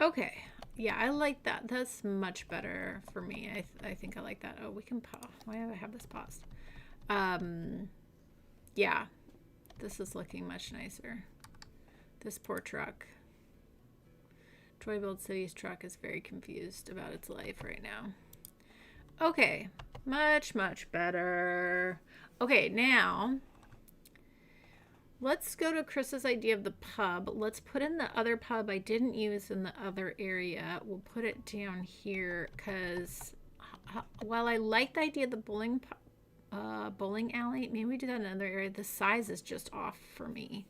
Okay, yeah, I like that. That's much better for me. I think I like that. Oh, we can pause. Why do I have this paused? Yeah, this is looking much nicer. This poor truck. Troy Build City's truck is very confused about its life right now. Okay, much, much better. Okay, now let's go to Chris's idea of the pub. Let's put in the other pub I didn't use in the other area. We'll put it down here because while I like the idea of the bowling alley, maybe we do that in another area. The size is just off for me.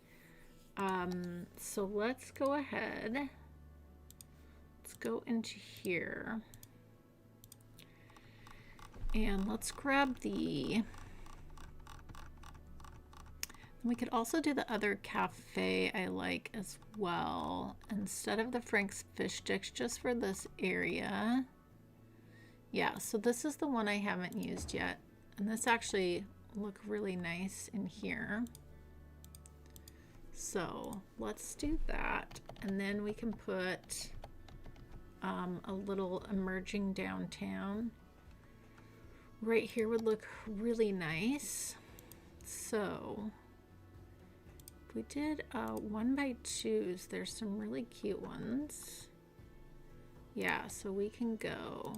So let's go ahead. Let's go into here. And let's grab the... We could also do the other cafe I like as well. Instead of the Frank's Fish Sticks, just for this area. Yeah, so this is the one I haven't used yet. And this actually look really nice in here. So let's do that. And then we can put a little emerging downtown. Right here would look really nice. So we did 1x2s. There's some really cute ones. Yeah, so we can go.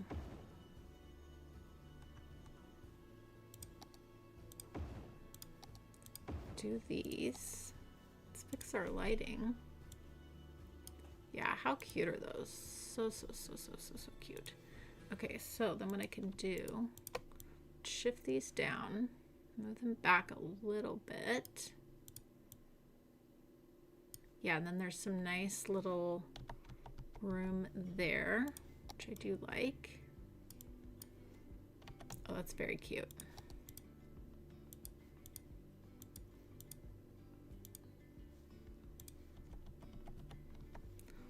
Do these. Let's fix our lighting. Yeah, how cute are those? So cute. Okay, so then what I can do, shift these down, move them back a little bit. Yeah, and then there's some nice little room there, which I do like. Oh, that's very cute.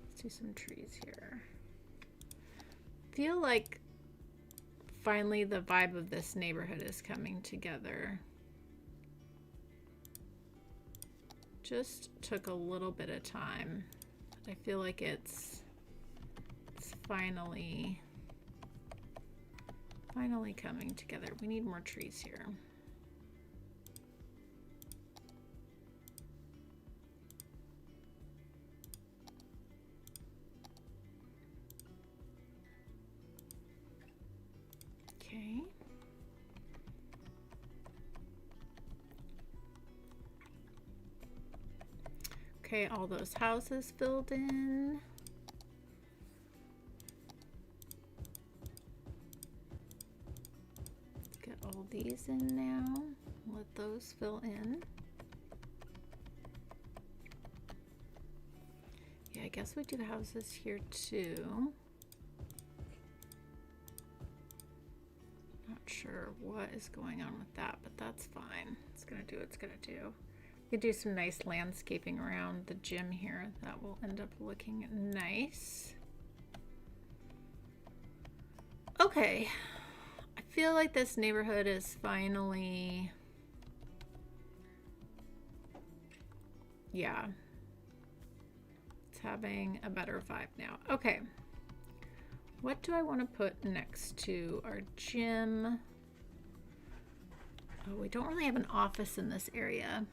Let's do some trees here. Feel like finally the vibe of this neighborhood is coming together. Just took a little bit of time. I feel like it's finally Finally coming together. We need more trees here. Okay. Okay, all those houses filled in. Let's get all these in now. Let those fill in. Yeah, I guess we do houses here too. Not sure what is going on with that, but that's fine. It's gonna do what it's gonna do. We could do some nice landscaping around the gym here. That will end up looking nice. Okay, I feel like this neighborhood is finally, yeah, it's having a better vibe now. Okay, what do I want to put next to our gym? Oh, we don't really have an office in this area.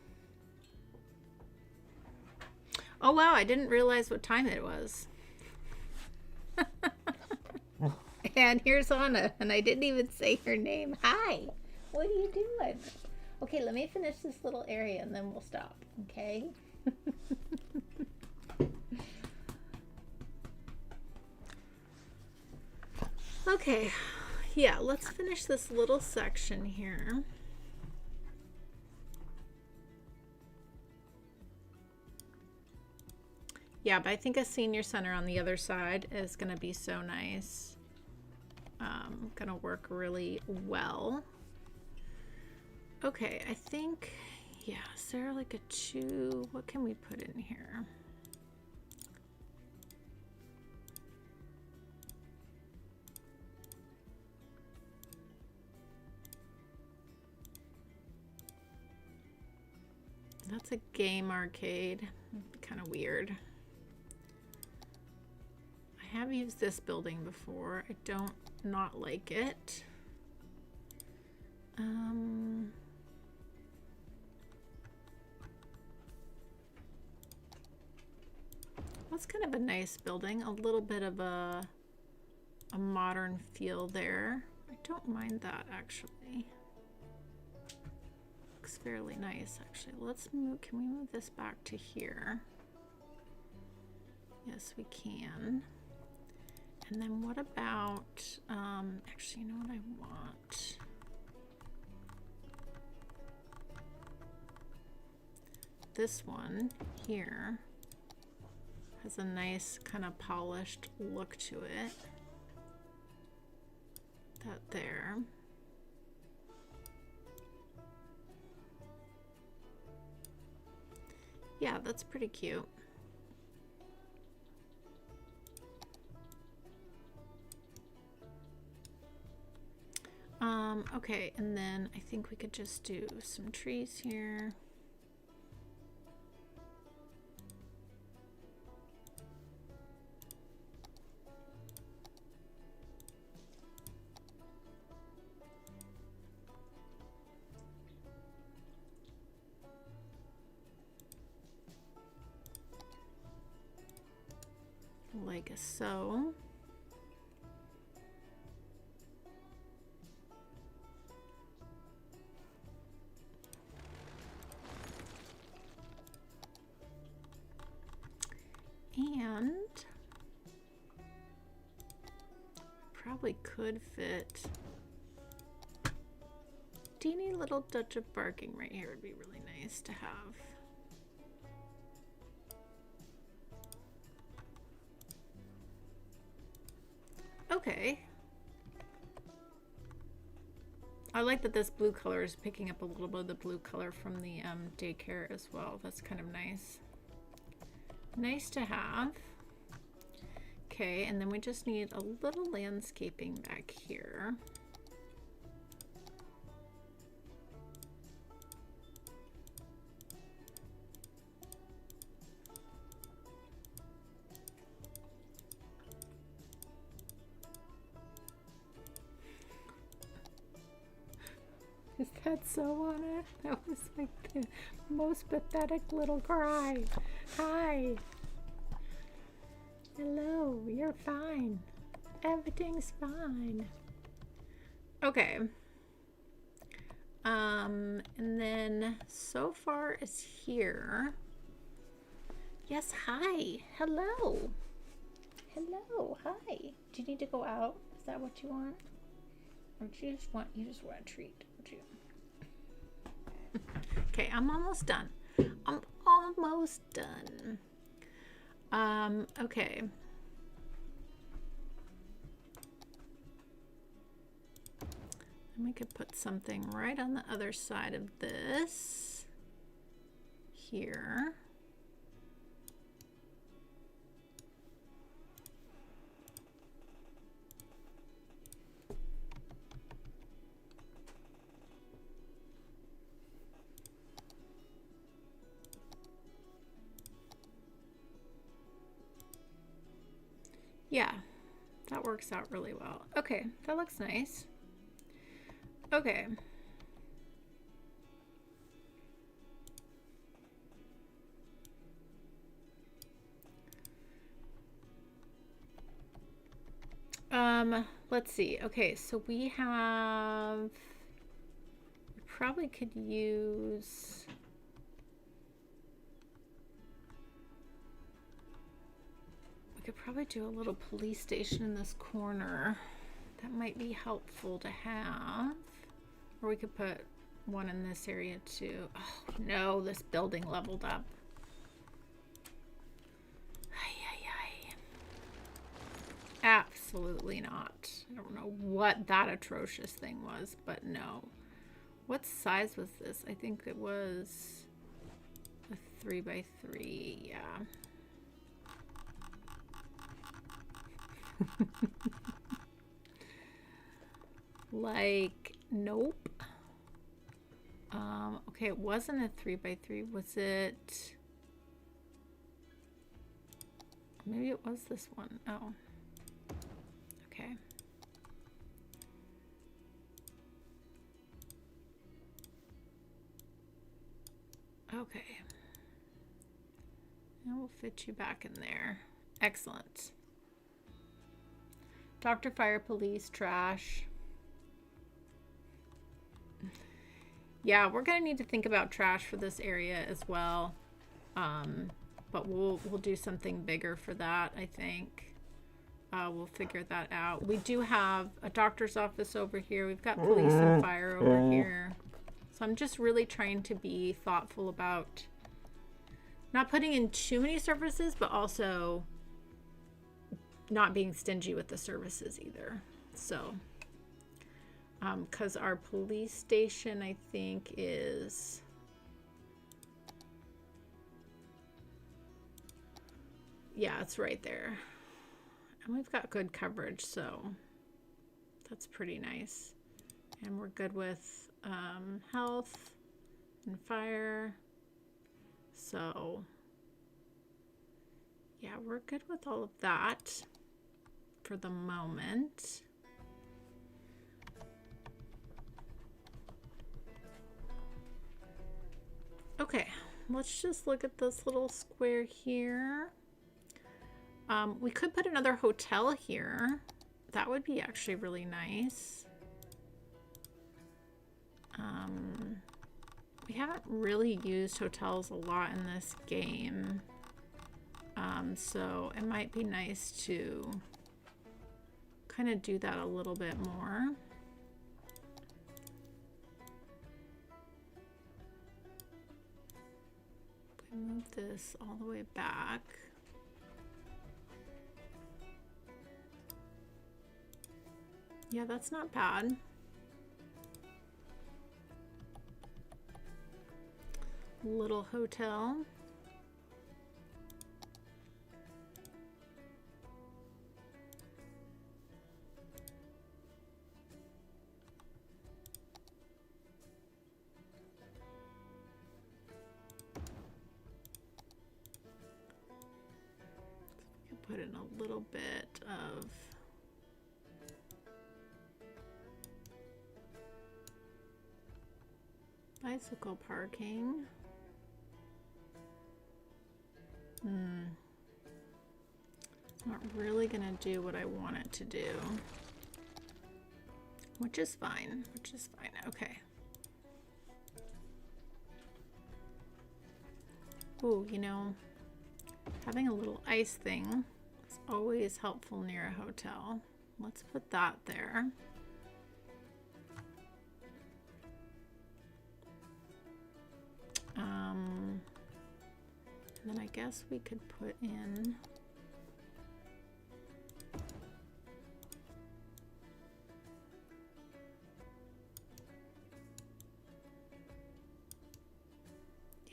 Oh wow, I didn't realize what time it was. And here's Anna, and I didn't even say her name. Hi, what are you doing? Okay, let me finish this little area and then we'll stop, okay? Okay, yeah, let's finish this little section here. Yeah, but I think a senior center on the other side is going to be so nice. Going to work really well. Okay, I think, yeah, is there like a two? What can we put in here? That's a game arcade. Kind of weird. I have used this building before. I don't not like it. That's kind of a nice building. A little bit of a modern feel there. I don't mind that actually. Looks fairly nice actually. Let's move, can we move this back to here? Yes, we can. And then what about, actually, you know what I want? This one here has a nice kind of polished look to it. That there. Yeah, that's pretty cute. Okay, and then I think we could just do some trees here. Like so. And probably could fit teeny little touch of parking right here. Would be really nice to have. Okay. I like that this blue color is picking up a little bit of the blue color from the daycare as well. That's kind of nice. Nice to have. Okay, and then we just need a little landscaping back here. had so on it. That was like the most pathetic little cry. Hi. Hello, you're fine. Everything's fine. Okay. And then so far as here. Yes, hi. Hello. Hello, hi. Do you need to go out? Is that what you want? Or do you just want a treat, don't you? Okay, I'm almost done. I'm almost done. Okay. And we could put something right on the other side of this here. Yeah, that works out really well. Okay, that looks nice. Okay. Let's see. Okay, so we probably could use we could probably do a little police station in this corner. That might be helpful to have. Or we could put one in this area too. Oh no, this building leveled up. Absolutely not. I don't know what that atrocious thing was, but no. What size was this? I think it was a 3x3, yeah. Like, nope. Okay, it wasn't a 3x3, was it? Maybe it was this one. Oh. Okay. Okay. And we'll fit you back in there. Excellent. Dr. Fire, police, trash. Yeah, we're gonna need to think about trash for this area as well. But we'll do something bigger for that, I think. We'll figure that out. We do have a doctor's office over here. We've got police and fire over here. So I'm just really trying to be thoughtful about not putting in too many services, but also not being stingy with the services either. So, because our police station, I think, is... Yeah, it's right there. And we've got good coverage, so that's pretty nice. And we're good with health and fire. So, yeah, we're good with all of that for the moment. Okay, let's just look at this little square here. We could put another hotel here. That would be actually really nice. We haven't really used hotels a lot in this game. So it might be nice to kind of do that a little bit more. We move this all the way back. Yeah, that's not bad. Little hotel. We could put in a little bit of Bicycle parking. Not really gonna do what I want it to do. Which is fine. Okay. Oh, you know, having a little ice thing is always helpful near a hotel. Let's put that there. And then I guess we could put in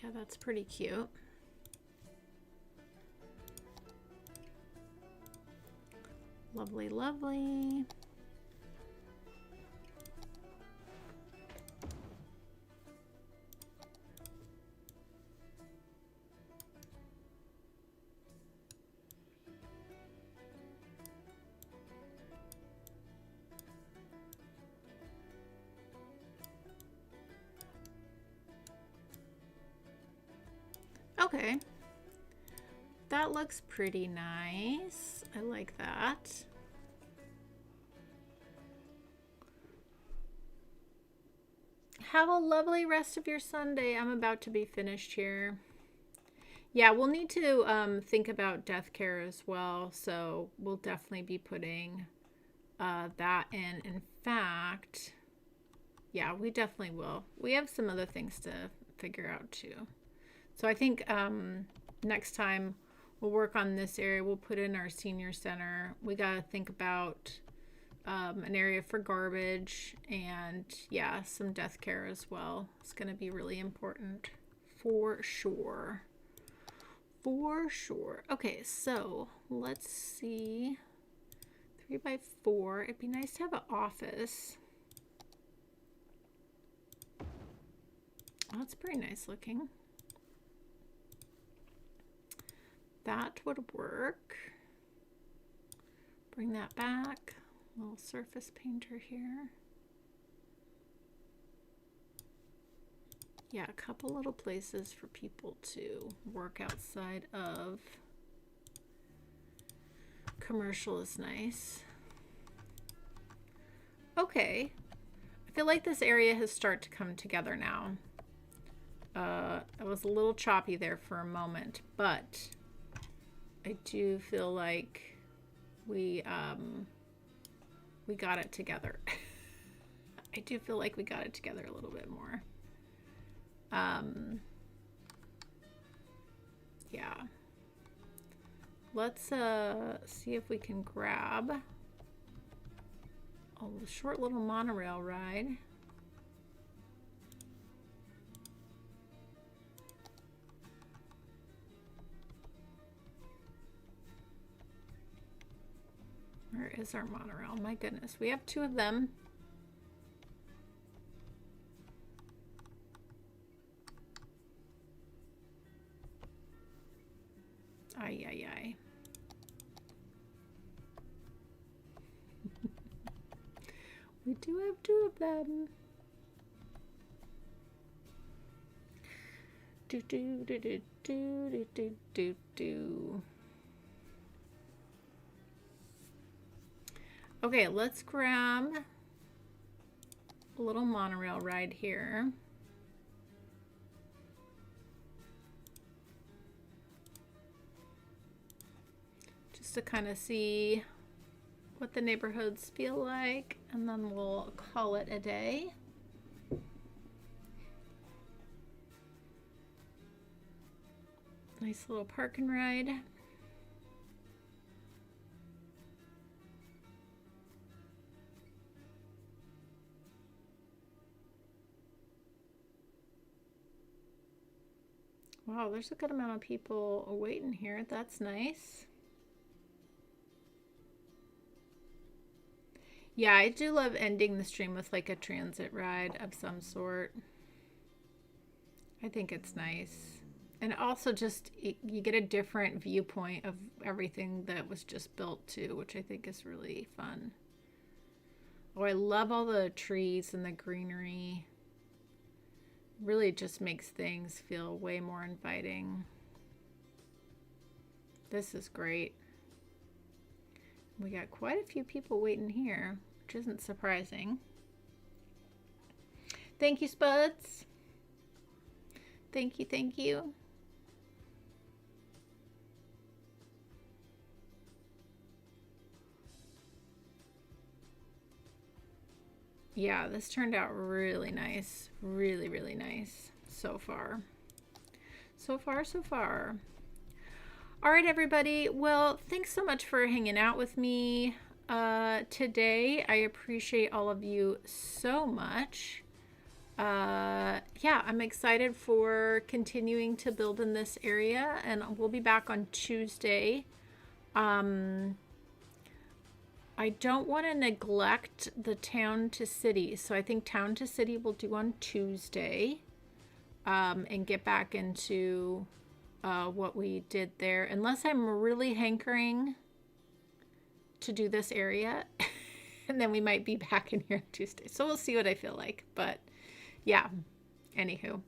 yeah, that's pretty cute. Lovely, lovely. Okay, that looks pretty nice. I like that. Have a lovely rest of your Sunday. I'm about to be finished here. Yeah, we'll need to think about death care as well. So we'll definitely be putting that in. In fact, yeah, we definitely will. We have some other things to figure out too. So I think next time we'll work on this area. We'll put in our senior center. We got to think about an area for garbage and yeah, some death care as well. It's going to be really important for sure. For sure. Okay, so let's see. 3x4. It'd be nice to have an office. Oh, that's pretty nice looking. That would work. Bring that back. Little surface painter here. Yeah, a couple little places for people to work outside of. Commercial is nice. Okay. I feel like this area has started to come together now. It was a little choppy there for a moment, but I do feel like we got it together. I do feel like we got it together a little bit more. Yeah. Let's see if we can grab a short little monorail ride. Where is our monorail? My goodness, we have two of them. Ay, ay, ay. We do have two of them. Do, do, do, do, do, do, do, do, do. Okay, let's grab a little monorail ride here. Just to kind of see what the neighborhoods feel like, and then we'll call it a day. Nice little park and ride. Wow, there's a good amount of people waiting here. That's nice. Yeah, I do love ending the stream with like a transit ride of some sort. I think it's nice. And also just, you get a different viewpoint of everything that was just built too, which I think is really fun. Oh, I love all the trees and the greenery. Really just makes things feel way more inviting. This is great. We got quite a few people waiting here, which isn't surprising. Thank you, Spuds. Thank you, thank you. Yeah, this turned out really nice. Really, really nice so far. So far, so far. All right, everybody. Well, thanks so much for hanging out with me today. I appreciate all of you so much. Yeah, I'm excited for continuing to build in this area, and we'll be back on Tuesday. I don't want to neglect the town to city, so I think town to city we'll do on Tuesday, and get back into what we did there, unless I'm really hankering to do this area. And then we might be back in here on Tuesday, so we'll see what I feel like. But yeah, anywho.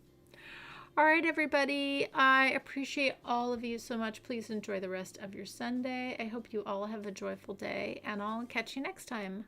All right, everybody, I appreciate all of you so much. Please enjoy the rest of your Sunday. I hope you all have a joyful day, and I'll catch you next time.